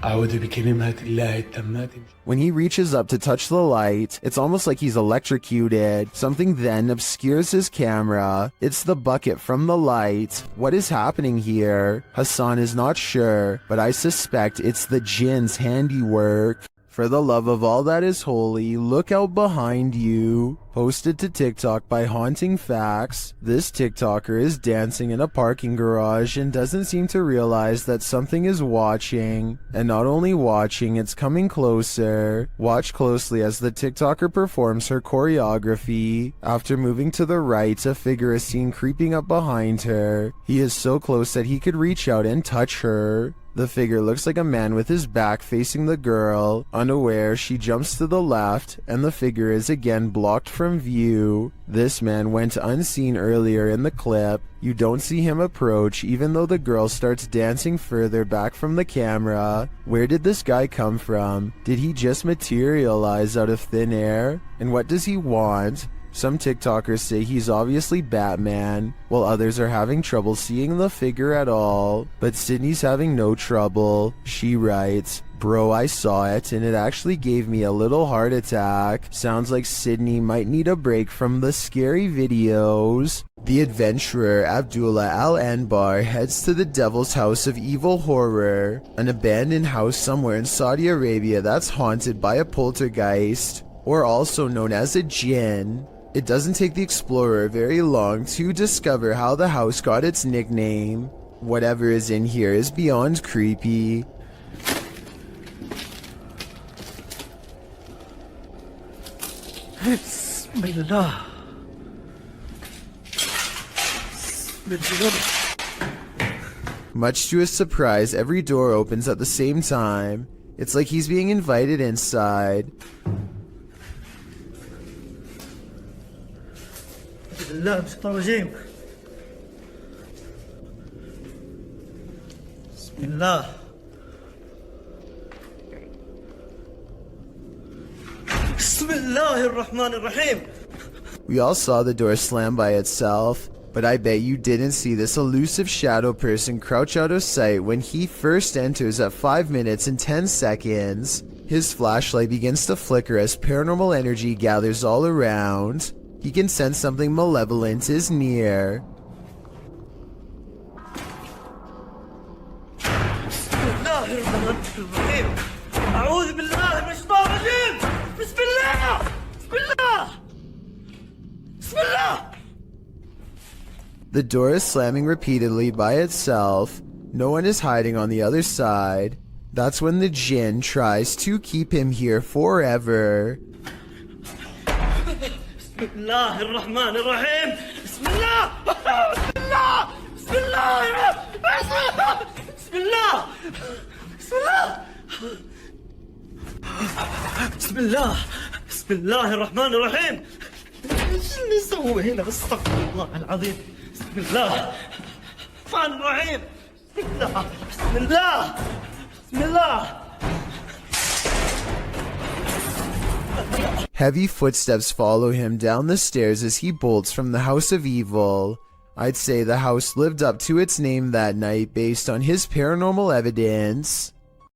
أعوذ بكلمات الله التامات. When he reaches up to touch the light, it's almost like he's electrocuted. Something then obscures his camera. It's the bucket from the light. What is happening here? Hassan is not sure, but I suspect it's the jinn's handiwork. For the love of all that is holy, look out behind you. Posted to TikTok by Haunting Facts, this TikToker is dancing in a parking garage and doesn't seem to realize that something is watching. And not only watching, it's coming closer. Watch closely as the TikToker performs her choreography. After moving to the right, a figure is seen creeping up behind her. He is so close that he could reach out and touch her. The figure looks like a man with his back facing the girl. Unaware, she jumps to the left, and the figure is again blocked from view. This man went unseen earlier in the clip. You don't see him approach, even though the girl starts dancing further back from the camera. Where did this guy come from? Did he just materialize out of thin air? And what does he want? Some TikTokers say he's obviously Batman, while others are having trouble seeing the figure at all. But Sydney's having no trouble. She writes, "Bro, I saw it and it actually gave me a little heart attack. Sounds like Sydney might need a break from the scary videos." The adventurer Abdullah Al-Anbar heads to the Devil's House of Evil Horror, an abandoned house somewhere in Saudi Arabia that's haunted by a poltergeist, or also known as a jinn. It doesn't take the explorer very long to discover how the house got its nickname. Whatever is in here is beyond creepy. Bismillah. Much to his surprise, every door opens at the same time. It's like he's being invited inside. لا بسم الله الرجيم بسم الله بسم الله الرحمن الرحيم. We all saw the door slam by itself. But I bet you didn't see this elusive shadow person crouch out of sight when he first enters at 5 minutes and 10 seconds. His flashlight begins to flicker as paranormal energy gathers all around. He can sense something malevolent is near. The door is slamming repeatedly by itself. No one is hiding on the other side. That's when the jinn tries to keep him here forever. Heavy footsteps follow him down the stairs as he bolts from the house of evil. I'd say the house lived up to its name that night based on his paranormal evidence.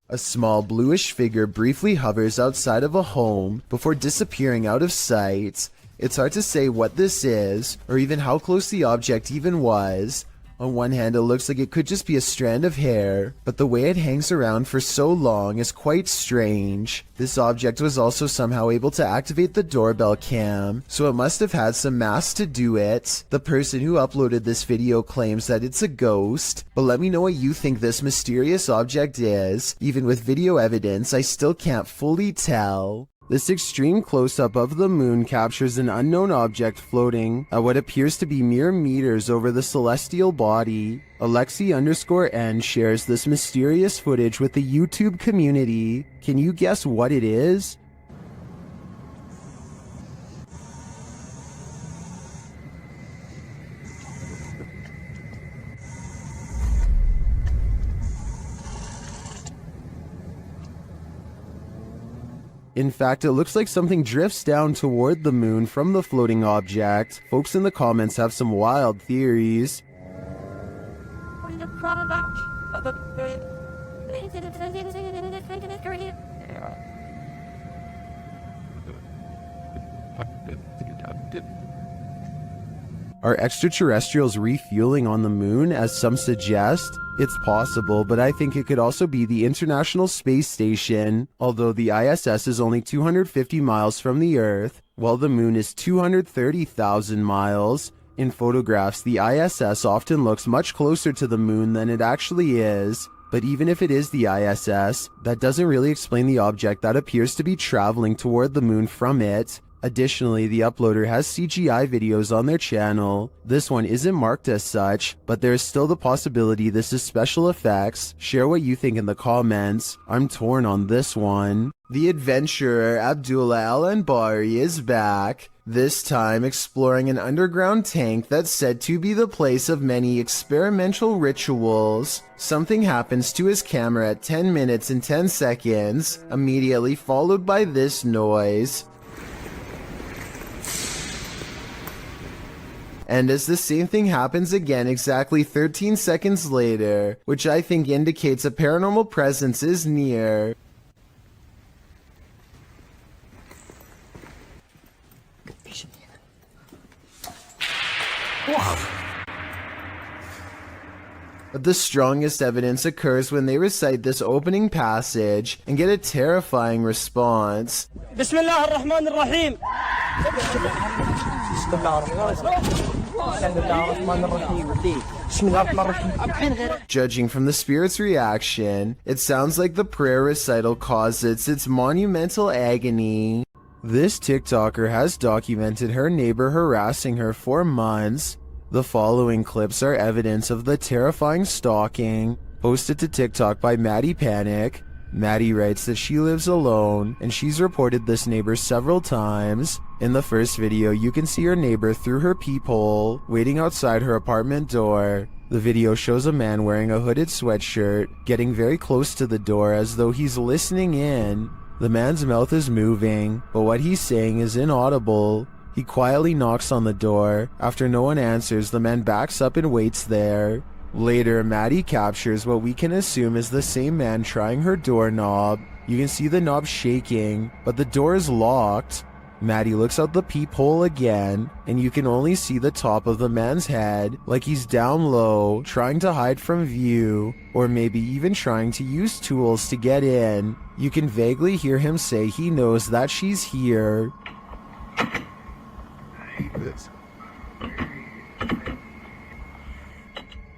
A small bluish figure briefly hovers outside of a home before disappearing out of sight. It's hard to say what this is, or even how close the object even was. On one hand, it looks like it could just be a strand of hair, but the way it hangs around for so long is quite strange. This object was also somehow able to activate the doorbell cam, so it must have had some mass to do it. The person who uploaded this video claims that it's a ghost, but let me know what you think this mysterious object is. Even with video evidence, I still can't fully tell. This extreme close-up of the moon captures an unknown object floating at what appears to be mere meters over the celestial body. Alexi_N shares this mysterious footage with the YouTube community. Can you guess what it is? In fact, it looks like something drifts down toward the moon from the floating object. Folks in the comments have some wild theories. Are extraterrestrials refueling on the moon, as some suggest? It's possible, but I think it could also be the International Space Station. Although the ISS is only 250 miles from the Earth, while the moon is 230,000 miles. In photographs, the ISS often looks much closer to the moon than it actually is. But even if it is the ISS, that doesn't really explain the object that appears to be traveling toward the moon from it. Additionally, the uploader has CGI videos on their channel. This one isn't marked as such, but there is still the possibility this is special effects. Share what you think in the comments. I'm torn on this one. The adventurer Abdullah Al-Anbari is back, this time exploring an underground tank that's said to be the place of many experimental rituals. Something happens to his camera at 10 minutes and 10 seconds, immediately followed by this noise. And as the same thing happens again exactly 13 seconds later, which I think indicates a paranormal presence is near. But the strongest evidence occurs when they recite this opening passage and get a terrifying response. Bismillah ar-Rahman ar-Rahim. Judging from the spirit's reaction, it sounds like the prayer recital causes its monumental agony. This TikToker has documented her neighbor harassing her for months. The following clips are evidence of the terrifying stalking. Posted to TikTok by Maddie Panic. Maddie writes that she lives alone, and she's reported this neighbor several times. In the first video, you can see her neighbor through her peephole, waiting outside her apartment door. The video shows a man wearing a hooded sweatshirt, getting very close to the door as though he's listening in. The man's mouth is moving, but what he's saying is inaudible. He quietly knocks on the door. After no one answers, the man backs up and waits there. Later, Maddie captures what we can assume is the same man trying her doorknob. You can see the knob shaking, but the door is locked. Maddie looks out the peephole again, and you can only see the top of the man's head, like he's down low, trying to hide from view, or maybe even trying to use tools to get in. You can vaguely hear him say he knows that she's here.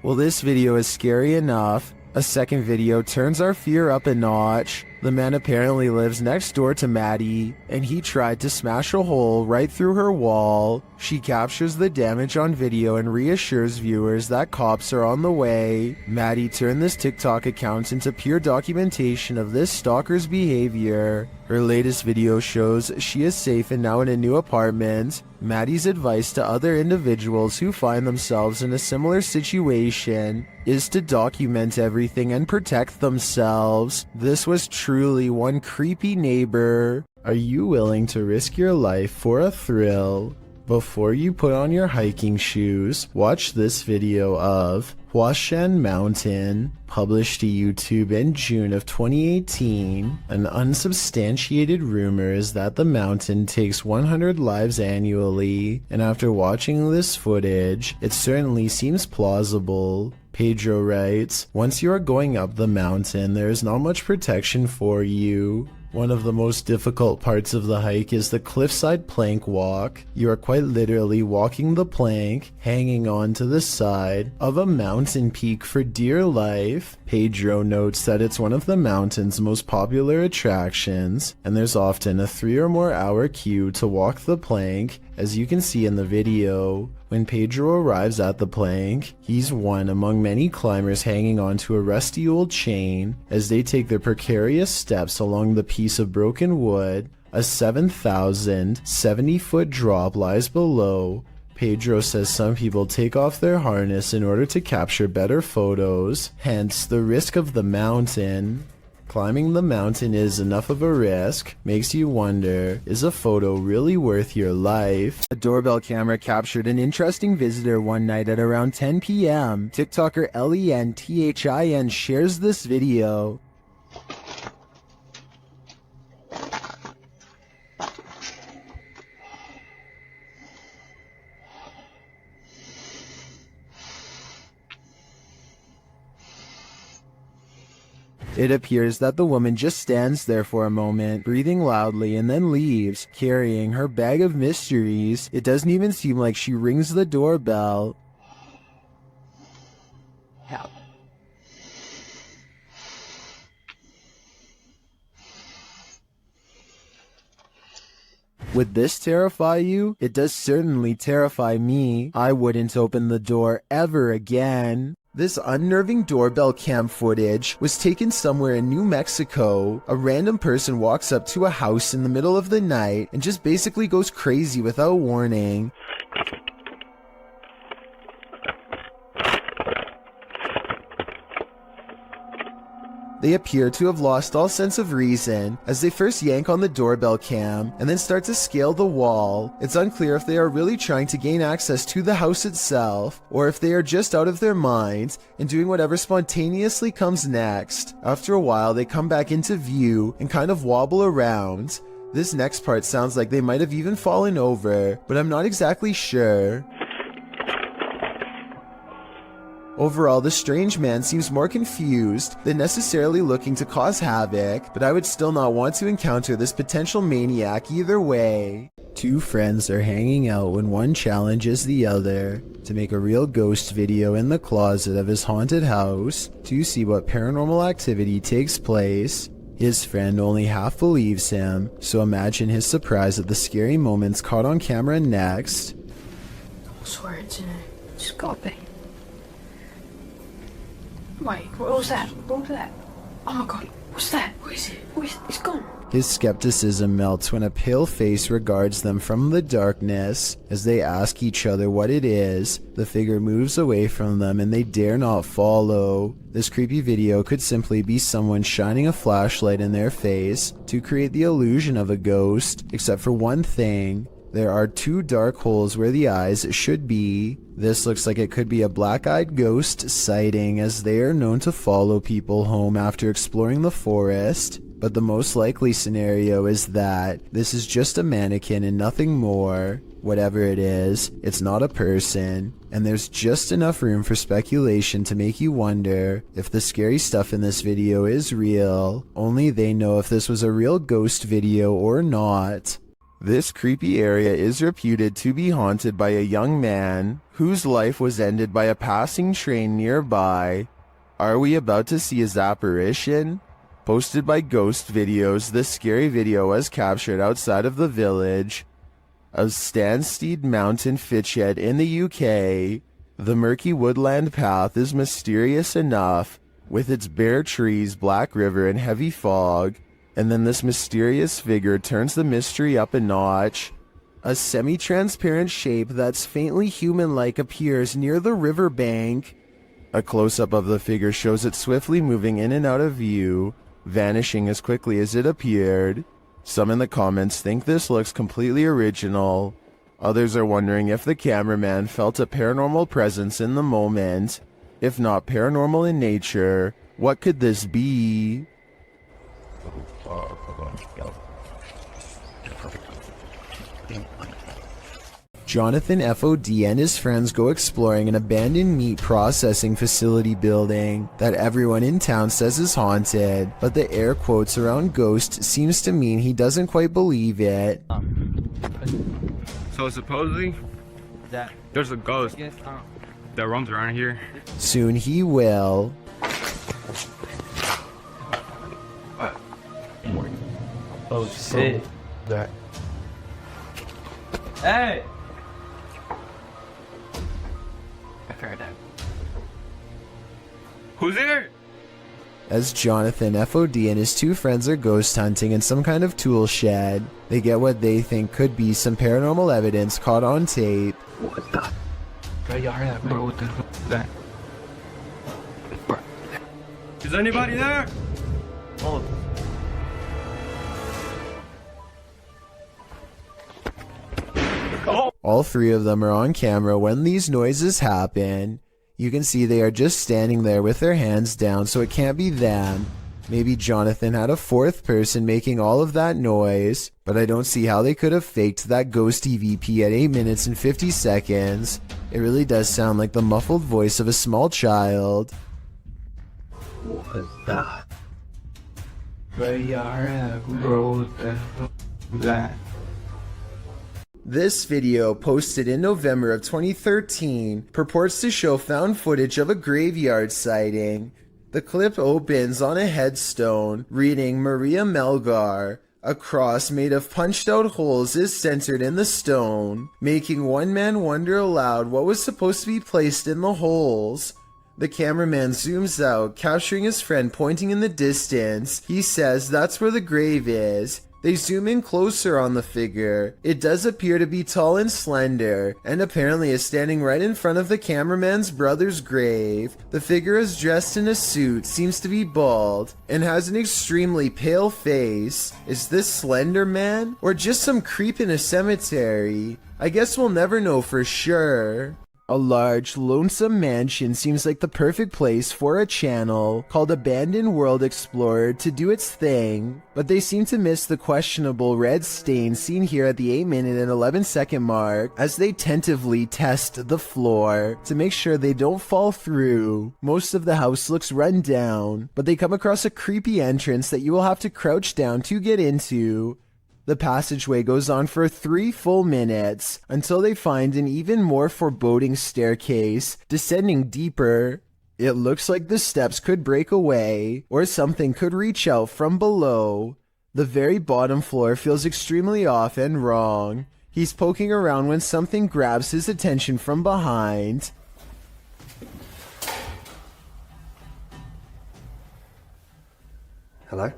Well, this video is scary enough. A second video turns our fear up a notch. The man apparently lives next door to Maddie, and he tried to smash a hole right through her wall. She captures the damage on video and reassures viewers that cops are on the way. Maddie turned this TikTok account into pure documentation of this stalker's behavior. Her latest video shows she is safe and now in a new apartment. Maddie's advice to other individuals who find themselves in a similar situation is to document everything and protect themselves. This was truly one creepy neighbor. Are you willing to risk your life for a thrill? Before you put on your hiking shoes, watch this video of Huashan Mountain, published to YouTube in June of 2018. An unsubstantiated rumor is that the mountain takes 100 lives annually, and after watching this footage, it certainly seems plausible. Pedro writes, "Once you are going up the mountain, there is not much protection for you. One of the most difficult parts of the hike is the cliffside plank walk. You are quite literally walking the plank, hanging on to the side of a mountain peak for dear life." Pedro notes that it's one of the mountain's most popular attractions, and there's often a 3 or more hour queue to walk the plank, as you can see in the video. When Pedro arrives at the plank, he's one among many climbers hanging onto a rusty old chain as they take their precarious steps along the piece of broken wood. A 7,070-foot drop lies below. Pedro says some people take off their harness in order to capture better photos, hence the risk of the mountain. Climbing the mountain is enough of a risk, makes you wonder, is a photo really worth your life? A doorbell camera captured an interesting visitor one night at around 10 p.m. TikToker LENTHIN shares this video. It appears that the woman just stands there for a moment, breathing loudly, and then leaves, carrying her bag of mysteries. It doesn't even seem like she rings the doorbell. Help. Would this terrify you? It does certainly terrify me. I wouldn't open the door ever again. This unnerving doorbell cam footage was taken somewhere in New Mexico. A random person walks up to a house in the middle of the night and just basically goes crazy without warning. They appear to have lost all sense of reason as they first yank on the doorbell cam and then start to scale the wall. It's unclear if they are really trying to gain access to the house itself or if they are just out of their minds and doing whatever spontaneously comes next. After a while, they come back into view and kind of wobble around. This next part sounds like they might have even fallen over, but I'm not exactly sure. Overall, the strange man seems more confused than necessarily looking to cause havoc, but I would still not want to encounter this potential maniac either way. Two friends are hanging out when one challenges the other to make a real ghost video in the closet of his haunted house to see what paranormal activity takes place. His friend only half believes him, so imagine his surprise at the scary moments caught on camera next. I swear it's in it. It's got to be. Wait, what was that? What was that? Oh my god, what's that? What is it? It's gone. His skepticism melts when a pale face regards them from the darkness. As they ask each other what it is, the figure moves away from them and they dare not follow. This creepy video could simply be someone shining a flashlight in their face to create the illusion of a ghost, except for one thing. There are 2 dark holes where the eyes should be. This looks like it could be a black-eyed ghost sighting, as they are known to follow people home after exploring the forest. But the most likely scenario is that this is just a mannequin and nothing more. Whatever it is, it's not a person, and there's just enough room for speculation to make you wonder if the scary stuff in this video is real. Only they know if this was a real ghost video or not. This creepy area is reputed to be haunted by a young man whose life was ended by a passing train nearby. Are we about to see his apparition? Posted by Ghost Videos, this scary video was captured outside of the village of Stanstead Mountain, Fitchhead in the UK. The murky woodland path is mysterious enough, with its bare trees, black river, and heavy fog. And then this mysterious figure turns the mystery up a notch. A semi-transparent shape that's faintly human-like appears near the riverbank. A close-up of the figure shows it swiftly moving in and out of view, vanishing as quickly as it appeared. Some in the comments think this looks completely original. Others are wondering if the cameraman felt a paranormal presence in the moment. If not paranormal in nature, what could this be? Jonathan FOD and his friends go exploring an abandoned meat processing facility building that everyone in town says is haunted, but the air quotes around ghost seems to mean he doesn't quite believe it. So supposedly, there's a ghost that roams around here. Soon he will. Oh shit. That. Hey! Who's here? As Jonathan FOD and his 2 friends are ghost hunting in some kind of tool shed, they get what they think could be some paranormal evidence caught on tape. What the? Bro, what the fuck is that? Is anybody there? Oh. All 3 of them are on camera when these noises happen. You can see they are just standing there with their hands down, so it can't be them. Maybe Jonathan had a 4th person making all of that noise, but I don't see how they could have faked that ghost EVP at 8 minutes and 50 seconds. It really does sound like the muffled voice of a small child. What is that? Bro, that. This video, posted in November of 2013, purports to show found footage of a graveyard sighting. The clip opens on a headstone reading Maria Melgar. A cross made of punched out holes is centered in the stone, making one man wonder aloud what was supposed to be placed in the holes. The cameraman zooms out, capturing his friend pointing in the distance. He says that's where the grave is. They zoom in closer on the figure. It does appear to be tall and slender, and apparently is standing right in front of the cameraman's brother's grave. The figure is dressed in a suit, seems to be bald, and has an extremely pale face. Is this Slender Man? Or just some creep in a cemetery? I guess we'll never know for sure. A large, lonesome mansion seems like the perfect place for a channel called Abandoned World Explorer to do its thing, but they seem to miss the questionable red stain seen here at the 8-minute and 11-second mark as they tentatively test the floor to make sure they don't fall through. Most of the house looks run down, but they come across a creepy entrance that you will have to crouch down to get into. The passageway goes on for 3 full minutes until they find an even more foreboding staircase descending deeper. It looks like the steps could break away or something could reach out from below. The very bottom floor feels extremely off and wrong. He's poking around when something grabs his attention from behind. Hello?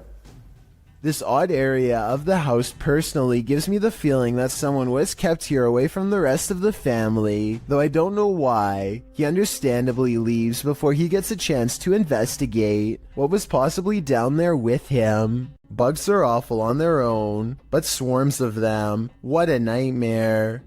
This odd area of the house personally gives me the feeling that someone was kept here away from the rest of the family, though I don't know why. He understandably leaves before he gets a chance to investigate what was possibly down there with him. Bugs are awful on their own, but swarms of them, what a nightmare.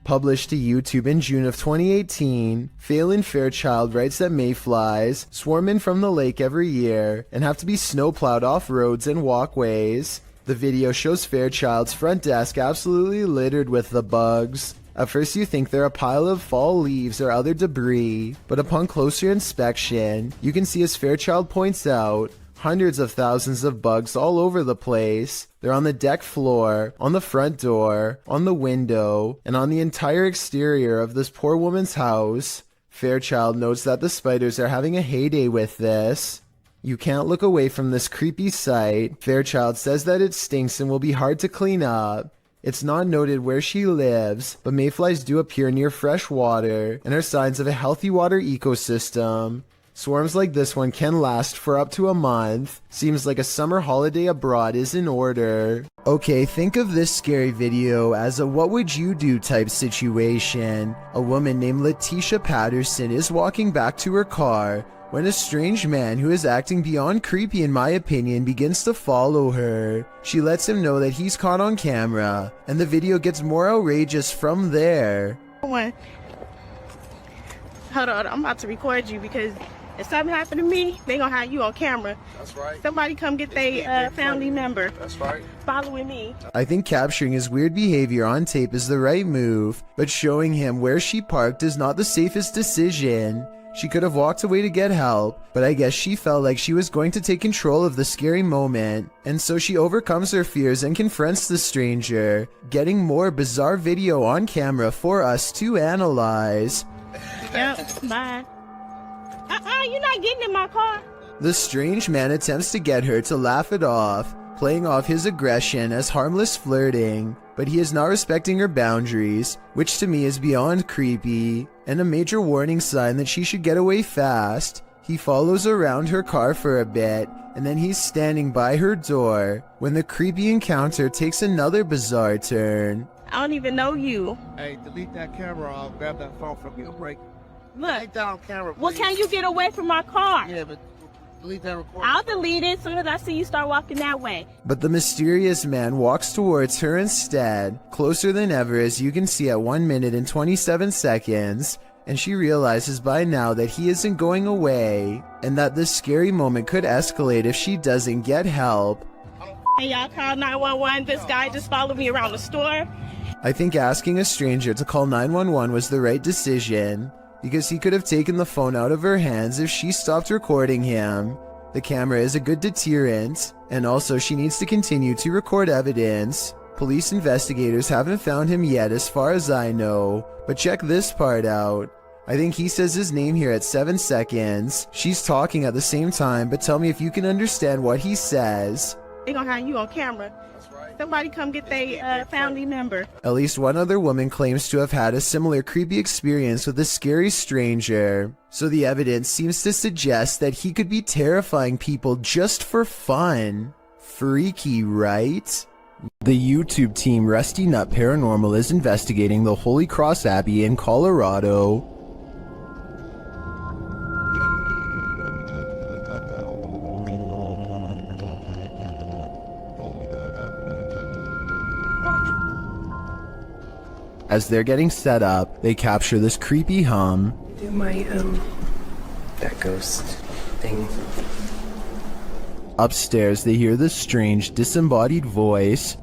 Published to YouTube in June of 2018, Phelan Fairchild writes that mayflies swarm in from the lake every year and have to be snowplowed off roads and walkways. The video shows Fairchild's front desk absolutely littered with the bugs. At first you think they're a pile of fall leaves or other debris, but upon closer inspection, you can see, as Fairchild points out, hundreds of thousands of bugs all over the place. They're on the deck floor, on the front door, on the window, and on the entire exterior of this poor woman's house. Fairchild notes that the spiders are having a heyday with this. You can't look away from this creepy sight. Fairchild says that it stinks and will be hard to clean up. It's not noted where she lives, but mayflies do appear near fresh water and are signs of a healthy water ecosystem. Swarms like this one can last for up to a month. Seems like a summer holiday abroad is in order. Okay, think of this scary video as a what would you do type situation. A woman named Letitia Patterson is walking back to her car when a strange man who is acting beyond creepy in my opinion begins to follow her. She lets him know that he's caught on camera, and the video gets more outrageous from there. Hold on, I'm about to record you because if something happened to me, they gonna have you on camera. That's right. Somebody come get their family member. That's right. Following me. I think capturing his weird behavior on tape is the right move, but showing him where she parked is not the safest decision. She could have walked away to get help, but I guess she felt like she was going to take control of the scary moment, and so she overcomes her fears and confronts the stranger, getting more bizarre video on camera for us to analyze. Yep, bye. You're not getting in my car. The strange man attempts to get her to laugh it off, playing off his aggression as harmless flirting, but he is not respecting her boundaries, which to me is beyond creepy, and a major warning sign that she should get away fast. He follows around her car for a bit, and then he's standing by her door, when the creepy encounter takes another bizarre turn. I don't even know you. Hey, delete that camera. I'll grab that phone from you. Break. Look. Take down camera, please. Well, can you get away from my car? Yeah, but delete that recording. I'll delete it as soon as I see you start walking that way. But the mysterious man walks towards her instead, closer than ever as you can see at 1 minute and 27 seconds, and she realizes by now that he isn't going away, and that this scary moment could escalate if she doesn't get help. Hey, y'all call 911. This guy just followed me around the store. I think asking a stranger to call 911 was the right decision, because he could have taken the phone out of her hands if she stopped recording him. The camera is a good deterrent, and also she needs to continue to record evidence. Police investigators haven't found him yet as far as I know, but check this part out. I think he says his name here at 7 seconds. She's talking at the same time, but tell me if you can understand what he says. They gonna have you on camera. Somebody come get their family member. At least one other woman claims to have had a similar creepy experience with a scary stranger, so the evidence seems to suggest that he could be terrifying people just for fun. Freaky, right? The YouTube team Rusty Nut Paranormal is investigating the Holy Cross Abbey in Colorado. As they're getting set up, they capture this creepy hum. Do my, that ghost thing. Upstairs, they hear this strange, disembodied voice.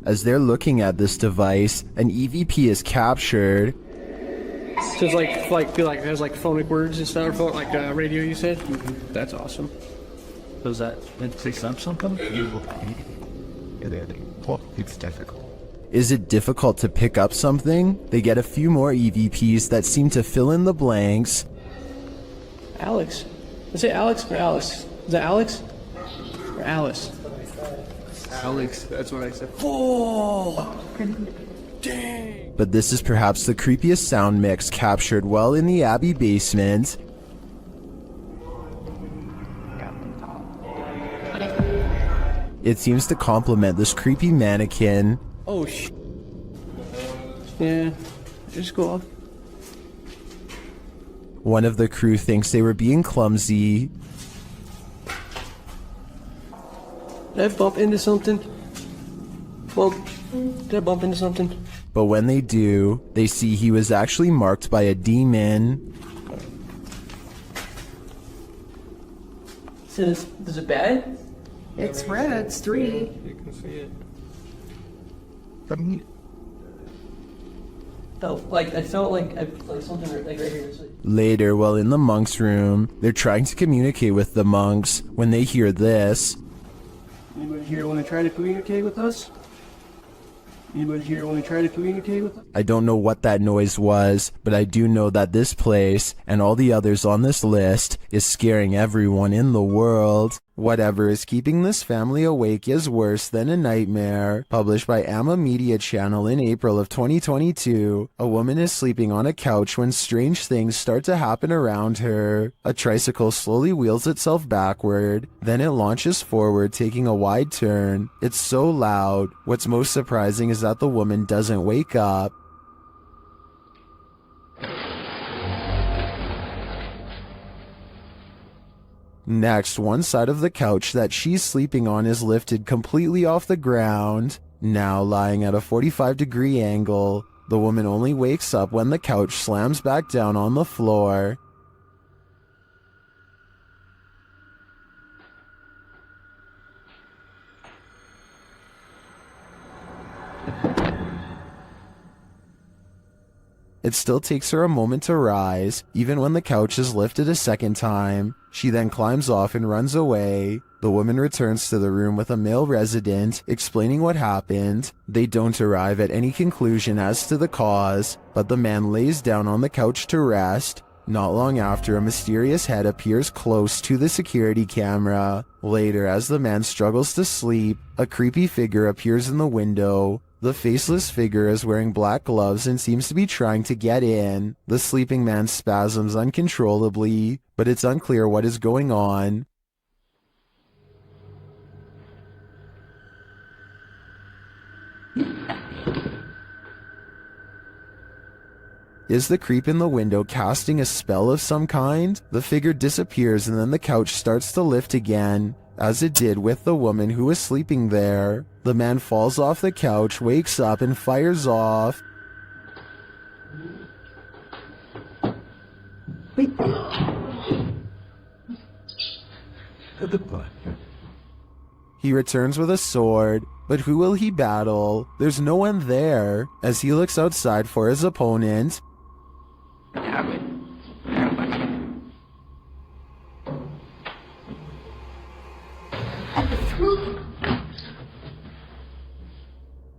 As they're looking at this device, an EVP is captured. So it's it has like phonic words and stuff, like radio you said? That's awesome. So is that meant to say something? It's difficult. Is it difficult to pick up something? They get a few more EVPs that seem to fill in the blanks. Alex. Is it Alex or Alice? Is that Alex? Or Alice? Alex, that's what I said. Oh! But this is perhaps the creepiest sound mix captured while in the Abbey basement. It seems to complement this creepy mannequin. Oh, yeah, just go off. One of the crew thinks they were being clumsy. Did I bump into something? Did I bump into something? But when they do, they see he was actually marked by a demon. So is it bad? It's red, it's 3. You can see it. I felt like something like right here. Later, while in the monks' room, they're trying to communicate with the monks when they hear this. Anybody here want to try to communicate with us? Anybody here want to try to communicate with us? I don't know what that noise was, but I do know that this place, and all the others on this list, is scaring everyone in the world. Whatever is keeping this family awake is worse than a nightmare. Published by Amma Media Channel in April of 2022, a woman is sleeping on a couch when strange things start to happen around her. A tricycle slowly wheels itself backward, then it launches forward, taking a wide turn. It's so loud. What's most surprising is that the woman doesn't wake up. Next, one side of the couch that she's sleeping on is lifted completely off the ground. Now lying at a 45-degree angle, the woman only wakes up when the couch slams back down on the floor. It still takes her a moment to rise, even when the couch is lifted a second time. She then climbs off and runs away. The woman returns to the room with a male resident, explaining what happened. They don't arrive at any conclusion as to the cause, but the man lays down on the couch to rest. Not long after, a mysterious head appears close to the security camera. Later, as the man struggles to sleep, a creepy figure appears in the window. The faceless figure is wearing black gloves and seems to be trying to get in. The sleeping man spasms uncontrollably, but it's unclear what is going on. Is the creep in the window casting a spell of some kind? The figure disappears and then the couch starts to lift again, as it did with the woman who was sleeping there. The man falls off the couch, wakes up, and fires off. He returns with a sword, but who will he battle? There's no one there. As he looks outside for his opponent,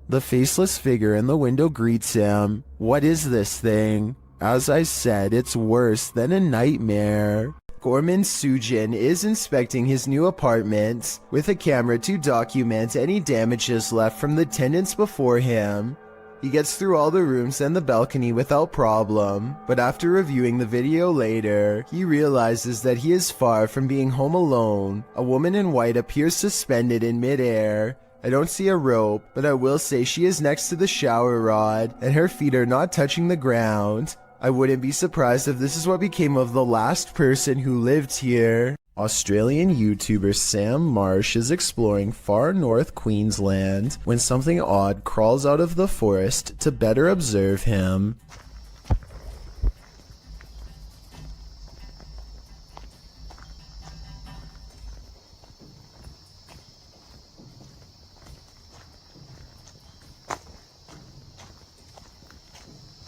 the faceless figure in the window greets him. What is this thing? As I said, it's worse than a nightmare. Gorman Sujin is inspecting his new apartment with a camera to document any damages left from the tenants before him. He gets through all the rooms and the balcony without problem, but after reviewing the video later, he realizes that he is far from being home alone. A woman in white appears suspended in midair. I don't see a rope, but I will say she is next to the shower rod, and her feet are not touching the ground. I wouldn't be surprised if this is what became of the last person who lived here. Australian YouTuber Sam Marsh is exploring far north Queensland when something odd crawls out of the forest to better observe him.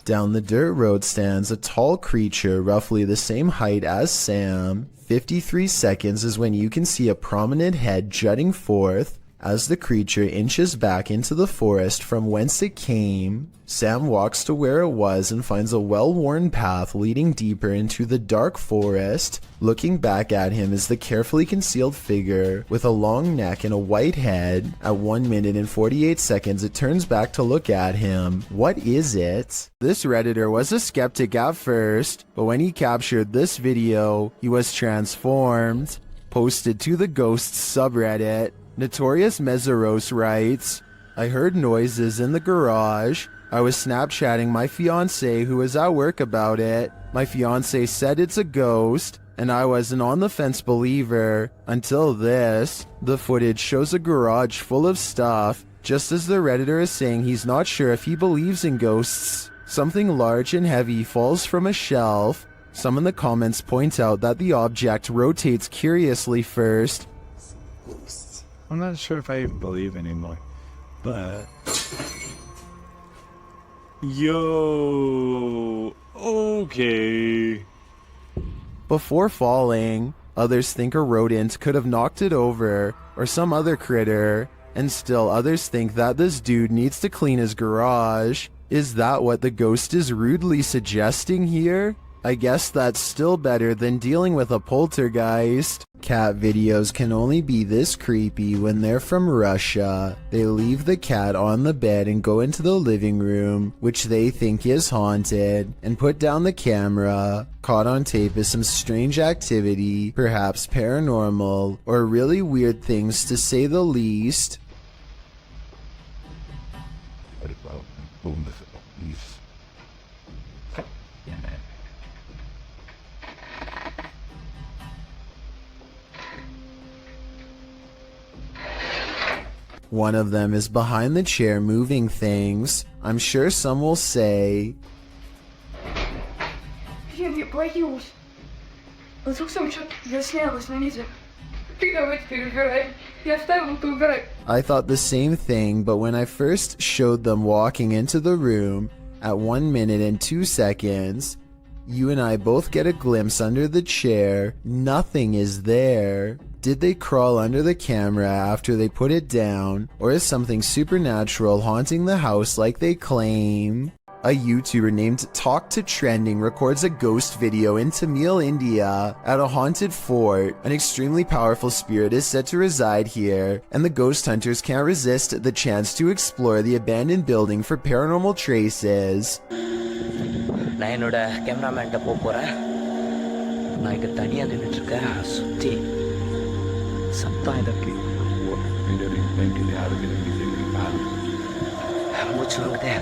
Down the dirt road stands a tall creature roughly the same height as Sam. 53 seconds is when you can see a prominent head jutting forth. As the creature inches back into the forest from whence it came, Sam walks to where it was and finds a well-worn path leading deeper into the dark forest. Looking back at him is the carefully concealed figure with a long neck and a white head. At 1 minute and 48 seconds, it turns back to look at him. What is it? This Redditor was a skeptic at first, but when he captured this video, he was transformed. Posted to the Ghosts subreddit. Notorious Meseros writes, I heard noises in the garage. I was Snapchatting my fiancé who was at work about it. My fiancé said it's a ghost, and I was an on-the-fence believer until this. The footage shows a garage full of stuff. Just as the Redditor is saying he's not sure if he believes in ghosts, something large and heavy falls from a shelf. Some in the comments point out that the object rotates curiously first. I'm not sure if I believe anymore, but... Yo... Okay... Before falling, others think a rodent could have knocked it over, or some other critter, and still others think that this dude needs to clean his garage. Is that what the ghost is rudely suggesting here? I guess that's still better than dealing with a poltergeist. Cat videos can only be this creepy when they're from Russia. They leave the cat on the bed and go into the living room, which they think is haunted, and put down the camera. Caught on tape is some strange activity, perhaps paranormal, or really weird things to say the least. One of them is behind the chair moving things. I'm sure some will say, I thought the same thing, but when I first showed them walking into the room at 1 minute and 2 seconds, you and I both get a glimpse under the chair. Nothing is there. Did they crawl under the camera after they put it down, or is something supernatural haunting the house like they claim? A YouTuber named Talk to Trending records a ghost video in Tamil, India, at a haunted fort. An extremely powerful spirit is said to reside here, and the ghost hunters can't resist the chance to explore the abandoned building for paranormal traces. நான் என்னோட கேமராமேன்ட்ட போறேன். நான் இங்க தனியா நின்னுட்டு இருக்கேன். சுத்தி சத்தம் இருக்கு. மூச்சு வாங்குதே.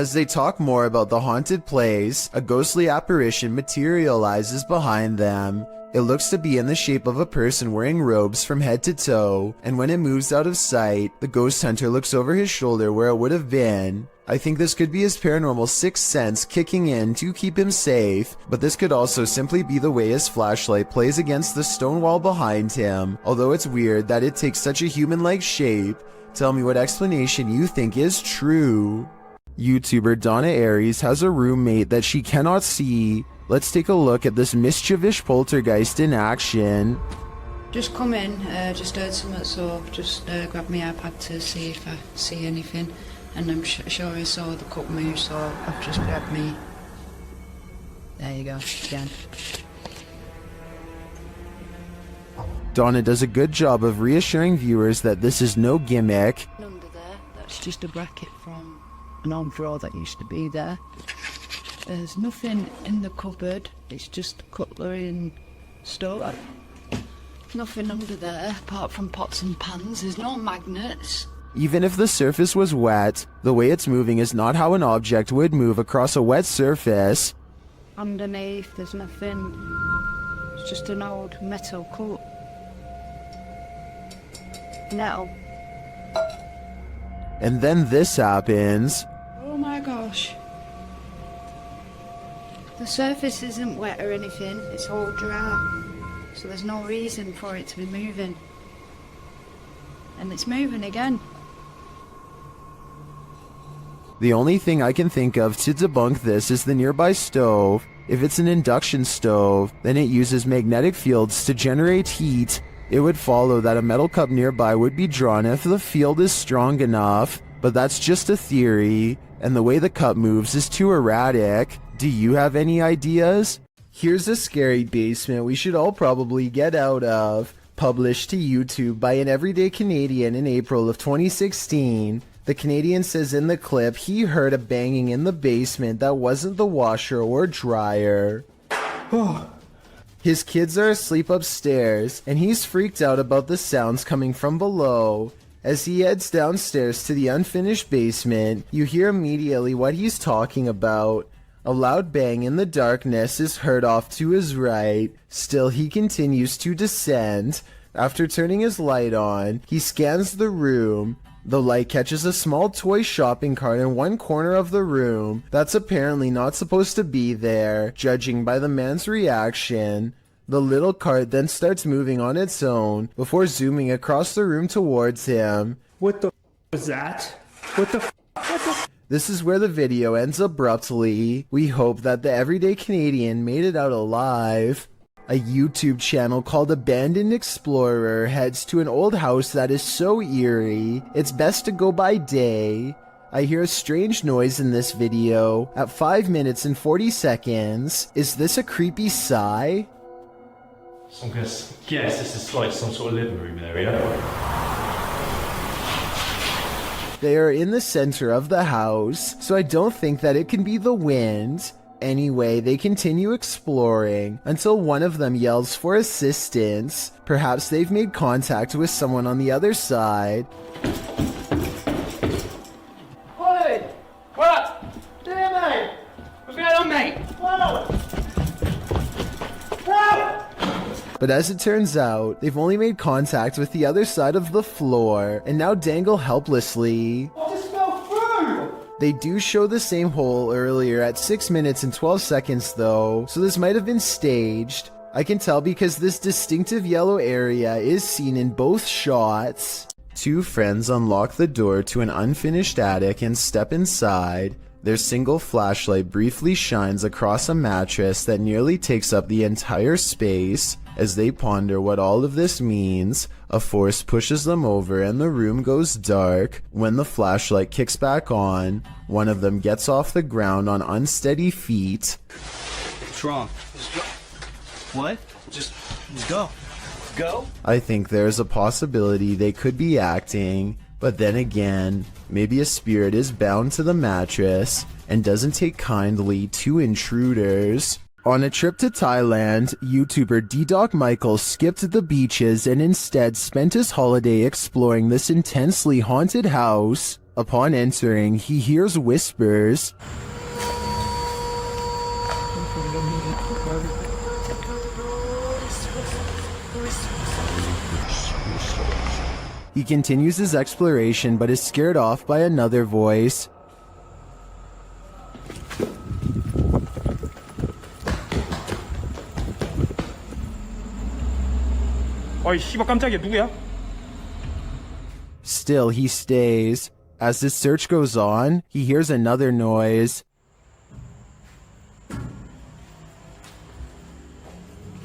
As they talk more about the haunted place, a ghostly apparition materializes behind them. It looks to be in the shape of a person wearing robes from head to toe, and when it moves out of sight, the ghost hunter looks over his shoulder where it would have been. I think this could be his paranormal sixth sense kicking in to keep him safe, but this could also simply be the way his flashlight plays against the stone wall behind him, although it's weird that it takes such a human-like shape. Tell me what explanation you think is true. YouTuber Donna Aries has a roommate that she cannot see. Let's take a look at this mischievous poltergeist in action. Just come in, just heard something, so just grab my iPad to see if I see anything. And I'm sure I saw the cup move, so I've just grabbed me. There you go, again. Donna does a good job of reassuring viewers that this is no gimmick. Under there, that's just a bracket from an old drawer that used to be there. There's nothing in the cupboard, it's just cutlery and stuff. Nothing under there apart from pots and pans, there's no magnets. Even if the surface was wet, the way it's moving is not how an object would move across a wet surface. Underneath, there's nothing. It's just an old metal cup. Now. And then this happens. Oh my gosh. The surface isn't wet or anything, it's all dry. So there's no reason for it to be moving. And it's moving again. The only thing I can think of to debunk this is the nearby stove. If it's an induction stove, then it uses magnetic fields to generate heat. It would follow that a metal cup nearby would be drawn if the field is strong enough, but that's just a theory, and the way the cup moves is too erratic. Do you have any ideas? Here's a scary basement we should all probably get out of. Published to YouTube by an everyday Canadian in April of 2016. The Canadian says in the clip he heard a banging in the basement that wasn't the washer or dryer. His kids are asleep upstairs, and he's freaked out about the sounds coming from below. As he heads downstairs to the unfinished basement, you hear immediately what he's talking about. A loud bang in the darkness is heard off to his right. Still, he continues to descend. After turning his light on, he scans the room. The light catches a small toy shopping cart in one corner of the room that's apparently not supposed to be there, judging by the man's reaction. The little cart then starts moving on its own before zooming across the room towards him. What the was that? What the This is where the video ends abruptly. We hope that the everyday Canadian made it out alive. A YouTube channel called Abandoned Explorer heads to an old house that is so eerie, it's best to go by day. I hear a strange noise in this video at 5 minutes and 40 seconds. Is this a creepy sigh? So I'm gonna guess this is like some sort of living room area. They are in the center of the house, so I don't think that it can be the wind. Anyway, they continue exploring until one of them yells for assistance. Perhaps they've made contact with someone on the other side. Oi! What? Damn, mate! What's going on, mate? Whoa! Whoa! But as it turns out, they've only made contact with the other side of the floor and now dangle helplessly. They do show the same hole earlier at 6 minutes and 12 seconds though, so this might have been staged. I can tell because this distinctive yellow area is seen in both shots. Two friends unlock the door to an unfinished attic and step inside. Their single flashlight briefly shines across a mattress that nearly takes up the entire space. As they ponder what all of this means, a force pushes them over and the room goes dark. When the flashlight kicks back on, one of them gets off the ground on unsteady feet. What's wrong? What? Just go. Go? I think there's a possibility they could be acting, but then again, maybe a spirit is bound to the mattress and doesn't take kindly to intruders. On a trip to Thailand, YouTuber D-Doc Michael skipped the beaches and instead spent his holiday exploring this intensely haunted house. Upon entering, he hears whispers. He continues his exploration but is scared off by another voice. 어이 씨발 깜짝이야 누구야? Still, he stays. As his search goes on, he hears another noise.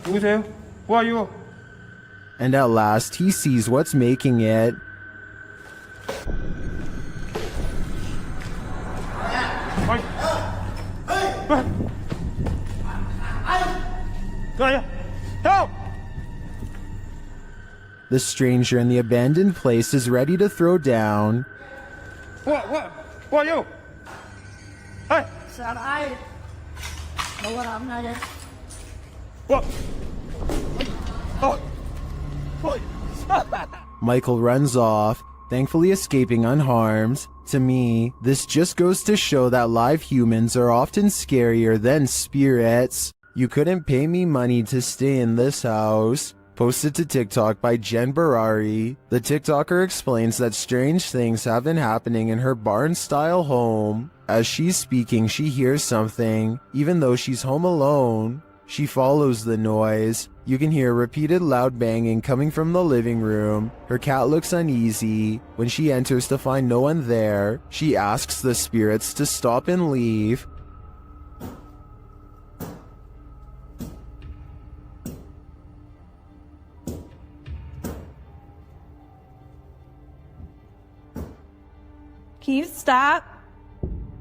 누구세요? Who are you? And at last, he sees what's making it. Help! The stranger in the abandoned place is ready to throw down. What are you? Hey! What? Michael runs off, thankfully escaping unharmed. To me, this just goes to show that live humans are often scarier than spirits. You couldn't pay me money to stay in this house. Posted to TikTok by Jen Barari. The TikToker explains that strange things have been happening in her barn-style home. As she's speaking, she hears something, even though she's home alone. She follows the noise. You can hear repeated loud banging coming from the living room. Her cat looks uneasy. When she enters to find no one there, she asks the spirits to stop and leave. Stop.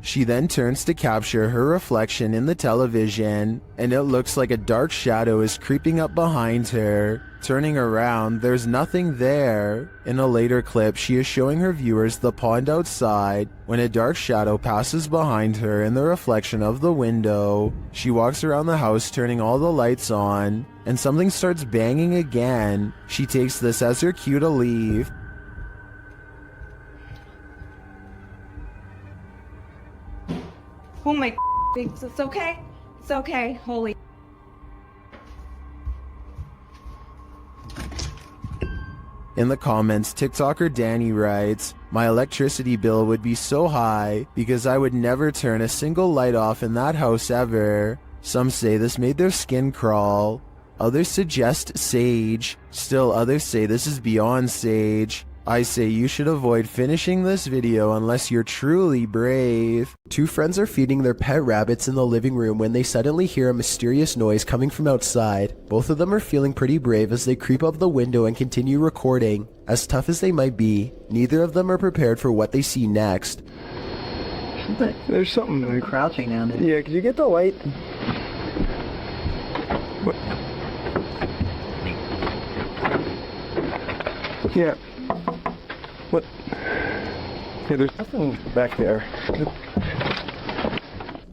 She then turns to capture her reflection in the television, and it looks like a dark shadow is creeping up behind her. Turning around, there's nothing there. In a later clip, she is showing her viewers the pond outside when a dark shadow passes behind her in the reflection of the window. She walks around the house turning all the lights on, and something starts banging again. She takes this as her cue to leave. Oh my things. It's okay. It's okay. Holy. In the comments, TikToker Danny writes, "My electricity bill would be so high because I would never turn a single light off in that house ever." Some say this made their skin crawl. Others suggest sage. Still others say this is beyond sage. I say you should avoid finishing this video unless you're truly brave. Two friends are feeding their pet rabbits in the living room when they suddenly hear a mysterious noise coming from outside. Both of them are feeling pretty brave as they creep up the window and continue recording. As tough as they might be, neither of them are prepared for what they see next. There's something. We're crouching down there. Yeah, could you get the light? What? Yeah. What? Yeah, there's nothing back there.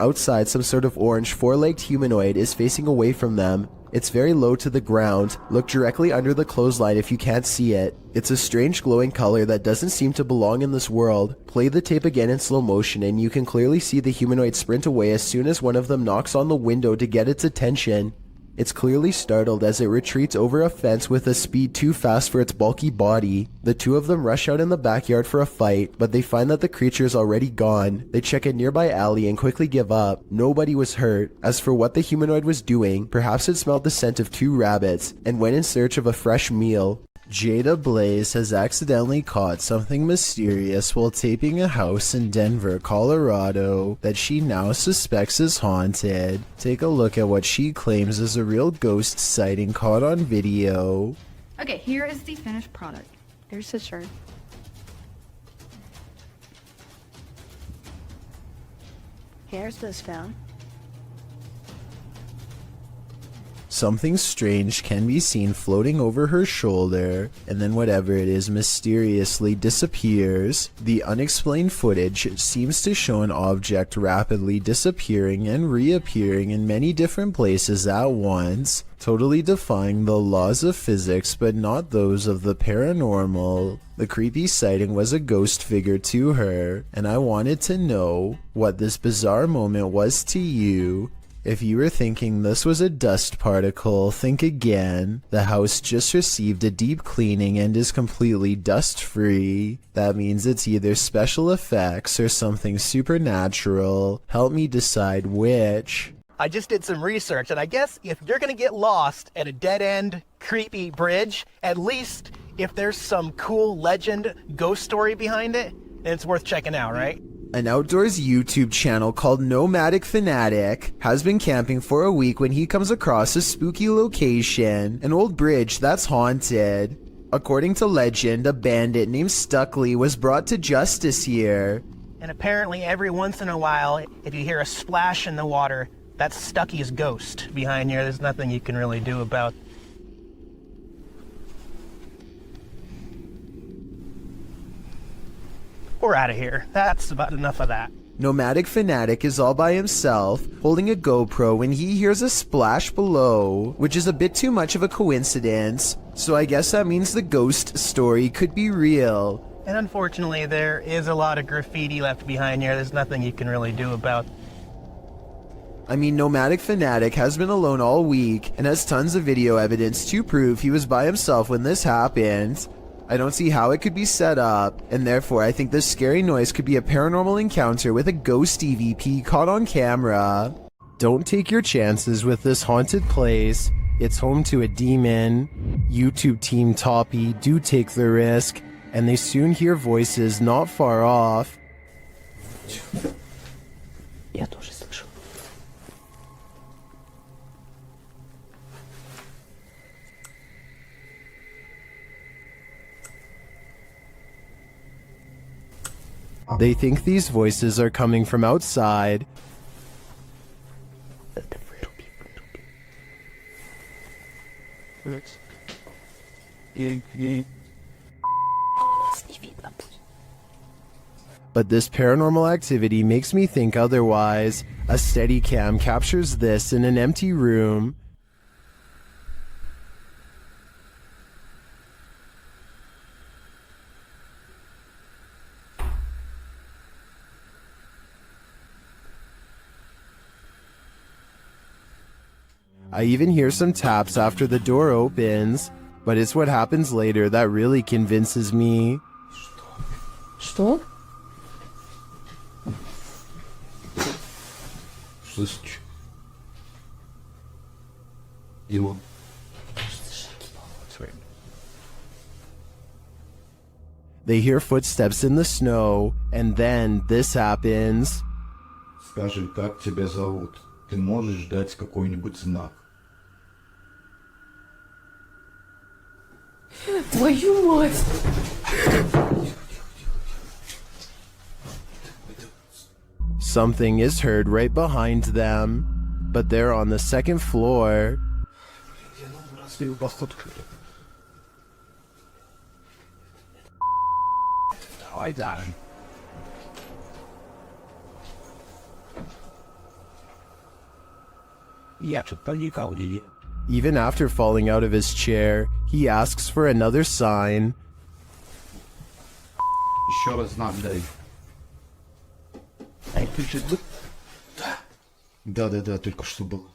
Outside, some sort of orange four-legged humanoid is facing away from them. It's very low to the ground. Look directly under the clothesline if you can't see it. It's a strange glowing color that doesn't seem to belong in this world. Play the tape again in slow motion and you can clearly see the humanoid sprint away as soon as one of them knocks on the window to get its attention. It's clearly startled as it retreats over a fence with a speed too fast for its bulky body. The two of them rush out in the backyard for a fight, but they find that the creature is already gone. They check a nearby alley and quickly give up. Nobody was hurt. As for what the humanoid was doing, perhaps it smelled the scent of two rabbits and went in search of a fresh meal. Jada Blaze has accidentally caught something mysterious while taping a house in Denver, Colorado that she now suspects is haunted. Take a look at what she claims is a real ghost sighting caught on video. Okay, here is the finished product. Here's his shirt. Here's this phone. Something strange can be seen floating over her shoulder, and then whatever it is mysteriously disappears. The unexplained footage seems to show an object rapidly disappearing and reappearing in many different places at once, totally defying the laws of physics but not those of the paranormal. The creepy sighting was a ghost figure to her, and I wanted to know what this bizarre moment was to you. If you were thinking this was a dust particle, think again. The house just received a deep cleaning and is completely dust-free. That means it's either special effects or something supernatural. Help me decide which. I just did some research, and I guess if you're gonna get lost at a dead-end, creepy bridge, at least if there's some cool legend, ghost story behind it, then it's worth checking out, right? An outdoors YouTube channel called Nomadic Fanatic has been camping for a week when he comes across a spooky location, an old bridge that's haunted. According to legend, a bandit named Stuckley was brought to justice here. And apparently every once in a while, if you hear a splash in the water, that's Stucky's ghost behind here. There's nothing you can really do about. We're out of here. That's about enough of that. Nomadic Fanatic is all by himself, holding a GoPro when he hears a splash below, which is a bit too much of a coincidence, so I guess that means the ghost story could be real. And unfortunately, there is a lot of graffiti left behind here. There's nothing you can really do about. I mean, Nomadic Fanatic has been alone all week and has tons of video evidence to prove he was by himself when this happened. I don't see how it could be set up, and therefore I think this scary noise could be a paranormal encounter with a ghost EVP caught on camera. Don't take your chances with this haunted place. It's home to a demon. YouTube team Toppy do take the risk, and they soon hear voices not far off. Я тоже слышу. They think these voices are coming from outside. But this paranormal activity makes me think otherwise. A steady cam captures this in an empty room. I even hear some taps after the door opens, but it's what happens later that really convinces me. Что? Слышишь? Его. Sweet. They hear footsteps in the snow, and then this happens. Скажи, как тебя зовут? Ты можешь дать какой-нибудь знак? Твою мать! Something is heard right behind them, but they're on the second floor. Even after falling out of his chair, he asks for another sign. Еще раз знак дай. Да, только что было.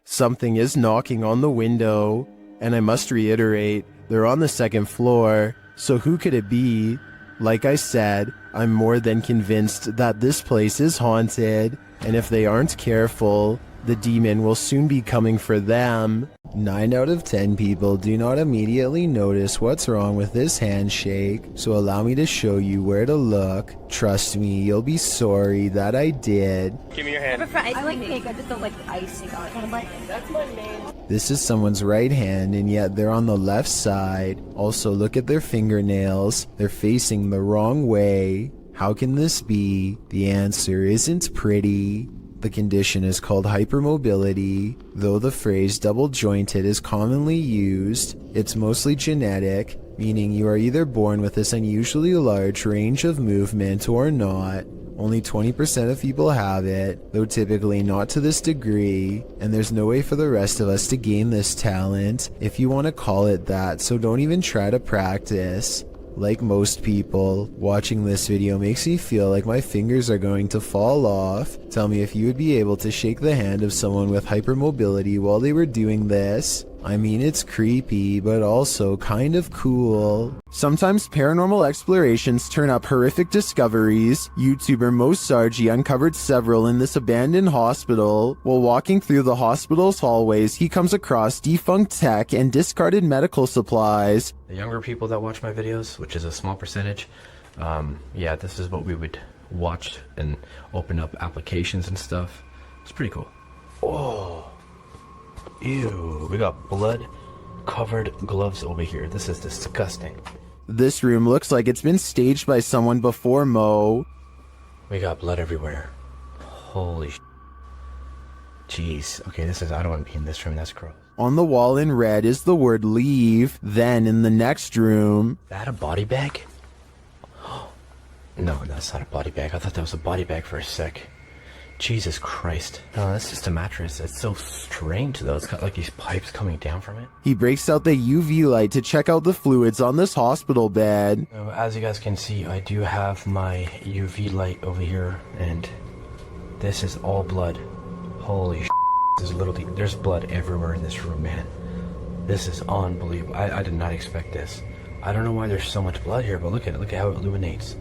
Something is knocking on the window, and I must reiterate, they're on the second floor, so who could it be? Like I said, I'm more than convinced that this place is haunted, and if they aren't careful, the demon will soon be coming for them. 9 out of 10 people do not immediately notice what's wrong with this handshake, so allow me to show you where to look. Trust me, you'll be sorry that I did. Give me your hand. I like cake, I just don't like icing on it. That's my main. This is someone's right hand, and yet they're on the left side. Also, look at their fingernails. They're facing the wrong way. How can this be? The answer isn't pretty. The condition is called hypermobility. Though the phrase double-jointed is commonly used, it's mostly genetic, meaning you are either born with this unusually large range of movement or not. Only 20% of people have it, though typically not to this degree, and there's no way for the rest of us to gain this talent, if you want to call it that, so don't even try to practice. Like most people, watching this video makes me feel like my fingers are going to fall off. Tell me if you would be able to shake the hand of someone with hypermobility while they were doing this. I mean, it's creepy, but also kind of cool. Sometimes paranormal explorations turn up horrific discoveries. YouTuber Mo Sargi uncovered several in this abandoned hospital. While walking through the hospital's hallways, he comes across defunct tech and discarded medical supplies. The younger people that watch my videos, which is a small percentage, yeah, this is what we would watch and open up applications and stuff. It's pretty cool. Oh. Ew, we got blood-covered gloves over here. This is disgusting. This room looks like it's been staged by someone before Mo. We got blood everywhere. Holy sh**. Jeez. Okay, this is... I don't want to be in this room. That's gross. On the wall in red is the word leave. Then in the next room... Is that a body bag? No, that's not a body bag. I thought that was a body bag for a sec. Jesus Christ. No, that's just a mattress. It's so strange though. It's got like these pipes coming down from it. He breaks out the UV light to check out the fluids on this hospital bed. So, as you guys can see, I do have my UV light over here, and this is all blood. Holy sh**. There's literally, there's blood everywhere in this room, man. This is unbelievable. I did not expect this. I don't know why there's so much blood here, but look at it. Look at how it illuminates.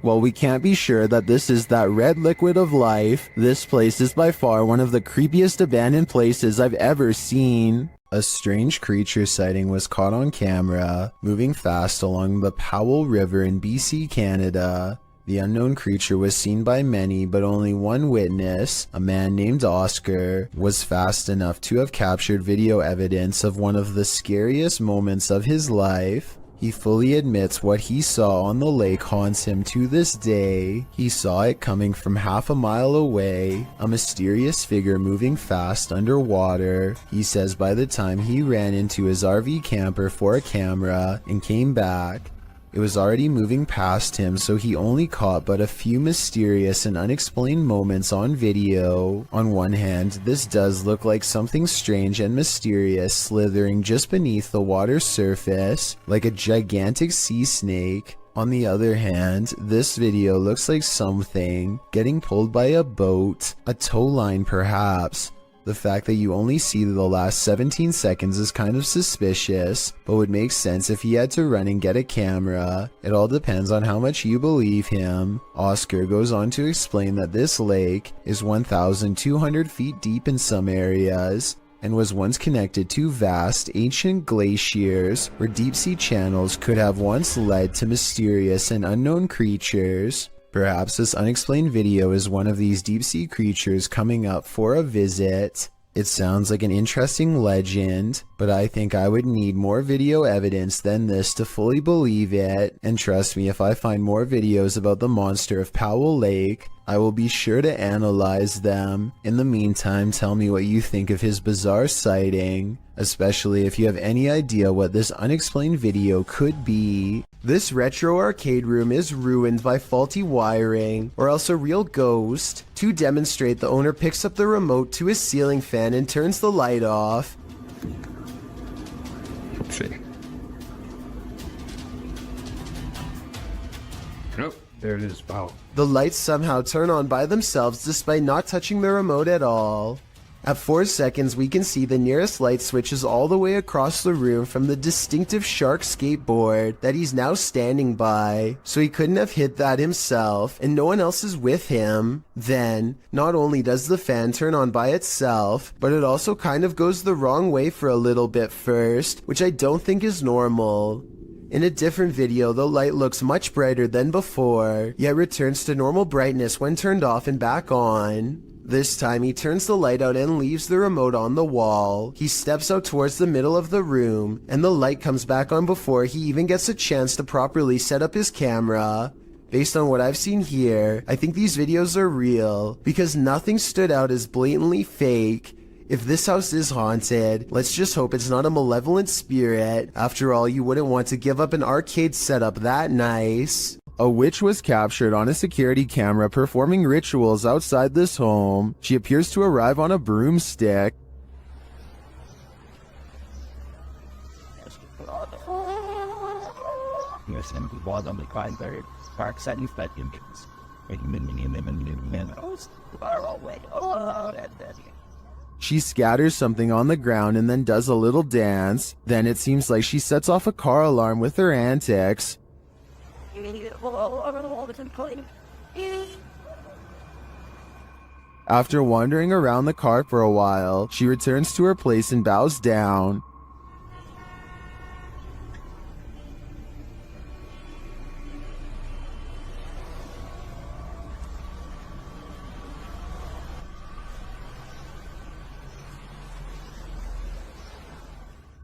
While we can't be sure that this is that red liquid of life, this place is by far one of the creepiest abandoned places I've ever seen. A strange creature sighting was caught on camera, moving fast along the Powell River in BC, Canada. The unknown creature was seen by many, but only one witness, a man named Oscar, was fast enough to have captured video evidence of one of the scariest moments of his life. He fully admits what he saw on the lake haunts him to this day. He saw it coming from half a mile away, a mysterious figure moving fast underwater. He says by the time he ran into his RV camper for a camera and came back, it was already moving past him, so he only caught but a few mysterious and unexplained moments on video. On one hand, this does look like something strange and mysterious slithering just beneath the water's surface, like a gigantic sea snake. On the other hand, this video looks like something getting pulled by a boat, a tow line perhaps. The fact that you only see the last 17 seconds is kind of suspicious, but would make sense if he had to run and get a camera. It all depends on how much you believe him. Oscar goes on to explain that this lake is 1,200 feet deep in some areas, and was once connected to vast ancient glaciers where deep-sea channels could have once led to mysterious and unknown creatures. Perhaps this unexplained video is one of these deep-sea creatures coming up for a visit. It sounds like an interesting legend, but I think I would need more video evidence than this to fully believe it. And trust me, if I find more videos about the monster of Powell Lake, I will be sure to analyze them. In the meantime, tell me what you think of his bizarre sighting, especially if you have any idea what this unexplained video could be. This retro arcade room is ruined by faulty wiring, or else a real ghost. To demonstrate, the owner picks up the remote to his ceiling fan and turns the light off. Nope, there it is. Wow. The lights somehow turn on by themselves despite not touching the remote at all. At 4 seconds, we can see the nearest light switches all the way across the room from the distinctive shark skateboard that he's now standing by, so he couldn't have hit that himself, and no one else is with him. Then, not only does the fan turn on by itself, but it also kind of goes the wrong way for a little bit first, which I don't think is normal. In a different video, the light looks much brighter than before, yet returns to normal brightness when turned off and back on. This time he turns the light out and leaves the remote on the wall. He steps out towards the middle of the room, and the light comes back on before he even gets a chance to properly set up his camera. Based on what I've seen here, I think these videos are real, because nothing stood out as blatantly fake. If this house is haunted, let's just hope it's not a malevolent spirit. After all, you wouldn't want to give up an arcade setup that nice. A witch was captured on a security camera performing rituals outside this home. She appears to arrive on a broomstick. She scatters something on the ground and then does a little dance. Then it seems like she sets off a car alarm with her antics. After wandering around the car for a while, she returns to her place and bows down.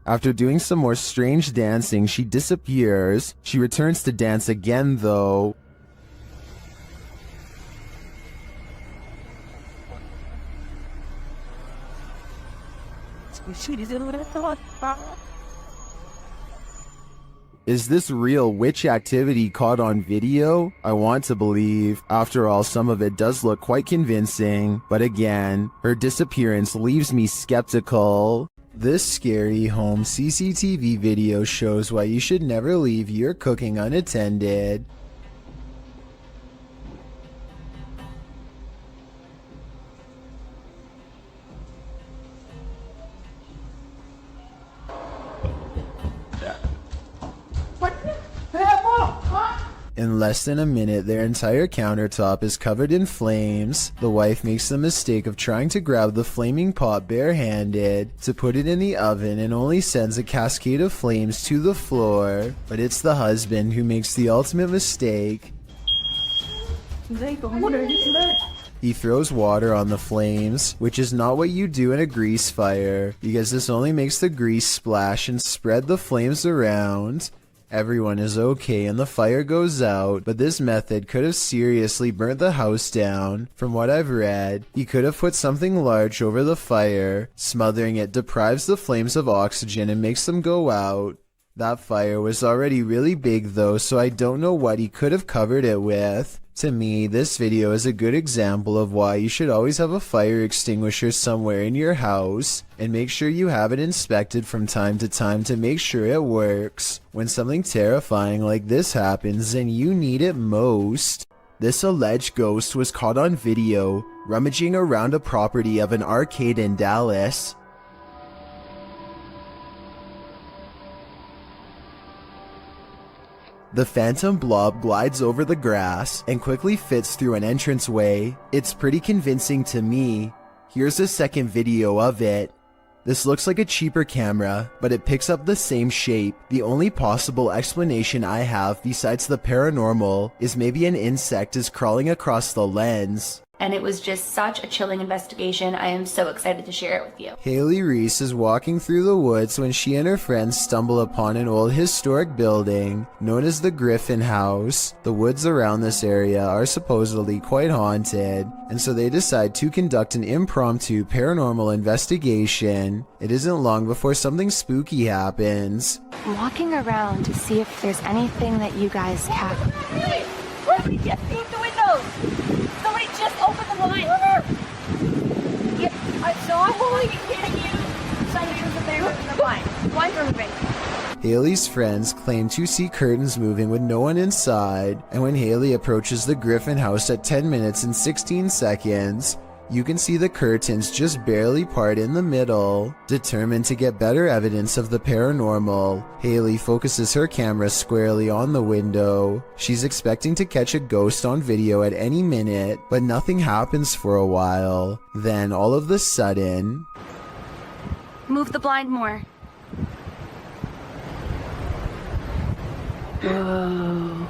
After doing some more strange dancing, she disappears. She returns to dance again, though. Is this real witch activity caught on video? I want to believe. After all, some of it does look quite convincing. But again, her disappearance leaves me skeptical. This scary home CCTV video shows why you should never leave your cooking unattended. In less than a minute, their entire countertop is covered in flames. The wife makes the mistake of trying to grab the flaming pot barehanded to put it in the oven and only sends a cascade of flames to the floor. But it's the husband who makes the ultimate mistake. He throws water on the flames, which is not what you do in a grease fire, because this only makes the grease splash and spread the flames around. Everyone is okay and the fire goes out, but this method could have seriously burnt the house down. From what I've read, he could have put something large over the fire. Smothering it deprives the flames of oxygen and makes them go out. That fire was already really big though, so I don't know what he could have covered it with. To me, this video is a good example of why you should always have a fire extinguisher somewhere in your house, and make sure you have it inspected from time to time to make sure it works. When something terrifying like this happens and you need it most. This alleged ghost was caught on video, rummaging around a property of an arcade in Dallas. The phantom blob glides over the grass and quickly fits through an entranceway. It's pretty convincing to me. Here's a second video of it. This looks like a cheaper camera, but it picks up the same shape. The only possible explanation I have besides the paranormal is maybe an insect is crawling across the lens. And it was just such a chilling investigation. I am so excited to share it with you. Haley Reese is walking through the woods when she and her friends stumble upon an old historic building known as the Griffin House. The woods around this area are supposedly quite haunted, and so they decide to conduct an impromptu paranormal investigation. It isn't long before something spooky happens. I'm walking around to see if there's anything that you guys have. Wait, where did we get through the windows? Somebody just opened the blind. Yep, I saw it. Holy kidding you. Signatures that they opened the blind. Blinds are moving. Haley's friends claim to see curtains moving with no one inside, and when Haley approaches the Griffin house at 10 minutes and 16 seconds, you can see the curtains just barely part in the middle. Determined to get better evidence of the paranormal, Haley focuses her camera squarely on the window. She's expecting to catch a ghost on video at any minute, but nothing happens for a while. Then all of a sudden... Move the blind more. Whoa.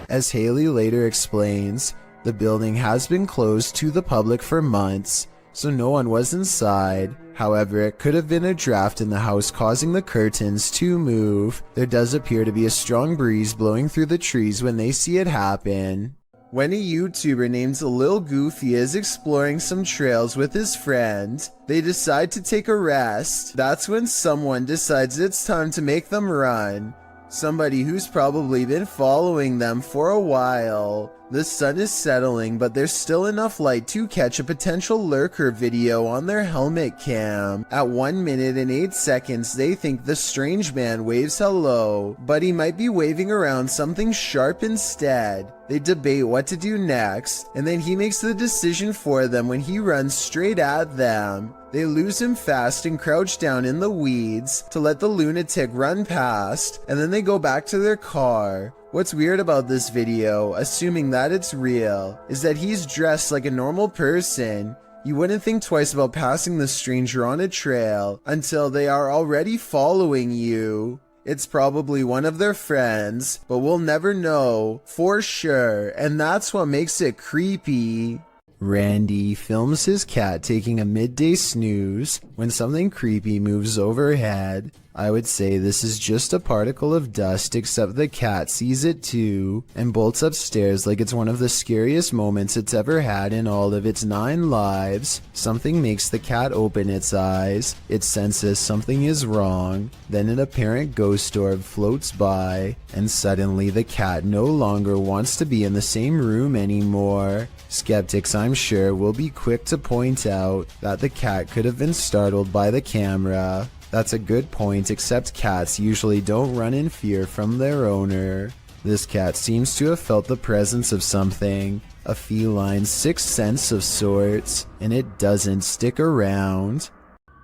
As Haley later explains, the building has been closed to the public for months, so no one was inside. However, it could have been a draft in the house causing the curtains to move. There does appear to be a strong breeze blowing through the trees when they see it happen. When a YouTuber named Lil Goofy is exploring some trails with his friend, they decide to take a rest. That's when someone decides it's time to make them run. Somebody who's probably been following them for a while. The sun is settling, but there's still enough light to catch a potential lurker video on their helmet cam. At 1 minute and 8 seconds, they think the strange man waves hello, but he might be waving around something sharp instead. They debate what to do next, and then he makes the decision for them when he runs straight at them. They lose him fast and crouch down in the weeds to let the lunatic run past, and then they go back to their car. What's weird about this video, assuming that it's real, is that he's dressed like a normal person. You wouldn't think twice about passing the stranger on a trail until they are already following you. It's probably one of their friends, but we'll never know for sure, and that's what makes it creepy. Randy films his cat taking a midday snooze when something creepy moves overhead. I would say this is just a particle of dust, except the cat sees it too and bolts upstairs like it's one of the scariest moments it's ever had in all of its 9 lives. Something makes the cat open its eyes. It senses something is wrong. Then an apparent ghost orb floats by, and suddenly the cat no longer wants to be in the same room anymore. Skeptics, I'm sure, will be quick to point out that the cat could have been startled by the camera. That's a good point, except cats usually don't run in fear from their owner. This cat seems to have felt the presence of something, a feline sixth sense of sorts, and it doesn't stick around.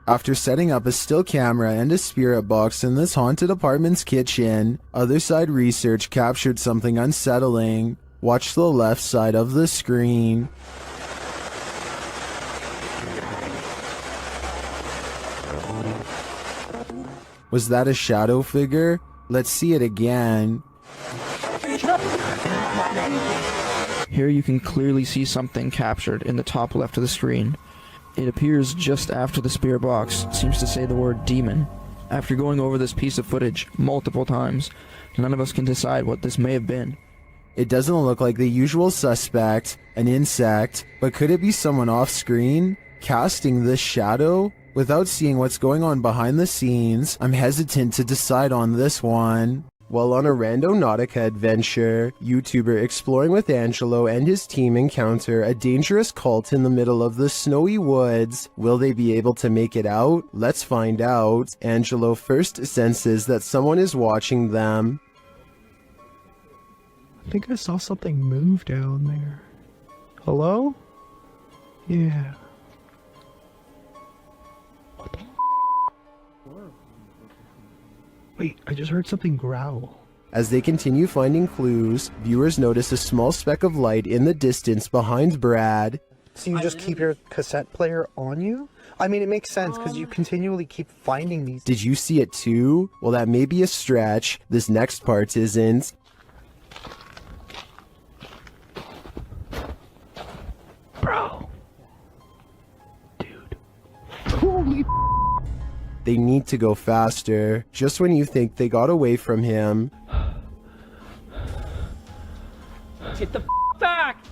After setting up a still camera and a spirit box in this haunted apartment's kitchen, Other Side Research captured something unsettling. Watch the left side of the screen. Was that a shadow figure? Let's see it again. Here you can clearly see something captured in the top left of the screen. It appears just after the spirit box seems to say the word demon. After going over this piece of footage multiple times, none of us can decide what this may have been. It doesn't look like the usual suspect, an insect, but could it be someone off screen, casting this shadow? Without seeing what's going on behind the scenes, I'm hesitant to decide on this one. While on a Randonautica adventure, YouTuber Exploring with Angelo and his team encounter a dangerous cult in the middle of the snowy woods. Will they be able to make it out? Let's find out. Angelo first senses that someone is watching them. I think I saw something move down there. Hello? Yeah. What the f? Wait, I just heard something growl. As they continue finding clues, viewers notice a small speck of light in the distance behind Brad. So you just keep your cassette player on you? I mean, it makes sense because you continually keep finding these. Did you see it too? Well, that may be a stretch. This next part isn't. Bro. Dude. Holy They need to go faster. Just when you think they got away from him. Get the back!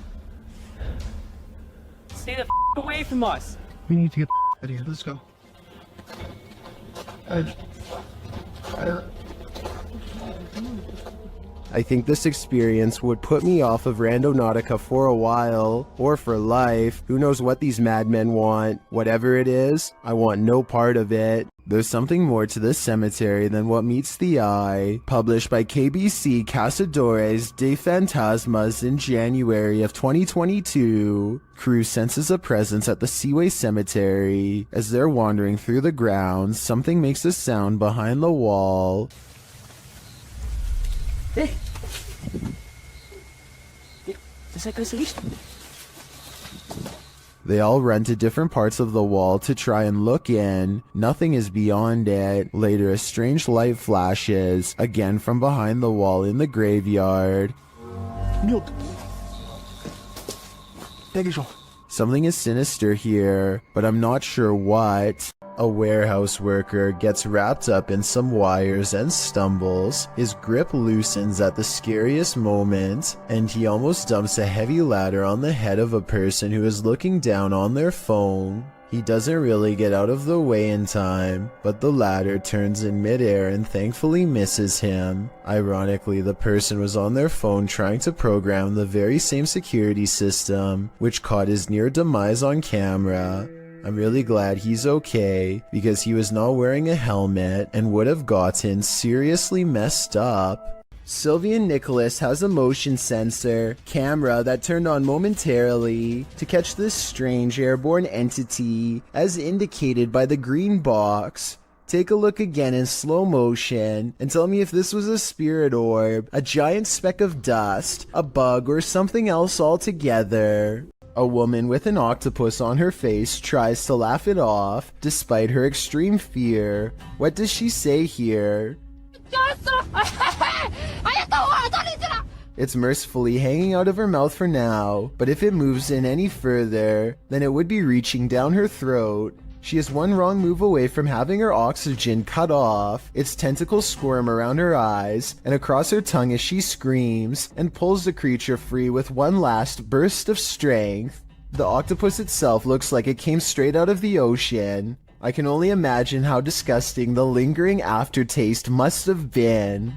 Stay the away from us! We need to get out of here. Let's go. I think this experience would put me off of Randonautica for a while, or for life. Who knows what these madmen want? Whatever it is, I want no part of it. There's something more to this cemetery than what meets the eye. Published by KBC Cazadores de Fantasmas in January of 2022. Crew senses a presence at the Seaway Cemetery. As they're wandering through the grounds, something makes a sound behind the wall. They all run to different parts of the wall to try and look in. Nothing is beyond it. Later, a strange light flashes, again from behind the wall in the graveyard. Something is sinister here, but I'm not sure what. A warehouse worker gets wrapped up in some wires and stumbles. His grip loosens at the scariest moment, and he almost dumps a heavy ladder on the head of a person who is looking down on their phone. He doesn't really get out of the way in time, but the ladder turns in midair and thankfully misses him. Ironically, the person was on their phone trying to program the very same security system, which caught his near demise on camera. I'm really glad he's okay, because he was not wearing a helmet and would have gotten seriously messed up. Sylvian Nicholas has a motion sensor camera that turned on momentarily to catch this strange airborne entity, as indicated by the green box. Take a look again in slow motion and tell me if this was a spirit orb, a giant speck of dust, a bug, or something else altogether. A woman with an octopus on her face tries to laugh it off, despite her extreme fear. What does she say here? It's mercifully hanging out of her mouth for now, but if it moves in any further, then it would be reaching down her throat. She is one wrong move away from having her oxygen cut off. Its tentacles squirm around her eyes and across her tongue as she screams and pulls the creature free with one last burst of strength. The octopus itself looks like it came straight out of the ocean. I can only imagine how disgusting the lingering aftertaste must have been.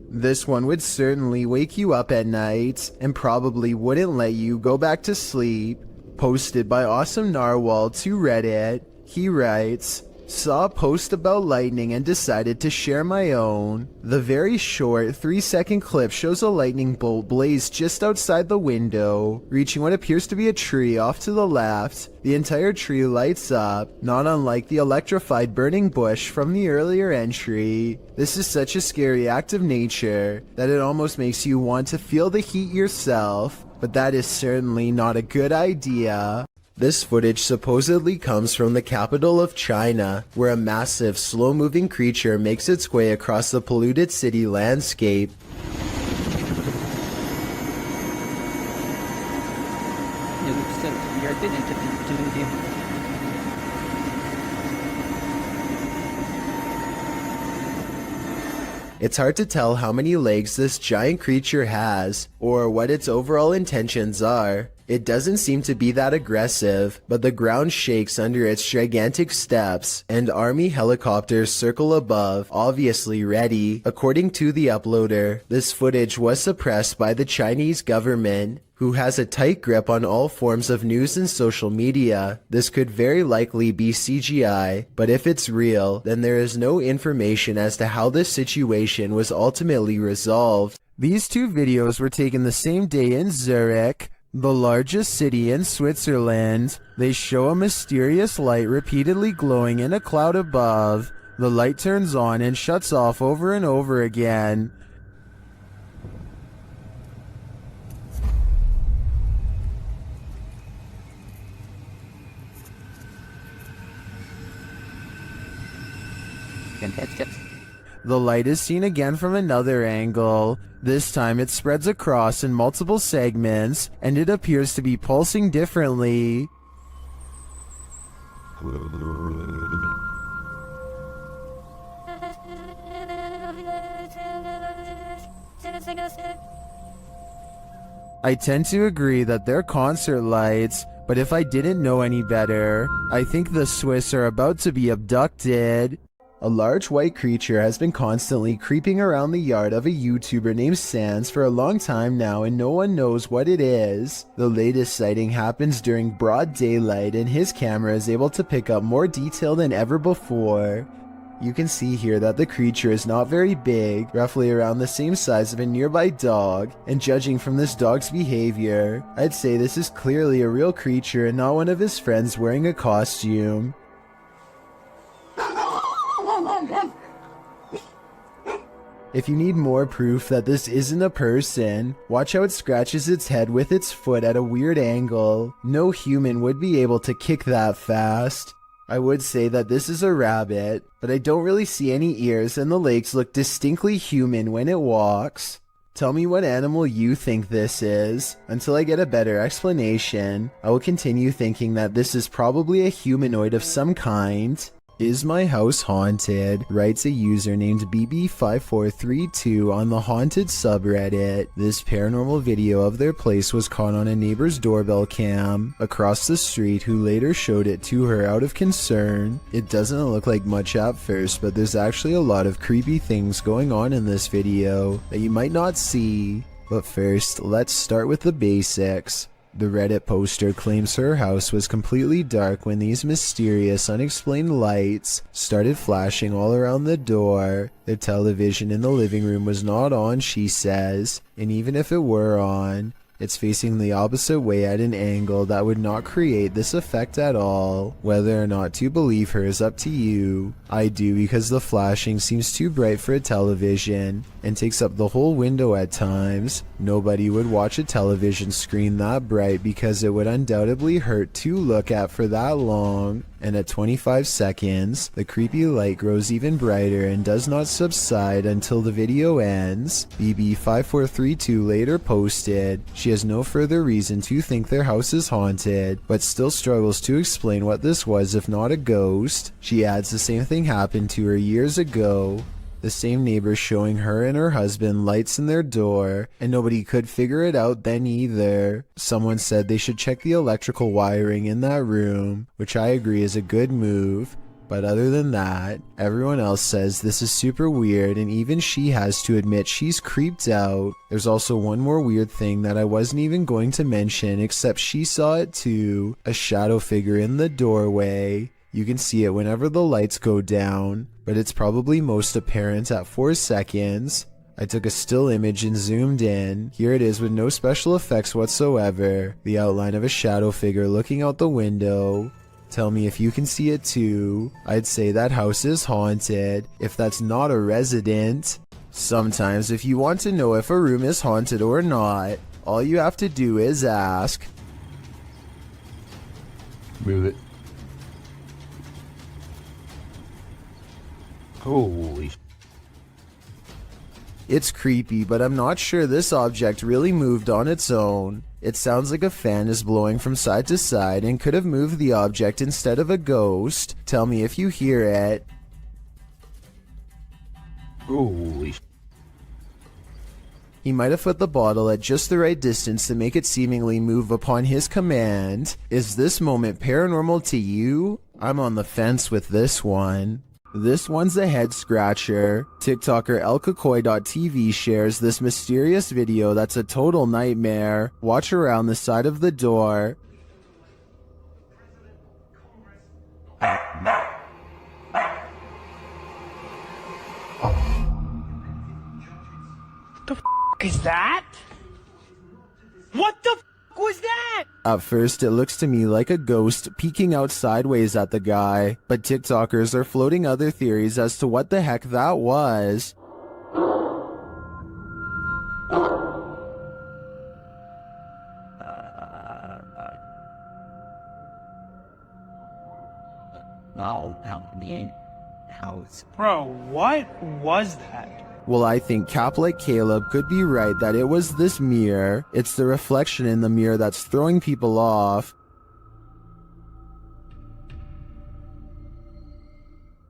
This one would certainly wake you up at night and probably wouldn't let you go back to sleep. Posted by Awesome Narwhal to Reddit. He writes, saw a post about lightning and decided to share my own. The very short 3-second clip shows a lightning bolt blaze just outside the window, reaching what appears to be a tree off to the left. The entire tree lights up, not unlike the electrified burning bush from the earlier entry. This is such a scary act of nature that it almost makes you want to feel the heat yourself, but that is certainly not a good idea. This footage supposedly comes from the capital of China, where a massive, slow-moving creature makes its way across the polluted city landscape. It's hard to tell how many legs this giant creature has, or what its overall intentions are. It doesn't seem to be that aggressive, but the ground shakes under its gigantic steps, and army helicopters circle above, obviously ready. According to the uploader, this footage was suppressed by the Chinese government, who has a tight grip on all forms of news and social media. This could very likely be CGI, but if it's real, then there is no information as to how this situation was ultimately resolved. These two videos were taken the same day in Zurich, the largest city in Switzerland. They show a mysterious light repeatedly glowing in a cloud above. The light turns on and shuts off over and over again. The light is seen again from another angle. This time it spreads across in multiple segments, and it appears to be pulsing differently. I tend to agree that they're concert lights, but if I didn't know any better, I think the Swiss are about to be abducted. A large white creature has been constantly creeping around the yard of a YouTuber named Sans for a long time now, and no one knows what it is. The latest sighting happens during broad daylight, and his camera is able to pick up more detail than ever before. You can see here that the creature is not very big, roughly around the same size of a nearby dog, and judging from this dog's behavior, I'd say this is clearly a real creature and not one of his friends wearing a costume. If you need more proof that this isn't a person, watch how it scratches its head with its foot at a weird angle. No human would be able to kick that fast. I would say that this is a rabbit, but I don't really see any ears, and the legs look distinctly human when it walks. Tell me what animal you think this is. Until I get a better explanation, I will continue thinking that this is probably a humanoid of some kind. Is my house haunted? Writes a user named BB5432 on the haunted subreddit. This paranormal video of their place was caught on a neighbor's doorbell cam across the street, who later showed it to her out of concern. It doesn't look like much at first, but there's actually a lot of creepy things going on in this video that you might not see. But first, let's start with the basics. The Reddit poster claims her house was completely dark when these mysterious, unexplained lights started flashing all around the door. The television in the living room was not on, she says, and even if it were on, it's facing the opposite way at an angle that would not create this effect at all. Whether or not to believe her is up to you. I do, because the flashing seems too bright for a television and takes up the whole window at times. Nobody would watch a television screen that bright because it would undoubtedly hurt to look at for that long. And at 25 seconds, the creepy light grows even brighter and does not subside until the video ends. BB5432 later posted, she has no further reason to think their house is haunted, but still struggles to explain what this was if not a ghost. She adds the same thing happened to her years ago. The same neighbor showing her and her husband lights in their door, and nobody could figure it out then either. Someone said they should check the electrical wiring in that room, which I agree is a good move. But other than that, everyone else says this is super weird, and even she has to admit she's creeped out. There's also one more weird thing that I wasn't even going to mention, except she saw it too. A shadow figure in the doorway. You can see it whenever the lights go down, but it's probably most apparent at 4 seconds. I took a still image and zoomed in. Here it is with no special effects whatsoever. The outline of a shadow figure looking out the window. Tell me if you can see it too. I'd say that house is haunted, if that's not a resident. Sometimes if you want to know if a room is haunted or not, all you have to do is ask. Move it. Holy. It's creepy, but I'm not sure this object really moved on its own. It sounds like a fan is blowing from side to side and could have moved the object instead of a ghost. Tell me if you hear it. Holy. He might have put the bottle at just the right distance to make it seemingly move upon his command. Is this moment paranormal to you? I'm on the fence with this one. This one's a head scratcher. TikToker elkakoi.tv shares this mysterious video that's a total nightmare. Watch around the side of the door. The f is that? What the f was that? At first, it looks to me like a ghost peeking out sideways at the guy, but TikTokers are floating other theories as to what the heck that was. Bro, what was that? Well, I think Cap like Caleb could be right that it was this mirror. It's the reflection in the mirror that's throwing people off.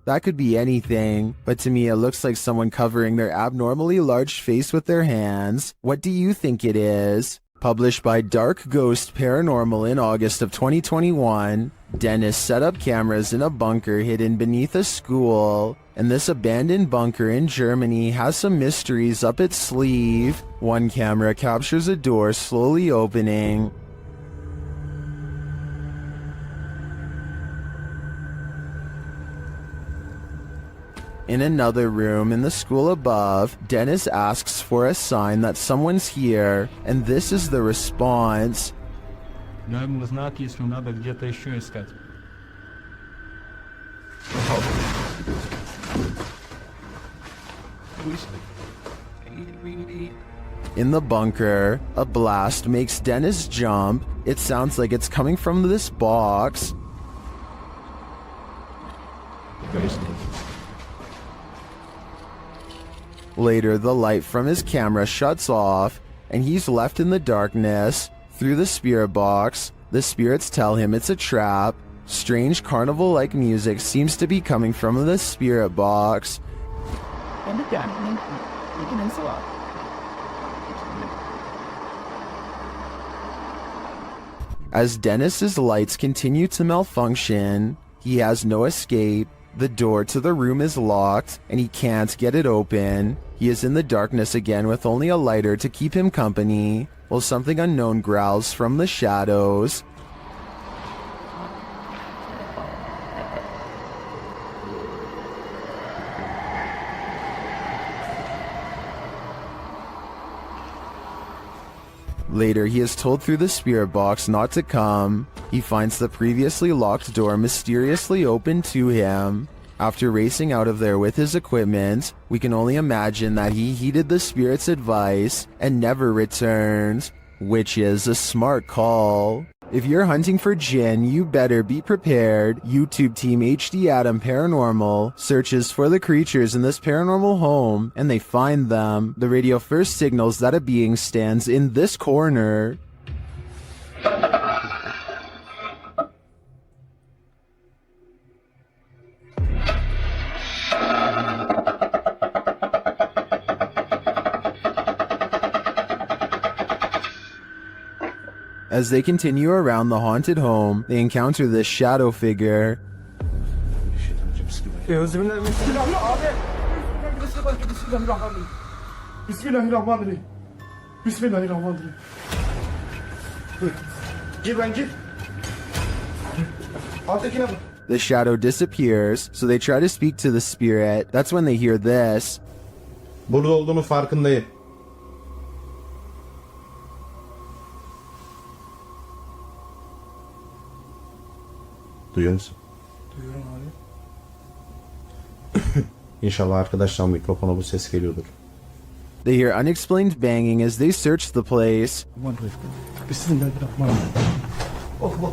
That could be anything, but to me it looks like someone covering their abnormally large face with their hands. What do you think it is? Published by Dark Ghost Paranormal in August of 2021, Dennis set up cameras in a bunker hidden beneath a school, and this abandoned bunker in Germany has some mysteries up its sleeve. One camera captures a door slowly opening. In another room in the school above, Dennis asks for a sign that someone's here, and this is the response. Знак, если надо где-то еще искать. In the bunker, a blast makes Dennis jump. It sounds like it's coming from this box. Later, the light from his camera shuts off, and he's left in the darkness. Through the spirit box, the spirits tell him it's a trap. Strange carnival-like music seems to be coming from the spirit box. As Dennis's lights continue to malfunction, he has no escape. The door to the room is locked, and he can't get it open. He is in the darkness again with only a lighter to keep him company, while something unknown growls from the shadows. Later, he is told through the spirit box not to come. He finds the previously locked door mysteriously open to him. After racing out of there with his equipment, we can only imagine that he heeded the spirit's advice and never returned, which is a smart call. If you're hunting for Jinn, you better be prepared. YouTube team HD Adam Paranormal searches for the creatures in this paranormal home, and they find them. The radio first signals that a being stands in this corner. As they continue around the haunted home, they encounter this shadow figure. The shadow disappears, so they try to speak to the spirit. That's when they hear this. Burada olduğunu farkındayım. Duyuyor musun? Duyuyorum abi. İnşallah arkadaşlar mikrofona bu ses geliyordur. They hear unexplained banging as they search the place. Bismillahirrahmanirrahim. Allah.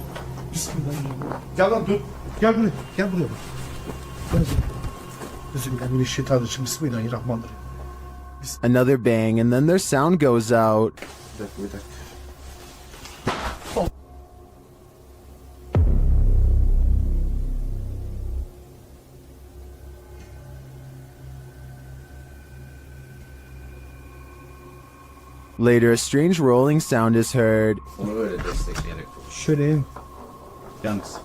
Bismillahirrahmanirrahim. Gel lan dur. Gel buraya. Gel buraya bak. Bismillahirrahmanirrahim. Bismillahirrahmanirrahim. Another bang, and then their sound goes out. Bir dakika. Later, a strange rolling sound is heard. Shut in. Thanks.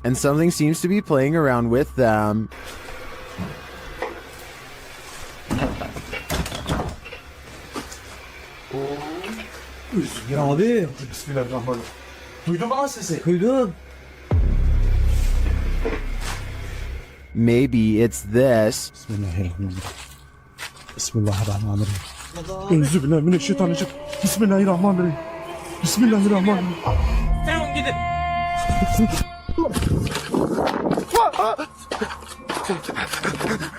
And something seems to be playing around with them. Ya abi. Bismillahirrahmanirrahim. Duydun mu lan sesi? Duydum. Maybe it's this. Bismillahirrahmanirrahim. Bismillahirrahmanirrahim. Euzubillahimineşşeytanirracim. Bismillahirrahmanirrahim. Bismillahirrahmanirrahim. Found it.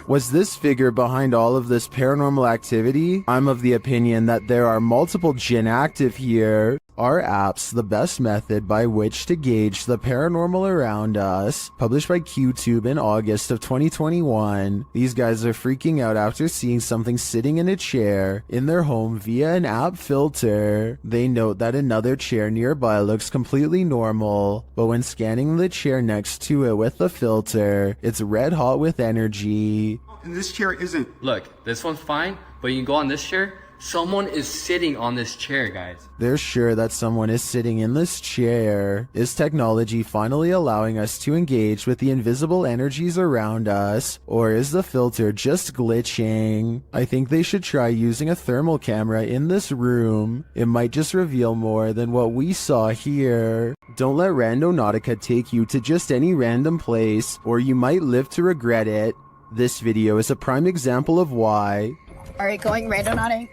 Was this figure behind all of this paranormal activity? I'm of the opinion that there are multiple jinn active here. Are apps the best method by which to gauge the paranormal around us? Published by QTube in August of 2021. These guys are freaking out after seeing something sitting in a chair in their home via an app filter. They note that another chair nearby looks completely normal, but when scanning the chair next to it with the filter, it's red hot with energy. And this chair isn't. Look, this one's fine, but you can go on this chair. Someone is sitting on this chair, guys. They're sure that someone is sitting in this chair. Is technology finally allowing us to engage with the invisible energies around us? Or is the filter just glitching? I think they should try using a thermal camera in this room. It might just reveal more than what we saw here. Don't let Randonautica take you to just any random place, or you might live to regret it. This video is a prime example of why. Alright, going randonauting.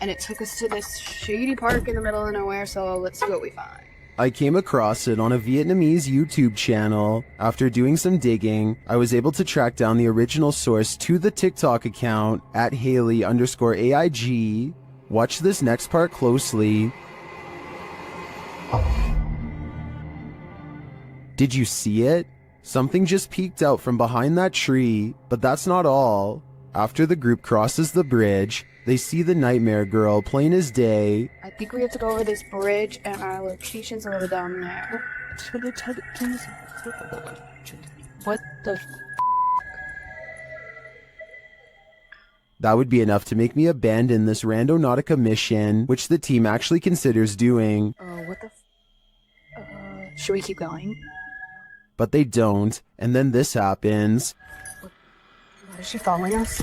And it took us to this shady park in the middle of nowhere, so let's see what we find. I came across it on a Vietnamese YouTube channel. After doing some digging, I was able to track down the original source to the TikTok account at Haley_AIG. Watch this next part closely. Did you see it? Something just peeked out from behind that tree, but that's not all. After the group crosses the bridge, they see the nightmare girl plain as day. I think we have to go over this bridge, and our location's over down there. What the That would be enough to make me abandon this Randonautica mission, which the team actually considers doing. what the should we keep going? But they don't, and then this happens. Is she following us?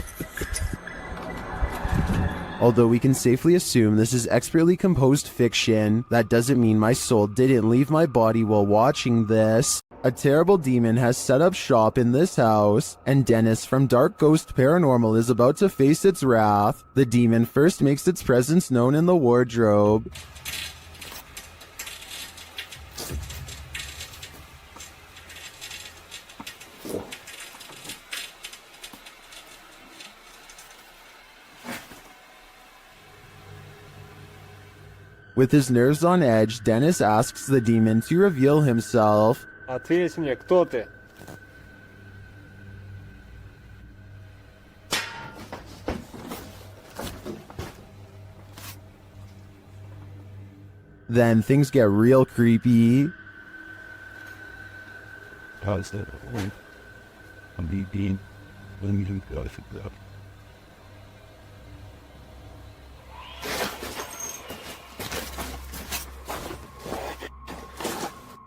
Although we can safely assume this is expertly composed fiction, that doesn't mean my soul didn't leave my body while watching this. A terrible demon has set up shop in this house, and Dennis from Dark Ghost Paranormal is about to face its wrath. The demon first makes its presence known in the wardrobe. With his nerves on edge, Dennis asks the demon to reveal himself. Ответь мне, кто ты? Then things get real creepy. How's that? I'm being. Let me do that.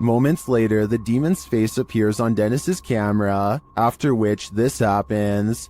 Moments later, the demon's face appears on Dennis's camera, after which this happens.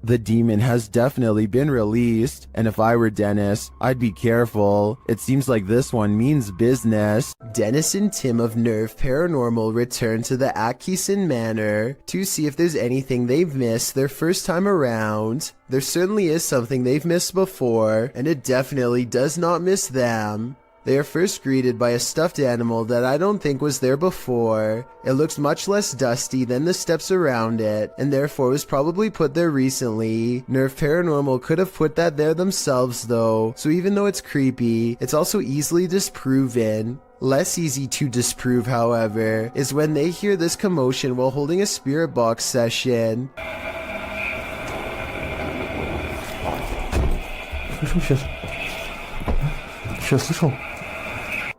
The demon has definitely been released, and if I were Dennis, I'd be careful. It seems like this one means business. Dennis and Tim of Nerve Paranormal return to the Atkinson Manor to see if there's anything they've missed their first time around. There certainly is something they've missed before, and it definitely does not miss them. They are first greeted by a stuffed animal that I don't think was there before. It looks much less dusty than the steps around it, and therefore was probably put there recently. Nerve Paranormal could have put that there themselves though, so even though it's creepy, it's also easily disproven. Less easy to disprove, however, is when they hear this commotion while holding a spirit box session.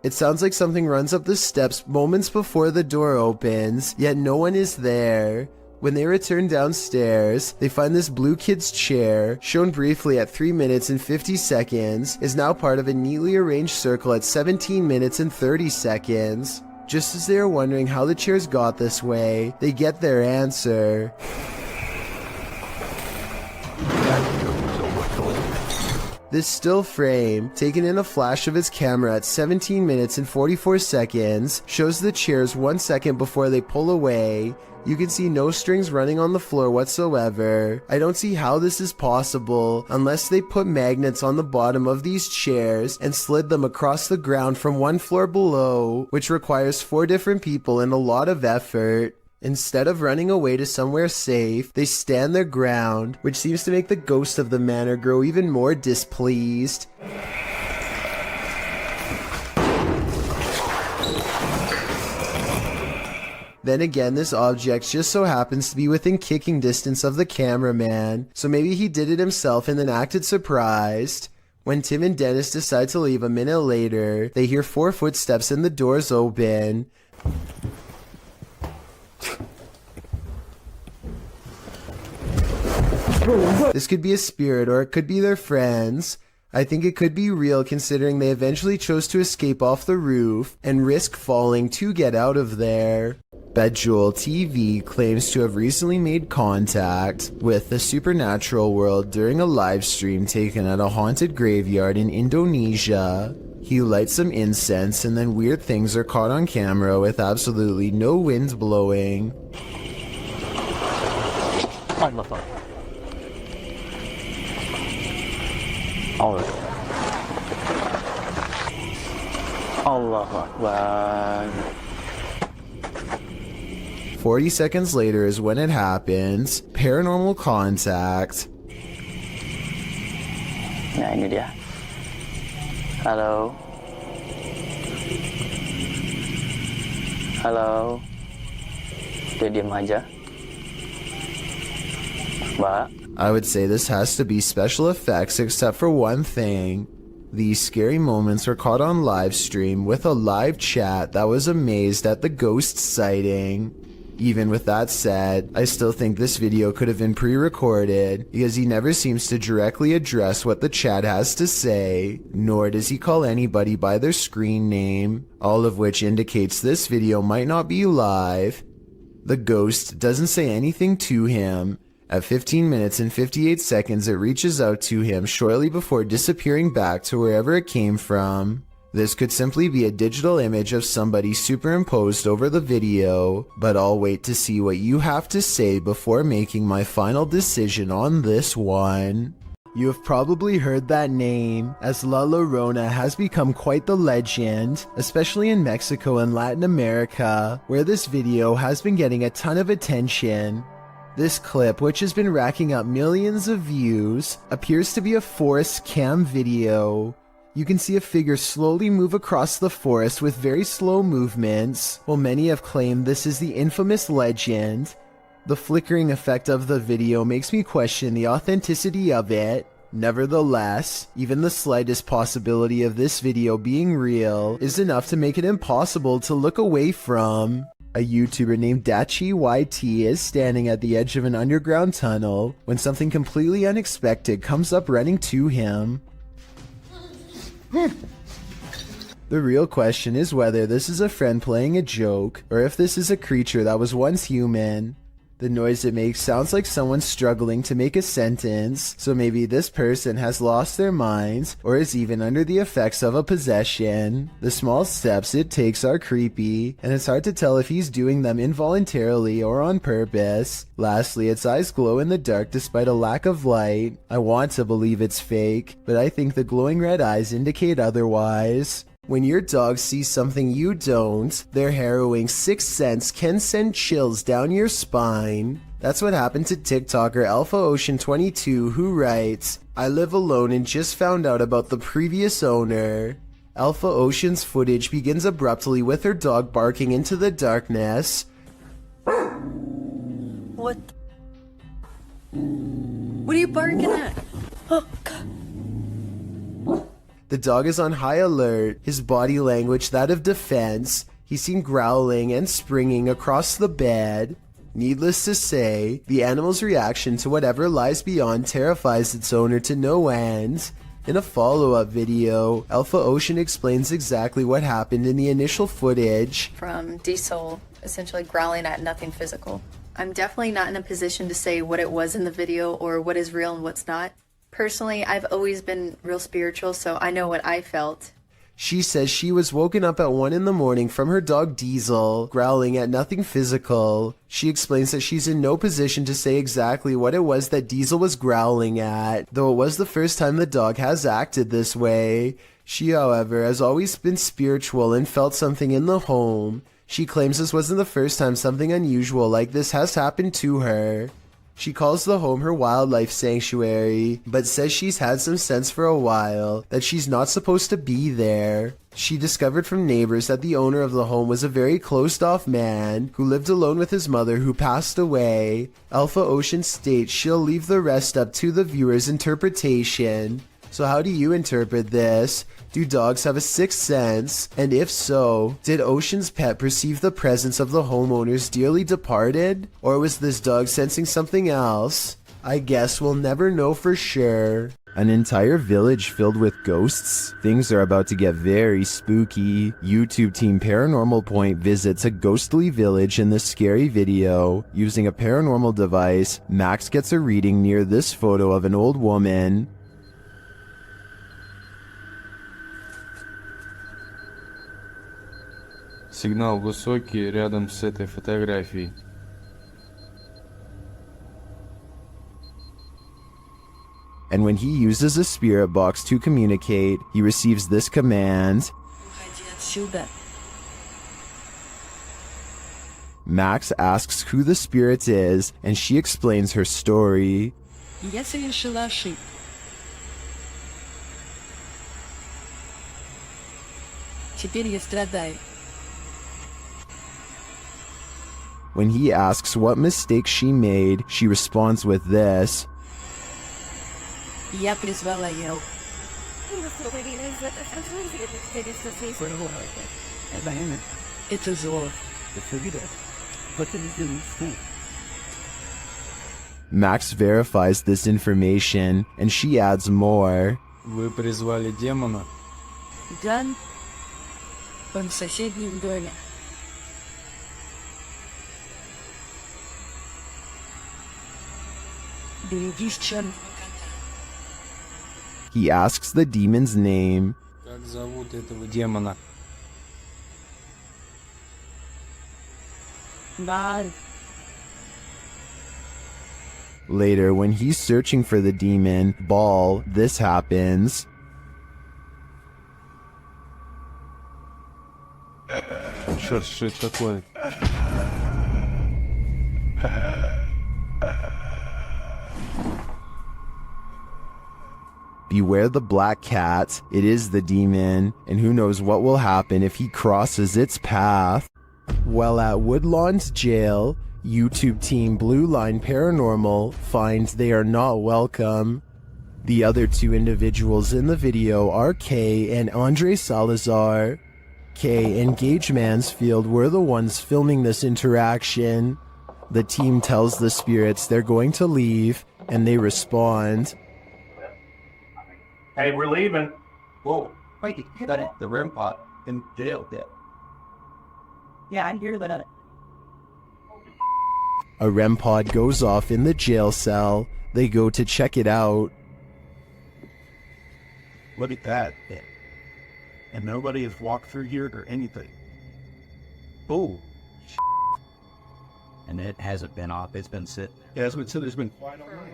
It sounds like something runs up the steps moments before the door opens, yet no one is there. When they return downstairs, they find this blue kid's chair, shown briefly at 3 minutes and 50 seconds, is now part of a neatly arranged circle at 17 minutes and 30 seconds. Just as they are wondering how the chairs got this way, they get their answer. This still frame, taken in a flash of its camera at 17 minutes and 44 seconds, shows the chairs 1 second before they pull away. You can see no strings running on the floor whatsoever. I don't see how this is possible unless they put magnets on the bottom of these chairs and slid them across the ground from one floor below, which requires 4 different people and a lot of effort. Instead of running away to somewhere safe, they stand their ground, which seems to make the ghost of the manor grow even more displeased. Then again, this object just so happens to be within kicking distance of the cameraman, so maybe he did it himself and then acted surprised. When Tim and Dennis decide to leave a minute later, they hear 4 footsteps and the doors open. This could be a spirit or it could be their friends. I think it could be real considering they eventually chose to escape off the roof and risk falling to get out of there. Bejewel TV claims to have recently made contact with the supernatural world during a live stream taken at a haunted graveyard in Indonesia. He lights some incense and then weird things are caught on camera with absolutely no wind blowing. Allahu Akbar. 40 seconds later is when it happens. Paranormal contact. Nah, ini dia. Halo. Halo. Dia diam aja. Mbak. I would say this has to be special effects except for one thing. These scary moments were caught on live stream with a live chat that was amazed at the ghost sighting. Even with that said, I still think this video could have been pre-recorded because he never seems to directly address what the chat has to say, nor does he call anybody by their screen name, all of which indicates this video might not be live. The ghost doesn't say anything to him. At 15 minutes and 58 seconds, it reaches out to him shortly before disappearing back to wherever it came from. This could simply be a digital image of somebody superimposed over the video, but I'll wait to see what you have to say before making my final decision on this one. You have probably heard that name, as La Llorona has become quite the legend, especially in Mexico and Latin America, where this video has been getting a ton of attention. This clip, which has been racking up millions of views, appears to be a forest cam video. You can see a figure slowly move across the forest with very slow movements, while many have claimed this is the infamous legend. The flickering effect of the video makes me question the authenticity of it. Nevertheless, even the slightest possibility of this video being real is enough to make it impossible to look away from. A YouTuber named Dachi YT is standing at the edge of an underground tunnel when something completely unexpected comes up running to him. The real question is whether this is a friend playing a joke, or if this is a creature that was once human. The noise it makes sounds like someone struggling to make a sentence, so maybe this person has lost their minds, or is even under the effects of a possession. The small steps it takes are creepy, and it's hard to tell if he's doing them involuntarily or on purpose. Lastly, its eyes glow in the dark despite a lack of light. I want to believe it's fake, but I think the glowing red eyes indicate otherwise. When your dog sees something you don't, their harrowing sixth sense can send chills down your spine. That's what happened to TikToker Alpha Ocean 22, who writes, "I live alone and just found out about the previous owner." Alpha Ocean's footage begins abruptly with her dog barking into the darkness. What? What are you barking at? Oh, God. The dog is on high alert, his body language that of defense. He's seen growling and springing across the bed. Needless to say, the animal's reaction to whatever lies beyond terrifies its owner to no end. In a follow-up video, Alpha Ocean explains exactly what happened in the initial footage. From Diesel essentially growling at nothing physical. I'm definitely not in a position to say what it was in the video or what is real and what's not. Personally, I've always been real spiritual, so I know what I felt. She says she was woken up at 1 in the morning from her dog Diesel, growling at nothing physical. She explains that she's in no position to say exactly what it was that Diesel was growling at, though it was the first time the dog has acted this way. She, however, has always been spiritual and felt something in the home. She claims this wasn't the first time something unusual like this has happened to her. She calls the home her wildlife sanctuary, but says she's had some sense for a while that she's not supposed to be there. She discovered from neighbors that the owner of the home was a very closed-off man who lived alone with his mother who passed away. Alpha Ocean states she'll leave the rest up to the viewer's interpretation. So how do you interpret this? Do dogs have a sixth sense? And if so, did Ocean's pet perceive the presence of the homeowner's dearly departed? Or was this dog sensing something else? I guess we'll never know for sure. An entire village filled with ghosts? Things are about to get very spooky. YouTube team Paranormal Point visits a ghostly village in this scary video. Using a paranormal device, Max gets a reading near this photo of an old woman. Сигнал высокий рядом с этой фотографией. And when he uses a spirit box to communicate, he receives this command. Max asks who the spirit is, and she explains her story. Я совершила ошибку. Теперь я страдаю. When he asks what mistake she made, she responds with this. Я призвала его. Это зло. Max verifies this information, and she adds more. Вы призвали демона? Да. Он в соседнем доме. Берегись черного кота. He asks the demon's name. Как зовут этого демона? Бар. Later, when he's searching for the demon, Ball, this happens. Черт, что это такое? Beware the black cat, it is the demon, and who knows what will happen if he crosses its path. While at Woodlawn's jail, YouTube team Blue Line Paranormal finds they are not welcome. The other two individuals in the video are Kay and Andre Salazar. Kay and Gage Mansfield were the ones filming this interaction. The team tells the spirits they're going to leave, and they respond. Hey, we're leaving. Whoa, wait, the REM pod in jail there. Yeah, I hear that. A REM pod goes off in the jail cell. They go to check it out. Look at that. And nobody has walked through here or anything. Oh. And it hasn't been off, it's been sitting. Yeah, it's been sitting, it's been quiet all night.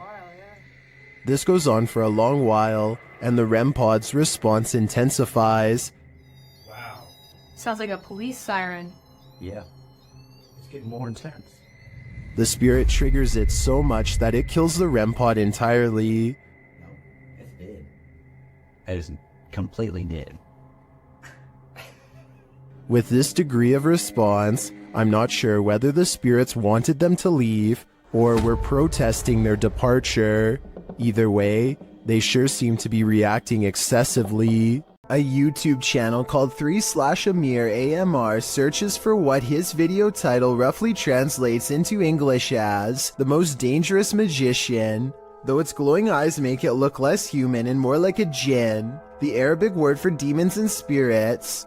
This goes on for a long while, and the REM pod's response intensifies. Wow. Sounds like a police siren. Yeah. It's getting more intense. The spirit triggers it so much that it kills the REM pod entirely. It's dead. It is completely dead. With this degree of response, I'm not sure whether the spirits wanted them to leave or were protesting their departure. Either way, they sure seem to be reacting excessively. A YouTube channel called 3/Amir AMR searches for what his video title roughly translates into English as the most dangerous magician. Though its glowing eyes make it look less human and more like a jinn, the Arabic word for demons and spirits.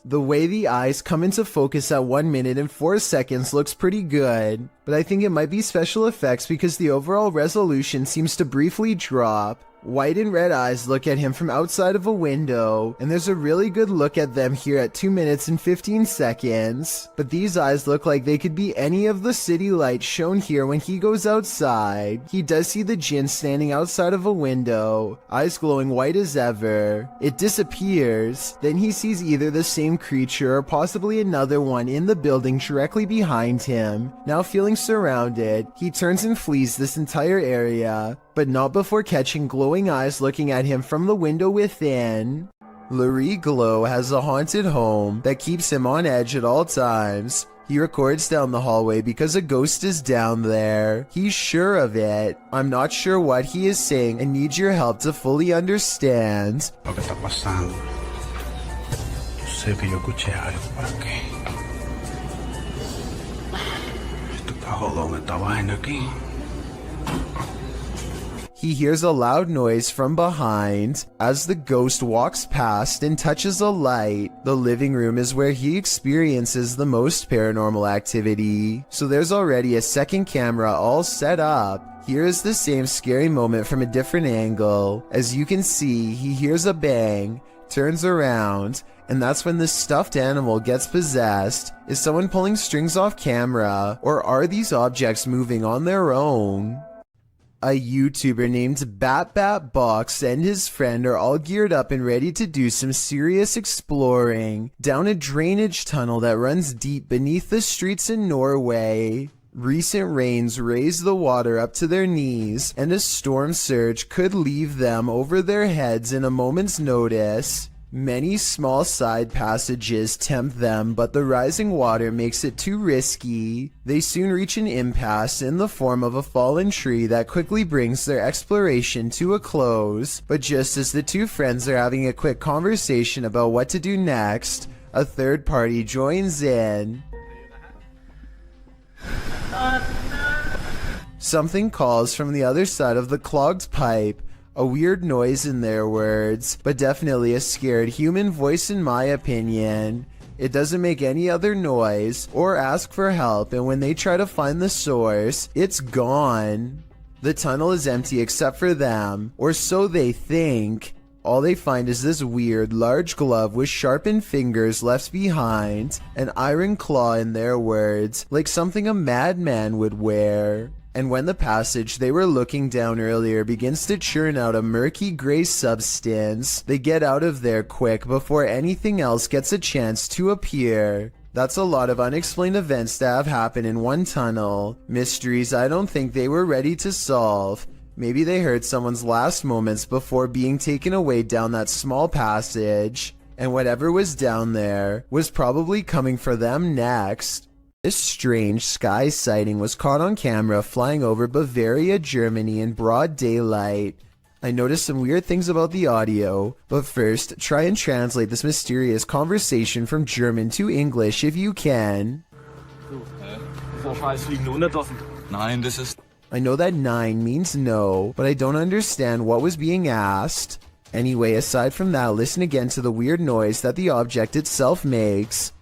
The way the eyes come into focus at 1 minute and 4 seconds looks pretty good, but I think it might be special effects because the overall resolution seems to briefly drop. White and red eyes look at him from outside of a window, and there's a really good look at them here at 2 minutes and 15 seconds. But these eyes look like they could be any of the city lights shown here when he goes outside. He does see the djinn standing outside of a window, eyes glowing white as ever. It disappears, then he sees either the same creature or possibly another one in the building directly behind him. Now feeling surrounded, he turns and flees this entire area, but not before catching glowing eyes looking at him from the window within. Larry Glow has a haunted home that keeps him on edge at all times. He records down the hallway because a ghost is down there. He's sure of it. I'm not sure what he is saying and need your help to fully understand. Lo que está pasando. Yo sé que yo escuché algo por aquí. Esto está jodón, esta vaina aquí. He hears a loud noise from behind as the ghost walks past and touches a light. The living room is where he experiences the most paranormal activity, so there's already a second camera all set up. Here is the same scary moment from a different angle. As you can see, he hears a bang, turns around, and that's when the stuffed animal gets possessed. Is someone pulling strings off camera, or are these objects moving on their own? A YouTuber named BatBatBox and his friend are all geared up and ready to do some serious exploring down a drainage tunnel that runs deep beneath the streets in Norway. Recent rains raise the water up to their knees, and a storm surge could leave them over their heads in a moment's notice. Many small side passages tempt them, but the rising water makes it too risky. They soon reach an impasse in the form of a fallen tree that quickly brings their exploration to a close. But just as the two friends are having a quick conversation about what to do next, a third party joins in. Something calls from the other side of the clogged pipe. A weird noise in their words, but definitely a scared human voice in my opinion. It doesn't make any other noise or ask for help, and when they try to find the source, it's gone. The tunnel is empty except for them, or so they think. All they find is this weird, large glove with sharpened fingers left behind, an iron claw in their words, like something a madman would wear. And when the passage they were looking down earlier begins to churn out a murky gray substance, they get out of there quick before anything else gets a chance to appear. That's a lot of unexplained events that have happened in one tunnel. Mysteries I don't think they were ready to solve. Maybe they heard someone's last moments before being taken away down that small passage, and whatever was down there was probably coming for them next. This strange sky sighting was caught on camera flying over Bavaria, Germany in broad daylight. I noticed some weird things about the audio, but first, try and translate this mysterious conversation from German to English if you can. Nein, this is... I know that 9 means no, but I don't understand what was being asked. Anyway, aside from that, listen again to the weird noise that the object itself makes.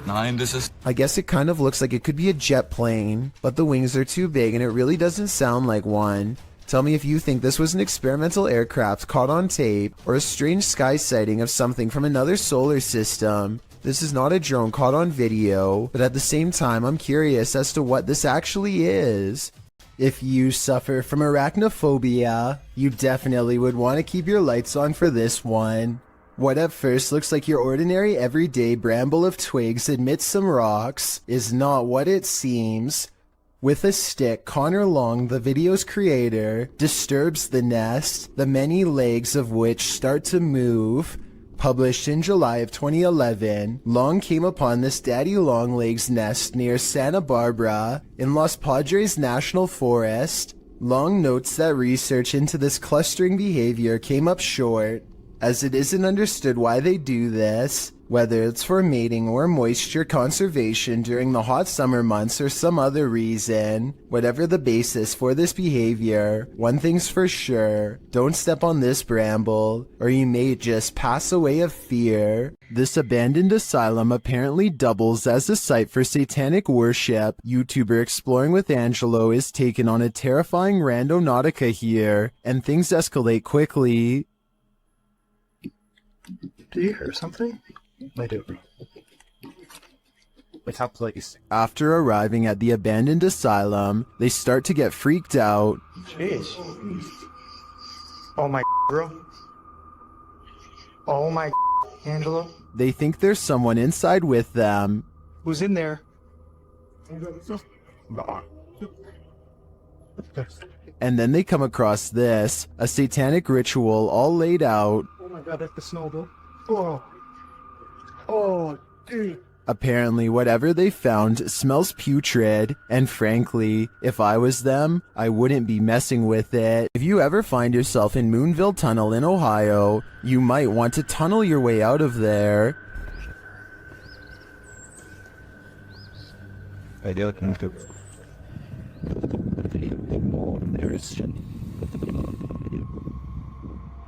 Nein, this is... I guess it kind of looks like it could be a jet plane, but the wings are too big and it really doesn't sound like one. Tell me if you think this was an experimental aircraft caught on tape, or a strange sky sighting of something from another solar system. This is not a drone caught on video, but at the same time I'm curious as to what this actually is. If you suffer from arachnophobia, you definitely would want to keep your lights on for this one. What at first looks like your ordinary everyday bramble of twigs amidst some rocks is not what it seems. With a stick, Connor Long, the video's creator, disturbs the nest, the many legs of which start to move. Published in July of 2011, Long came upon this daddy longlegs nest near Santa Barbara in Los Padres National Forest. Long notes that research into this clustering behavior came up short, as it isn't understood why they do this, whether it's for mating or moisture conservation during the hot summer months or some other reason. Whatever the basis for this behavior, one thing's for sure, don't step on this bramble, or you may just pass away of fear. This abandoned asylum apparently doubles as a site for satanic worship. YouTuber Exploring with Angelo is taken on a terrifying randonautica here, and things escalate quickly. Do you hear something? I do. It's how place. After arriving at the abandoned asylum, they start to get freaked out. Jeez. Oh my bro. Oh my Angelo. They think there's someone inside with them. Who's in there? And then they come across this, a satanic ritual all laid out. Oh my god, that's the snowball. Oh. Oh, dude. Apparently, whatever they found smells putrid, and frankly, if I was them, I wouldn't be messing with it. If you ever find yourself in Moonville Tunnel in Ohio, you might want to tunnel your way out of there.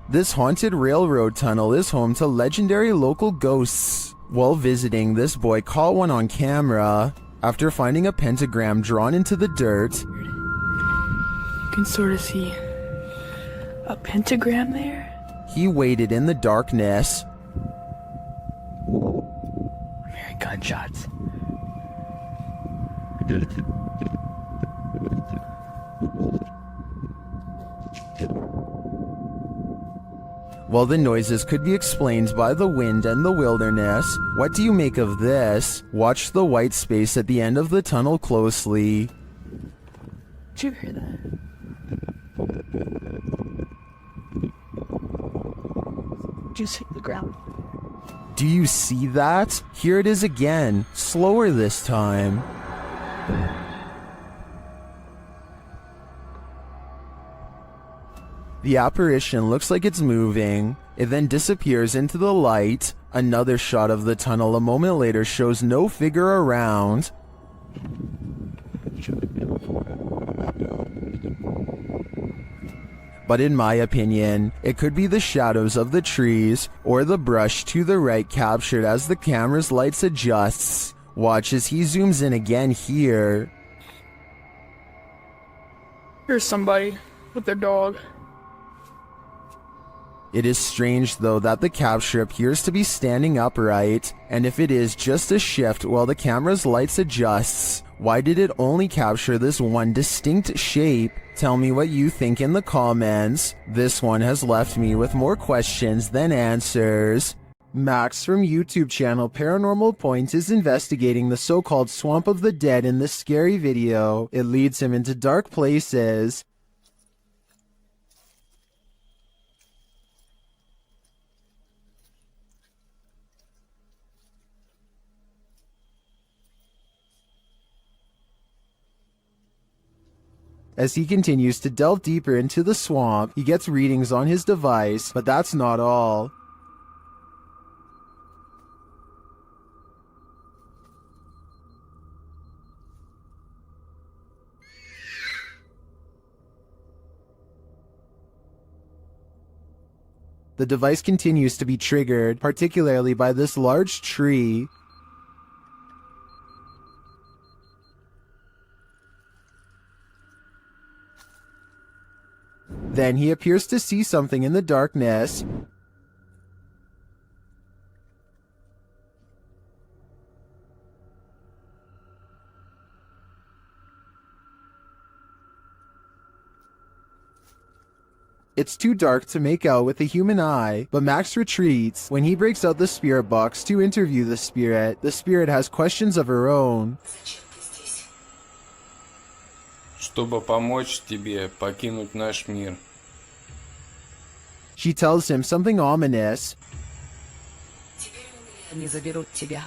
This haunted railroad tunnel is home to legendary local ghosts. While visiting, this boy caught one on camera. After finding a pentagram drawn into the dirt, you can sort of see a pentagram there. He waited in the darkness. I'm hearing gunshots. While the noises could be explained by the wind and the wilderness, what do you make of this? Watch the white space at the end of the tunnel closely. Did you hear that? Did you see the ground? Do you see that? Here it is again, slower this time. The apparition looks like it's moving. It then disappears into the light. Another shot of the tunnel a moment later shows no figure around. But in my opinion, it could be the shadows of the trees or the brush to the right captured as the camera's lights adjusts. Watch as he zooms in again here. Here's somebody with their dog. It is strange though that the capture appears to be standing upright, and if it is just a shift while the camera's lights adjusts, why did it only capture this one distinct shape? Tell me what you think in the comments. This one has left me with more questions than answers. Max from YouTube channel Paranormal Point is investigating the so-called Swamp of the Dead in this scary video. It leads him into dark places. As he continues to delve deeper into the swamp, he gets readings on his device, but that's not all. The device continues to be triggered, particularly by this large tree. Then he appears to see something in the darkness. It's too dark to make out with the human eye, but Max retreats. When he breaks out the spirit box to interview the spirit has questions of her own. Чтобы помочь тебе покинуть наш мир. She tells him something ominous. Не заберут тебя.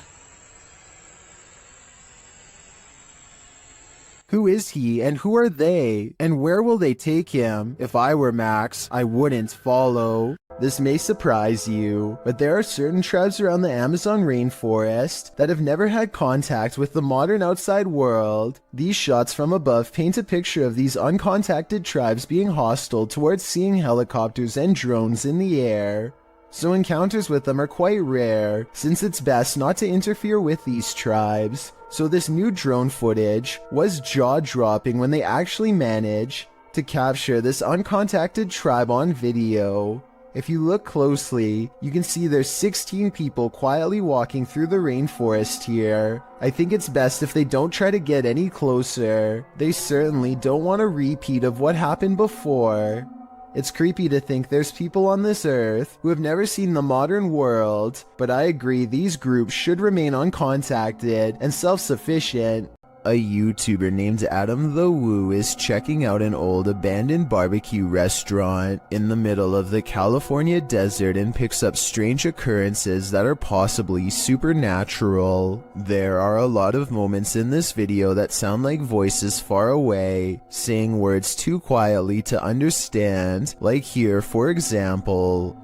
Who is he, and who are they, and where will they take him? If I were Max, I wouldn't follow. This may surprise you, but there are certain tribes around the Amazon rainforest that have never had contact with the modern outside world. These shots from above paint a picture of these uncontacted tribes being hostile towards seeing helicopters and drones in the air. So encounters with them are quite rare, since it's best not to interfere with these tribes. So this new drone footage was jaw-dropping when they actually managed to capture this uncontacted tribe on video. If you look closely, you can see there's 16 people quietly walking through the rainforest here. I think it's best if they don't try to get any closer. They certainly don't want a repeat of what happened before. It's creepy to think there's people on this earth who have never seen the modern world, but I agree these groups should remain uncontacted and self-sufficient. A YouTuber named Adam the Woo is checking out an old abandoned barbecue restaurant in the middle of the California desert and picks up strange occurrences that are possibly supernatural. There are a lot of moments in this video that sound like voices far away, saying words too quietly to understand, like here for example.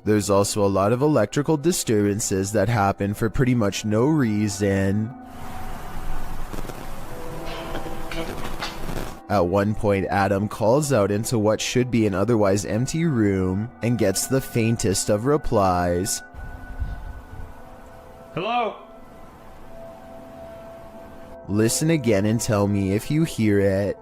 There's also a lot of electrical disturbances that happen for pretty much no reason. At one point, Adam calls out into what should be an otherwise empty room and gets the faintest of replies. Hello? Listen again and tell me if you hear it.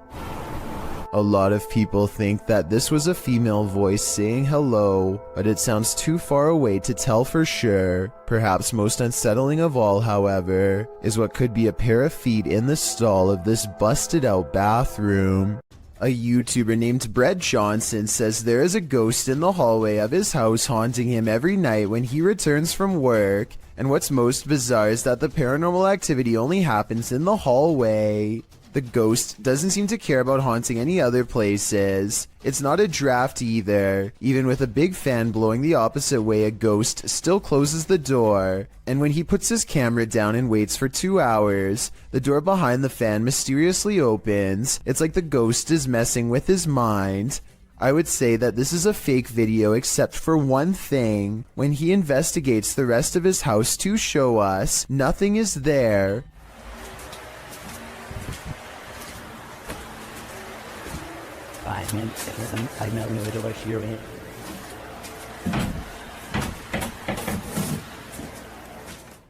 A lot of people think that this was a female voice saying hello, but it sounds too far away to tell for sure. Perhaps most unsettling of all, however, is what could be a pair of feet in the stall of this busted out bathroom. A YouTuber named Brett Johnson says there is a ghost in the hallway of his house haunting him every night when he returns from work, and what's most bizarre is that the paranormal activity only happens in the hallway. The ghost doesn't seem to care about haunting any other places. It's not a draft either. Even with a big fan blowing the opposite way, a ghost still closes the door. And when he puts his camera down and waits for 2 hours, the door behind the fan mysteriously opens. It's like the ghost is messing with his mind. I would say that this is a fake video except for one thing. When he investigates the rest of his house to show us, nothing is there.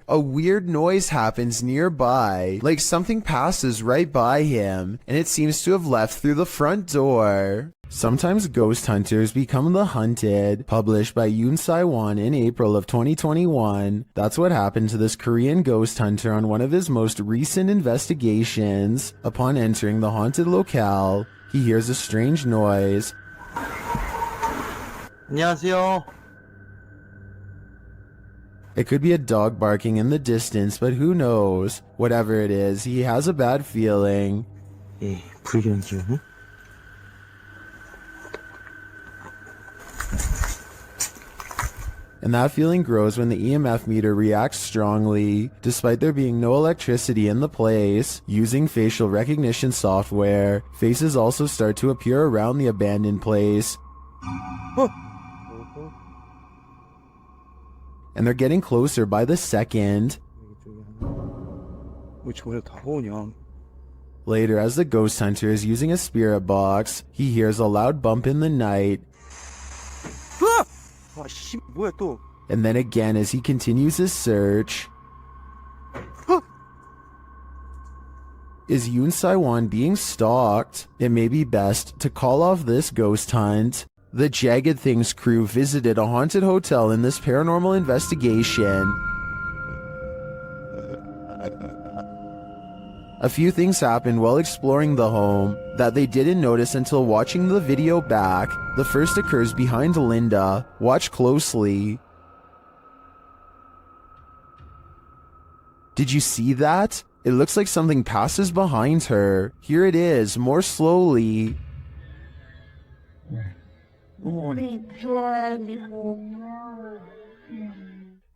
A weird noise happens nearby, like something passes right by him, and it seems to have left through the front door. Sometimes ghost hunters become the hunted, published by Yoon Sai-won in April of 2021. That's what happened to this Korean ghost hunter on one of his most recent investigations. Upon entering the haunted locale, he hears a strange noise. 안녕하세요. It could be a dog barking in the distance, but who knows? Whatever it is, he has a bad feeling. 예, 불길한 기운. And that feeling grows when the EMF meter reacts strongly. Despite there being no electricity in the place, using facial recognition software, faces also start to appear around the abandoned place. And they're getting closer by the second. Later, as the ghost hunter is using a spirit box, he hears a loud bump in the night. And then again as he continues his search. Is Yoon Sai-won being stalked? It may be best to call off this ghost hunt. The Jagged Things crew visited a haunted hotel in this paranormal investigation. A few things happened while exploring the home that they didn't notice until watching the video back. The first occurs behind Linda. Watch closely. Did you see that? It looks like something passes behind her. Here it is, more slowly.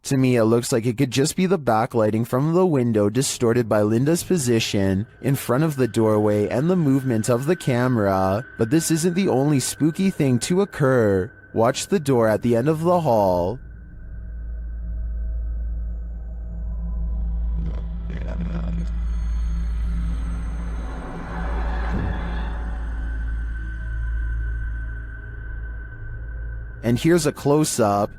To me, it looks like it could just be the backlighting from the window distorted by Linda's position in front of the doorway and the movement of the camera. But this isn't the only spooky thing to occur. Watch the door at the end of the hall. And here's a close-up.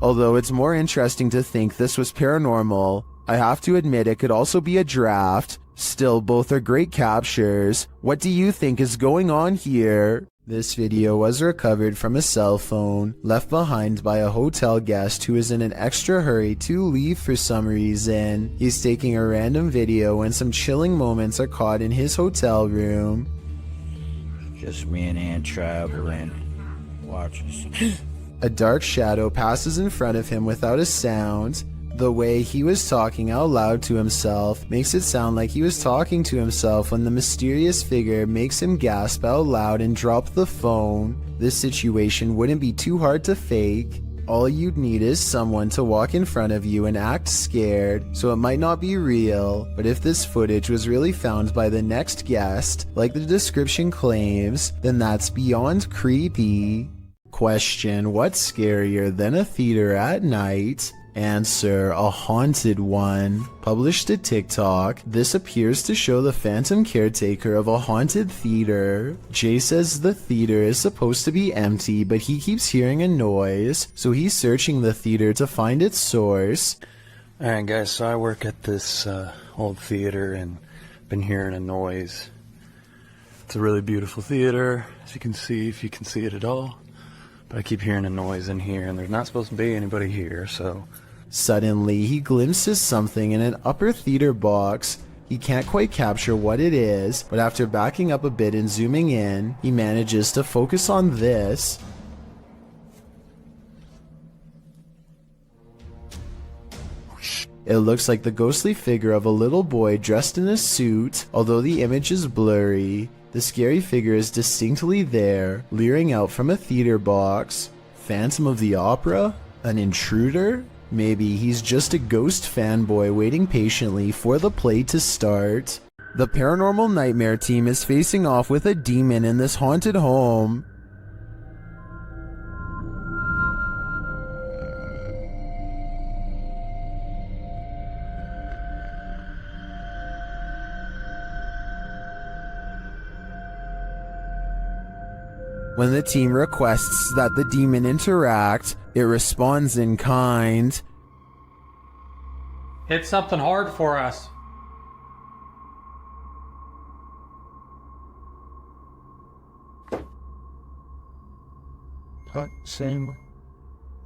Although it's more interesting to think this was paranormal, I have to admit it could also be a draft. Still, both are great captures. What do you think is going on here? This video was recovered from a cell phone left behind by a hotel guest who is in an extra hurry to leave for some reason. He's taking a random video when some chilling moments are caught in his hotel room. Just me and Ann traveling. Watching. A dark shadow passes in front of him without a sound. The way he was talking out loud to himself makes it sound like he was talking to himself when the mysterious figure makes him gasp out loud and drop the phone. This situation wouldn't be too hard to fake. All you'd need is someone to walk in front of you and act scared, so it might not be real. But if this footage was really found by the next guest, like the description claims, then that's beyond creepy. Question: what's scarier than a theater at night? Answer: a haunted one. Published to TikTok, this appears to show the phantom caretaker of a haunted theater. Jay says the theater is supposed to be empty, but he keeps hearing a noise, so he's searching the theater to find its source. Alright guys, so I work at this old theater and been hearing a noise. It's a really beautiful theater, as you can see, if you can see it at all. But I keep hearing a noise in here, and there's not supposed to be anybody here, so... Suddenly, he glimpses something in an upper theater box. He can't quite capture what it is, but after backing up a bit and zooming in, he manages to focus on this. It looks like the ghostly figure of a little boy dressed in a suit. Although the image is blurry, the scary figure is distinctly there, leering out from a theater box. Phantom of the Opera? An intruder? Maybe he's just a ghost fanboy waiting patiently for the play to start. The Paranormal Nightmare team is facing off with a demon in this haunted home. When the team requests that the demon interact, it responds in kind. Hit something hard for us. Same.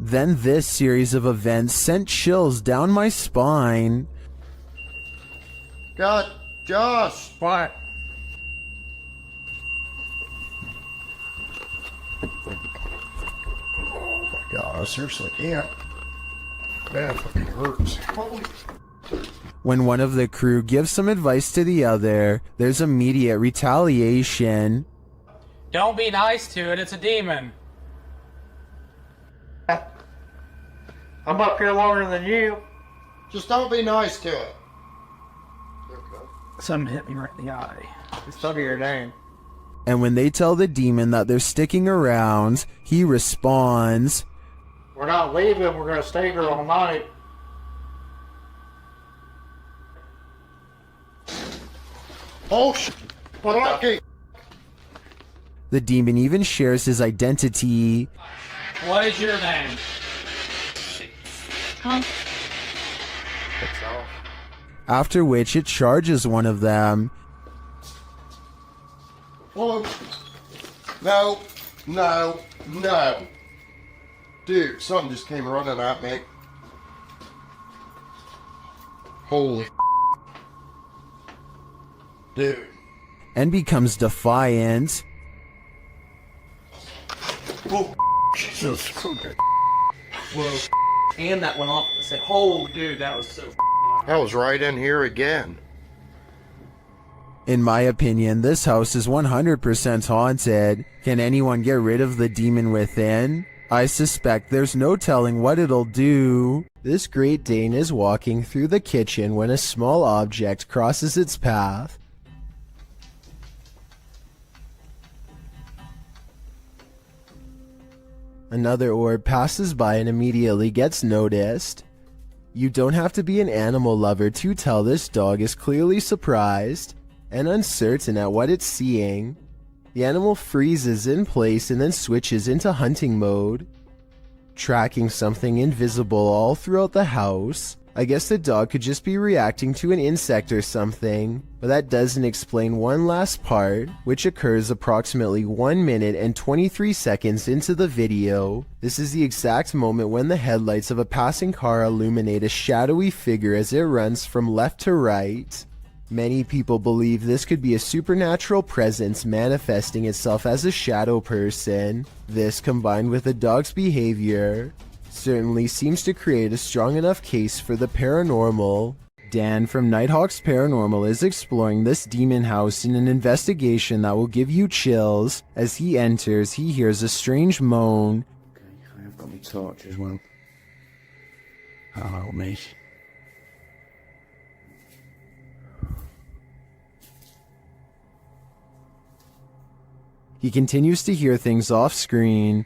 Then this series of events sent chills down my spine. God, Josh! What? God, I seriously can't. That fucking hurts. Holy. When one of the crew gives some advice to the other, there's immediate retaliation. Don't be nice to it, it's a demon. I'm up here longer than you. Just don't be nice to it. Something hit me right in the eye. It's under your name. And when they tell the demon that they're sticking around, he responds, We're not leaving, we're gonna stay here all night. Oh shit! Lucky. The demon even shares his identity. What is your name? Huh? After which it charges one of them. Whoa. No, no, no. Dude, something just came running at me. Holy dude. And becomes defiant. Oh, Jesus. Okay. Whoa. hand that went off and said, "Holy dude, that was so loud." I was right in here again. In my opinion, this house is 100% haunted. Can anyone get rid of the demon within? I suspect there's no telling what it'll do. This Great Dane is walking through the kitchen when a small object crosses its path. Another orb passes by and immediately gets noticed. You don't have to be an animal lover to tell this dog is clearly surprised and uncertain at what it's seeing. The animal freezes in place and then switches into hunting mode, tracking something invisible all throughout the house. I guess the dog could just be reacting to an insect or something, but that doesn't explain one last part, which occurs approximately 1 minute and 23 seconds into the video. This is the exact moment when the headlights of a passing car illuminate a shadowy figure as it runs from left to right. Many people believe this could be a supernatural presence manifesting itself as a shadow person. This, combined with the dog's behavior, certainly seems to create a strong enough case for the paranormal. Dan from Nighthawk's Paranormal is exploring this demon house in an investigation that will give you chills. As he enters, he hears a strange moan. Okay, I've got my torch as well. Hello, mate. He continues to hear things off screen.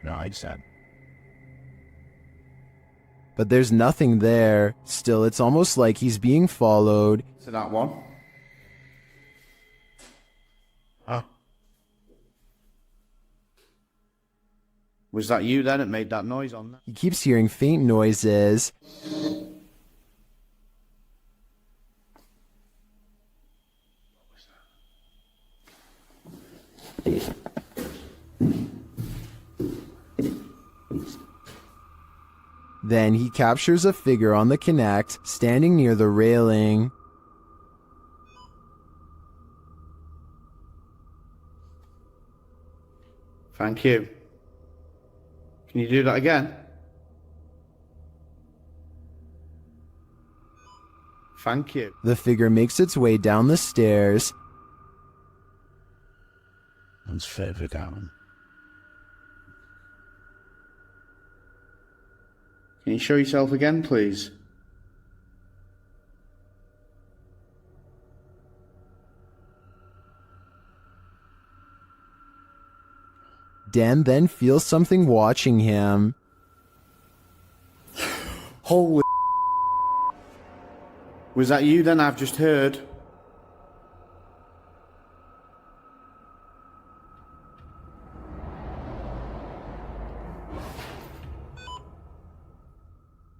Right, Sam. But there's nothing there. Still, it's almost like he's being followed. So that one. Huh? Was that you then that made that noise on that? He keeps hearing faint noises. Then he captures a figure on the Kinect, standing near the railing. Thank you. Can you do that again? Thank you. The figure makes its way down the stairs. And further down. Can you show yourself again, please? Dan then feels something watching him. Holy... Was that you then I've just heard?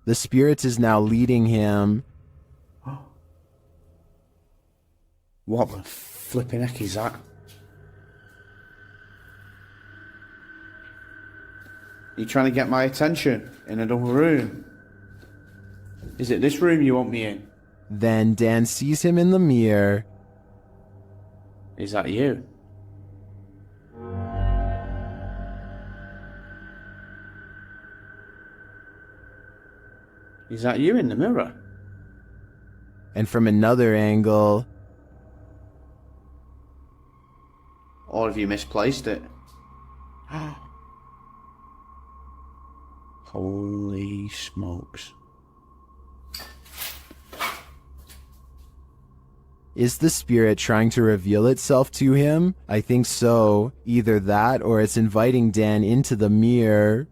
The spirit is now leading him. What the flipping heck is that? You trying to get my attention in another room? Is it this room you want me in? Then Dan sees him in the mirror. Is that you? Is that you in the mirror? And from another angle... Or have you misplaced it? Holy smokes. Is the spirit trying to reveal itself to him? I think so. Either that or it's inviting Dan into the mirror.